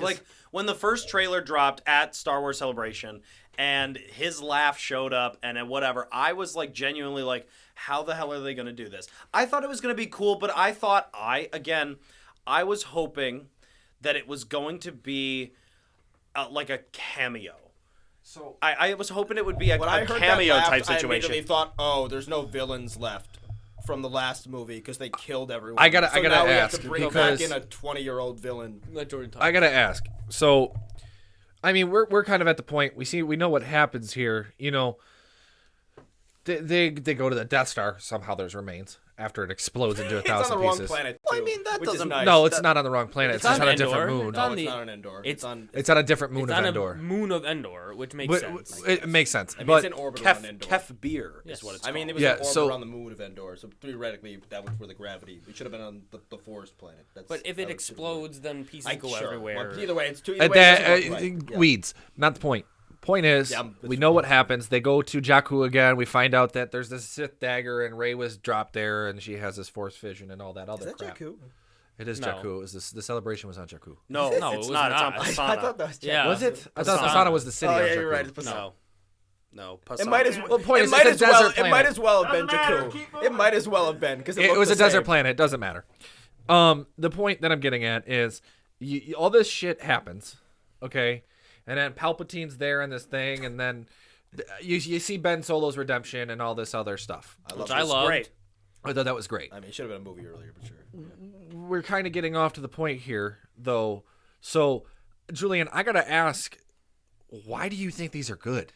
[SPEAKER 2] Like when the first trailer dropped at Star Wars Celebration and his laugh showed up and then whatever, I was like genuinely like, how the hell are they going to do this? I thought it was going to be cool, but I thought I was hoping that it was going to be like a cameo.
[SPEAKER 5] So
[SPEAKER 2] I was hoping it would be a
[SPEAKER 4] When I heard
[SPEAKER 2] cameo
[SPEAKER 4] that laugh,
[SPEAKER 2] type
[SPEAKER 4] I
[SPEAKER 2] situation.
[SPEAKER 4] immediately thought, oh, there's no villains left from the last movie because they killed everyone.
[SPEAKER 5] I gotta
[SPEAKER 4] now we
[SPEAKER 5] ask,
[SPEAKER 4] have to bring
[SPEAKER 5] because-
[SPEAKER 4] back in a 20-year-old villain.
[SPEAKER 3] Let Jordan talk.
[SPEAKER 5] I gotta ask. So, I mean, we're kind of at the point we know what happens here. You know, they go to the Death Star. Somehow there's remains, after it explodes into a
[SPEAKER 4] It's on
[SPEAKER 5] thousand
[SPEAKER 4] the wrong
[SPEAKER 5] pieces.
[SPEAKER 4] planet.
[SPEAKER 2] Well, I
[SPEAKER 4] too,
[SPEAKER 2] mean, that
[SPEAKER 4] which is
[SPEAKER 2] doesn't-
[SPEAKER 4] nice.
[SPEAKER 5] No, it's
[SPEAKER 2] That-
[SPEAKER 5] not on the wrong planet. It's
[SPEAKER 3] It's
[SPEAKER 5] just
[SPEAKER 3] on
[SPEAKER 5] on a different
[SPEAKER 3] Endor.
[SPEAKER 5] moon.
[SPEAKER 3] It's
[SPEAKER 4] No,
[SPEAKER 3] on
[SPEAKER 4] it's
[SPEAKER 3] the-
[SPEAKER 4] not on Endor.
[SPEAKER 3] it's-
[SPEAKER 4] on.
[SPEAKER 5] It's on a different moon
[SPEAKER 3] It's
[SPEAKER 5] of
[SPEAKER 3] on
[SPEAKER 5] Endor.
[SPEAKER 3] a moon of Endor, which makes
[SPEAKER 5] But
[SPEAKER 3] sense.
[SPEAKER 5] it makes sense.
[SPEAKER 4] I mean,
[SPEAKER 5] But
[SPEAKER 4] it's in orbit
[SPEAKER 2] Kef,
[SPEAKER 4] around Endor.
[SPEAKER 2] Kef beer
[SPEAKER 3] Yes.
[SPEAKER 2] is what it's
[SPEAKER 4] I mean,
[SPEAKER 2] called.
[SPEAKER 4] it was
[SPEAKER 5] Yeah,
[SPEAKER 4] in orbit
[SPEAKER 5] so-
[SPEAKER 4] around the moon of Endor, so theoretically that was where the gravity. It should have been on the forest planet. That's,
[SPEAKER 3] But if
[SPEAKER 4] that
[SPEAKER 3] it
[SPEAKER 4] would-
[SPEAKER 3] explodes, then pieces go
[SPEAKER 4] sure.
[SPEAKER 3] everywhere.
[SPEAKER 4] Well, either way, it's too.
[SPEAKER 5] That,
[SPEAKER 4] Either way, it doesn't look right. Yeah.
[SPEAKER 5] weeds, not the point. Point is,
[SPEAKER 4] Yeah,
[SPEAKER 5] we know what happens. They go to Jakku again. We find out that there's this Sith dagger, and Rey was dropped there, and she has this Force vision and all that other
[SPEAKER 4] Is that
[SPEAKER 5] crap.
[SPEAKER 4] Jakku?
[SPEAKER 5] It is
[SPEAKER 3] No.
[SPEAKER 5] Jakku. It was this, the celebration was on Jakku.
[SPEAKER 2] No,
[SPEAKER 3] No,
[SPEAKER 2] it's
[SPEAKER 3] it was
[SPEAKER 2] not. It's on
[SPEAKER 3] not.
[SPEAKER 2] Pasana.
[SPEAKER 4] I thought that was Jakku.
[SPEAKER 3] Yeah.
[SPEAKER 5] Was it? I thought
[SPEAKER 3] Pasana.
[SPEAKER 5] Pasana was the city.
[SPEAKER 4] Oh,
[SPEAKER 5] on
[SPEAKER 4] yeah, you're
[SPEAKER 5] Jakku.
[SPEAKER 4] right. It's Pasana.
[SPEAKER 2] No,
[SPEAKER 4] It
[SPEAKER 2] Pasana.
[SPEAKER 4] might as well.
[SPEAKER 5] Well, the point
[SPEAKER 4] it
[SPEAKER 5] is,
[SPEAKER 4] might
[SPEAKER 5] it's
[SPEAKER 4] as
[SPEAKER 5] a
[SPEAKER 4] well.
[SPEAKER 5] desert
[SPEAKER 4] It might
[SPEAKER 5] planet.
[SPEAKER 4] as well have been Jakku. It might as well have been because
[SPEAKER 5] It was a desert planet. It doesn't matter. The point that I'm getting at is, all this shit happens, okay, and then Palpatine's there in this thing, and then you see Ben Solo's redemption and all this other stuff.
[SPEAKER 3] Which I loved.
[SPEAKER 2] Great.
[SPEAKER 5] I thought that was great.
[SPEAKER 4] I mean, it should have been a movie earlier, but sure.
[SPEAKER 5] We're kind of getting off to the point here, though. So, Julian, I gotta ask, why do you think these are good?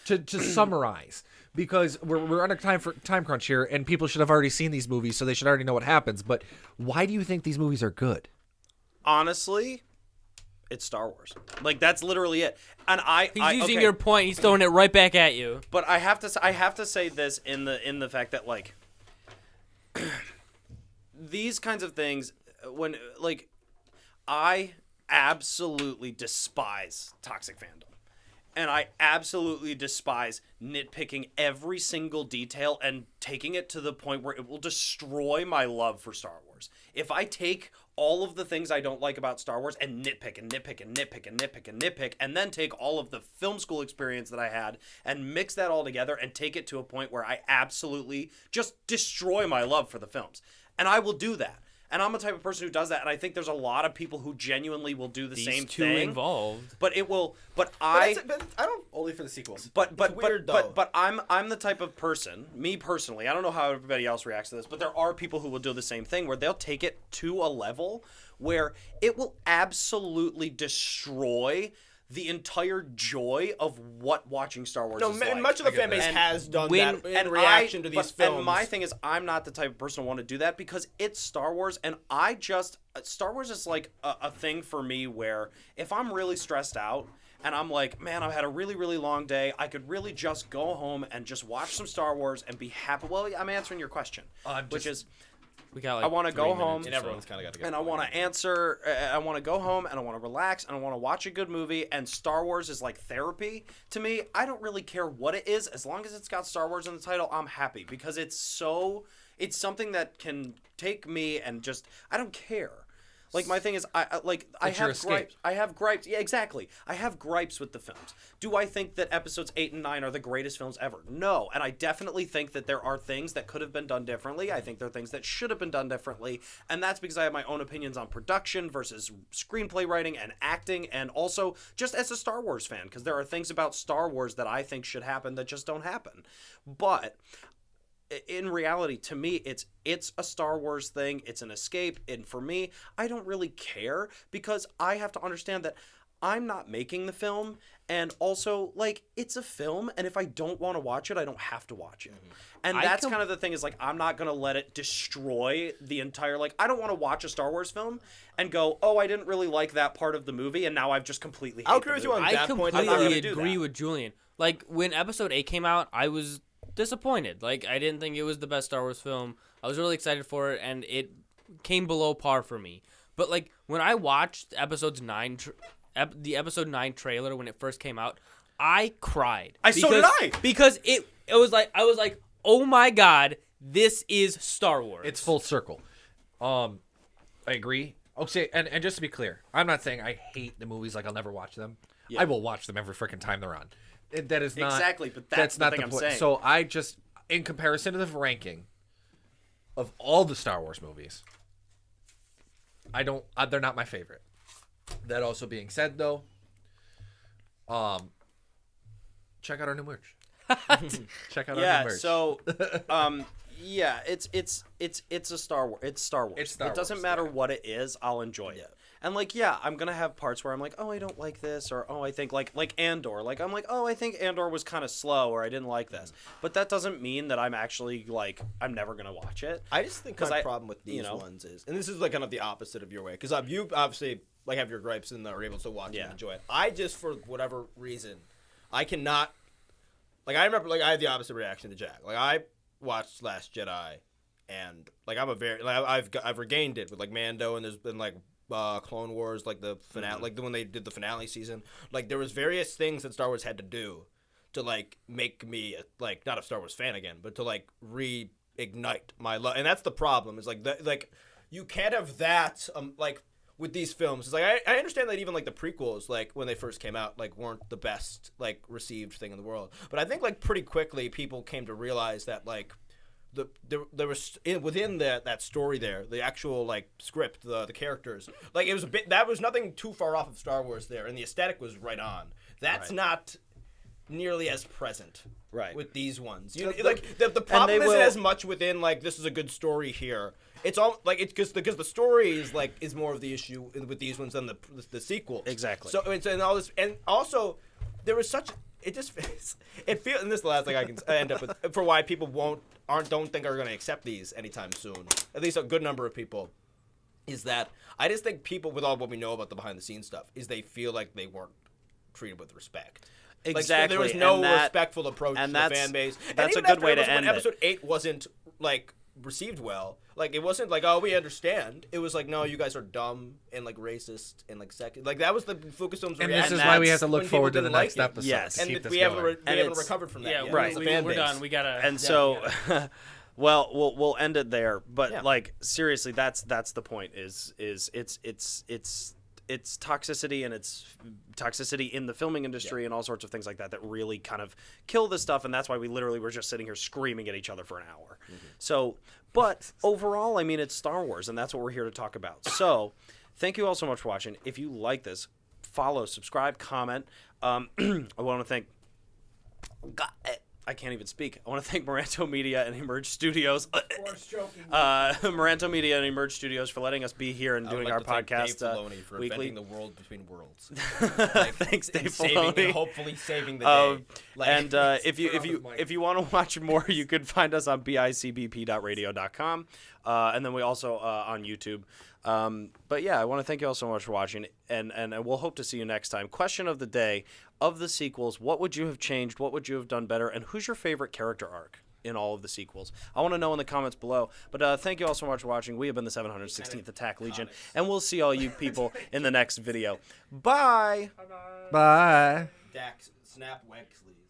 [SPEAKER 5] To summarize, because we're on a time crunch here, and people should have already seen these movies, so they should already know what happens. But why do you think these movies are good?
[SPEAKER 2] Honestly, it's Star Wars. Like that's literally it. And
[SPEAKER 3] He's using
[SPEAKER 2] okay,
[SPEAKER 3] your point. He's throwing it right back at you.
[SPEAKER 2] But I have to say this in the fact that like these kinds of things when like I absolutely despise toxic fandom. And I absolutely despise nitpicking every single detail and taking it to the point where it will destroy my love for Star Wars. If I take all of the things I don't like about Star Wars and nitpick and nitpick and nitpick and nitpick and nitpick, and then take all of the film school experience that I had and mix that all together and take it to a point where I absolutely just destroy my love for the films. And I will do that. And I'm the type of person who does that, and I think there's a lot of people who genuinely will do the
[SPEAKER 3] These
[SPEAKER 2] same
[SPEAKER 3] two
[SPEAKER 2] thing.
[SPEAKER 3] involved.
[SPEAKER 2] But it will. But
[SPEAKER 4] I
[SPEAKER 2] I.
[SPEAKER 4] don't only for the sequels.
[SPEAKER 2] But
[SPEAKER 4] It's weird, though.
[SPEAKER 2] but I'm the type of person, me personally, I don't know how everybody else reacts to this, but there are people who will do the same thing where they'll take it to a level where it will absolutely destroy the entire joy of what watching Star Wars
[SPEAKER 4] No,
[SPEAKER 2] is like.
[SPEAKER 4] much of the fan base
[SPEAKER 2] And
[SPEAKER 4] has done
[SPEAKER 3] when-
[SPEAKER 4] that in reaction to these
[SPEAKER 2] but-
[SPEAKER 4] films.
[SPEAKER 2] And my thing is, I'm not the type of person who want to do that because it's Star Wars, and Star Wars is like a thing for me where if I'm really stressed out and I'm like, man, I've had a really, really long day, I could really just go home and just watch some Star Wars and be happy. Well, I'm answering your question, which is,
[SPEAKER 3] We got like
[SPEAKER 2] I want to
[SPEAKER 3] 3
[SPEAKER 2] go
[SPEAKER 3] minutes
[SPEAKER 2] home,
[SPEAKER 3] or
[SPEAKER 4] and everyone's kind of got to get.
[SPEAKER 2] and I want to answer. I want to go home, and I want to relax, and I want to watch a good movie. And Star Wars is like therapy to me. I don't really care what it is, as long as it's got Star Wars in the title. I'm happy because it's something that can take me and just I don't care. Like my thing is, I
[SPEAKER 5] It's your
[SPEAKER 2] have
[SPEAKER 5] escape.
[SPEAKER 2] gripes. I have gripes. Yeah, exactly. I have gripes with the films. Do I think that episodes 8 and 9 are the greatest films ever? No, and I definitely think that there are things that could have been done differently. I think there are things that should have been done differently, and that's because I have my own opinions on production versus screenplay writing and acting, and also just as a Star Wars fan, because there are things about Star Wars that I think should happen that just don't happen. But in reality, to me, it's a Star Wars thing. It's an escape. And for me, I don't really care because I have to understand that I'm not making the film. And also, like, it's a film. And if I don't want to watch it, I don't have to watch it. And that's kind of the thing is, like, I'm not going to let it destroy the entire, like, I don't want to watch a Star Wars film and go, oh, I didn't really like that part of the movie. And now I've just completely
[SPEAKER 4] I'll
[SPEAKER 2] hate
[SPEAKER 4] agree
[SPEAKER 2] the
[SPEAKER 4] with you
[SPEAKER 2] movie.
[SPEAKER 4] on
[SPEAKER 3] I
[SPEAKER 4] that point.
[SPEAKER 2] I'm not gonna
[SPEAKER 3] completely
[SPEAKER 2] do
[SPEAKER 3] agree
[SPEAKER 2] that.
[SPEAKER 3] with Julian. Like when Episode 8 came out, I was disappointed. Like I didn't think it was the best Star Wars film. I was really excited for it, and it came below par for me. But like when I watched the Episode 9 trailer when it first came out, I cried.
[SPEAKER 2] So did I.
[SPEAKER 3] Because it was like I was like, oh my god, this is Star Wars.
[SPEAKER 5] It's full circle. I agree. Okay, and just to be clear, I'm not saying I hate the movies like I'll never watch them. I will watch them every freaking time they're on. That is not
[SPEAKER 2] Exactly, but that's the
[SPEAKER 5] not
[SPEAKER 2] thing
[SPEAKER 5] the
[SPEAKER 2] I'm
[SPEAKER 5] point.
[SPEAKER 2] saying.
[SPEAKER 5] So I just, in comparison to the ranking of all the Star Wars movies, they're not my favorite. That also being said, though, check out our new merch. Check out our new merch.
[SPEAKER 2] So, yeah, it's a Star Wars. It's Star Wars.
[SPEAKER 5] It's Star
[SPEAKER 2] It doesn't
[SPEAKER 5] Wars,
[SPEAKER 2] matter what it is. I'll enjoy it. And like, yeah, I'm gonna have parts where I'm like, oh, I don't like this, or oh, I think like Andor, like I'm like, oh, I think Andor was kind of slow, or I didn't like this. But that doesn't mean that I'm actually like I'm never gonna watch it.
[SPEAKER 4] I just think my problem with these ones is, and this is like kind of the opposite of your way, because you obviously like have your gripes and are able to watch it and enjoy it. I just, for whatever reason, I cannot. Like I remember, like I had the opposite reaction to Jack. Like I watched Last Jedi, and like I'm a very like I've regained it with like Mando, and there's been like Clone Wars, like the finale, like when they did the finale season. Like there was various things that Star Wars had to do to like make me like not a Star Wars fan again, but to like reignite my love. And that's the problem. Is like you can't have that like. With these films, it's like I understand that even like the prequels, like when they first came out, like weren't the best like received thing in the world. But I think like pretty quickly people came to realize that like there was within that story there, the actual like script, the characters, like it was a bit that was nothing too far off of Star Wars there, and the aesthetic was right on. That's not nearly as present with these ones. Like the problem isn't as much within like this is a good story here. It's all like it's because the story is more of the issue with these ones than the sequels.
[SPEAKER 2] Exactly.
[SPEAKER 4] So it's and all this, and also there was such it just it feels, and this is the last thing I can end up with for why people don't think are going to accept these anytime soon. At least a good number of people. Is that I just think people, with all what we know about the behind the scenes stuff, is they feel like they weren't treated with respect.
[SPEAKER 2] Exactly.
[SPEAKER 4] Like, there was no respectful approach to the fan base.
[SPEAKER 2] That's a good way to end it.
[SPEAKER 4] When episode 8 wasn't like received well, like it wasn't like, oh, we understand. It was like, no, you guys are dumb and like racist and like second. Like that was the Lucasfilm's reaction.
[SPEAKER 5] And this is why we have to look forward to the next episode.
[SPEAKER 2] Yes,
[SPEAKER 4] and we haven't recovered from that.
[SPEAKER 3] Yeah,
[SPEAKER 4] yet.
[SPEAKER 3] we're done. We gotta.
[SPEAKER 2] And so, well, we'll end it there. But like seriously, that's the point. Is it's toxicity, and it's toxicity in the filming industry and all sorts of things like that really kind of kill this stuff, and that's why we literally were just sitting here screaming at each other for an hour. So, but overall, I mean, it's Star Wars, and that's what we're here to talk about. So, thank you all so much for watching. If you like this, follow, subscribe, comment. I want to thank... I can't even speak. I want to thank Moranto Media and Emerge Studios. Moranto Media and Emerge Studios for letting us be here and doing our podcast
[SPEAKER 4] Dave Filoni for
[SPEAKER 2] weekly.
[SPEAKER 4] inventing the world between worlds.
[SPEAKER 2] Thanks, Dave Filoni.
[SPEAKER 4] Hopefully saving the day.
[SPEAKER 2] And if you want to watch more, you could find us on bicbp.radio.com, and then we also on YouTube. But yeah, I want to thank you all so much for watching, and we'll hope to see you next time. Question of the day: of the sequels, what would you have changed? What would you have done better? And who's your favorite character arc in all of the sequels? I want to know in the comments below. But thank you all so much for watching. We have been the 716th Attack Legion, and we'll see all you people in the next video. Bye.
[SPEAKER 5] Bye.
[SPEAKER 4] Dax, snap Wexley's.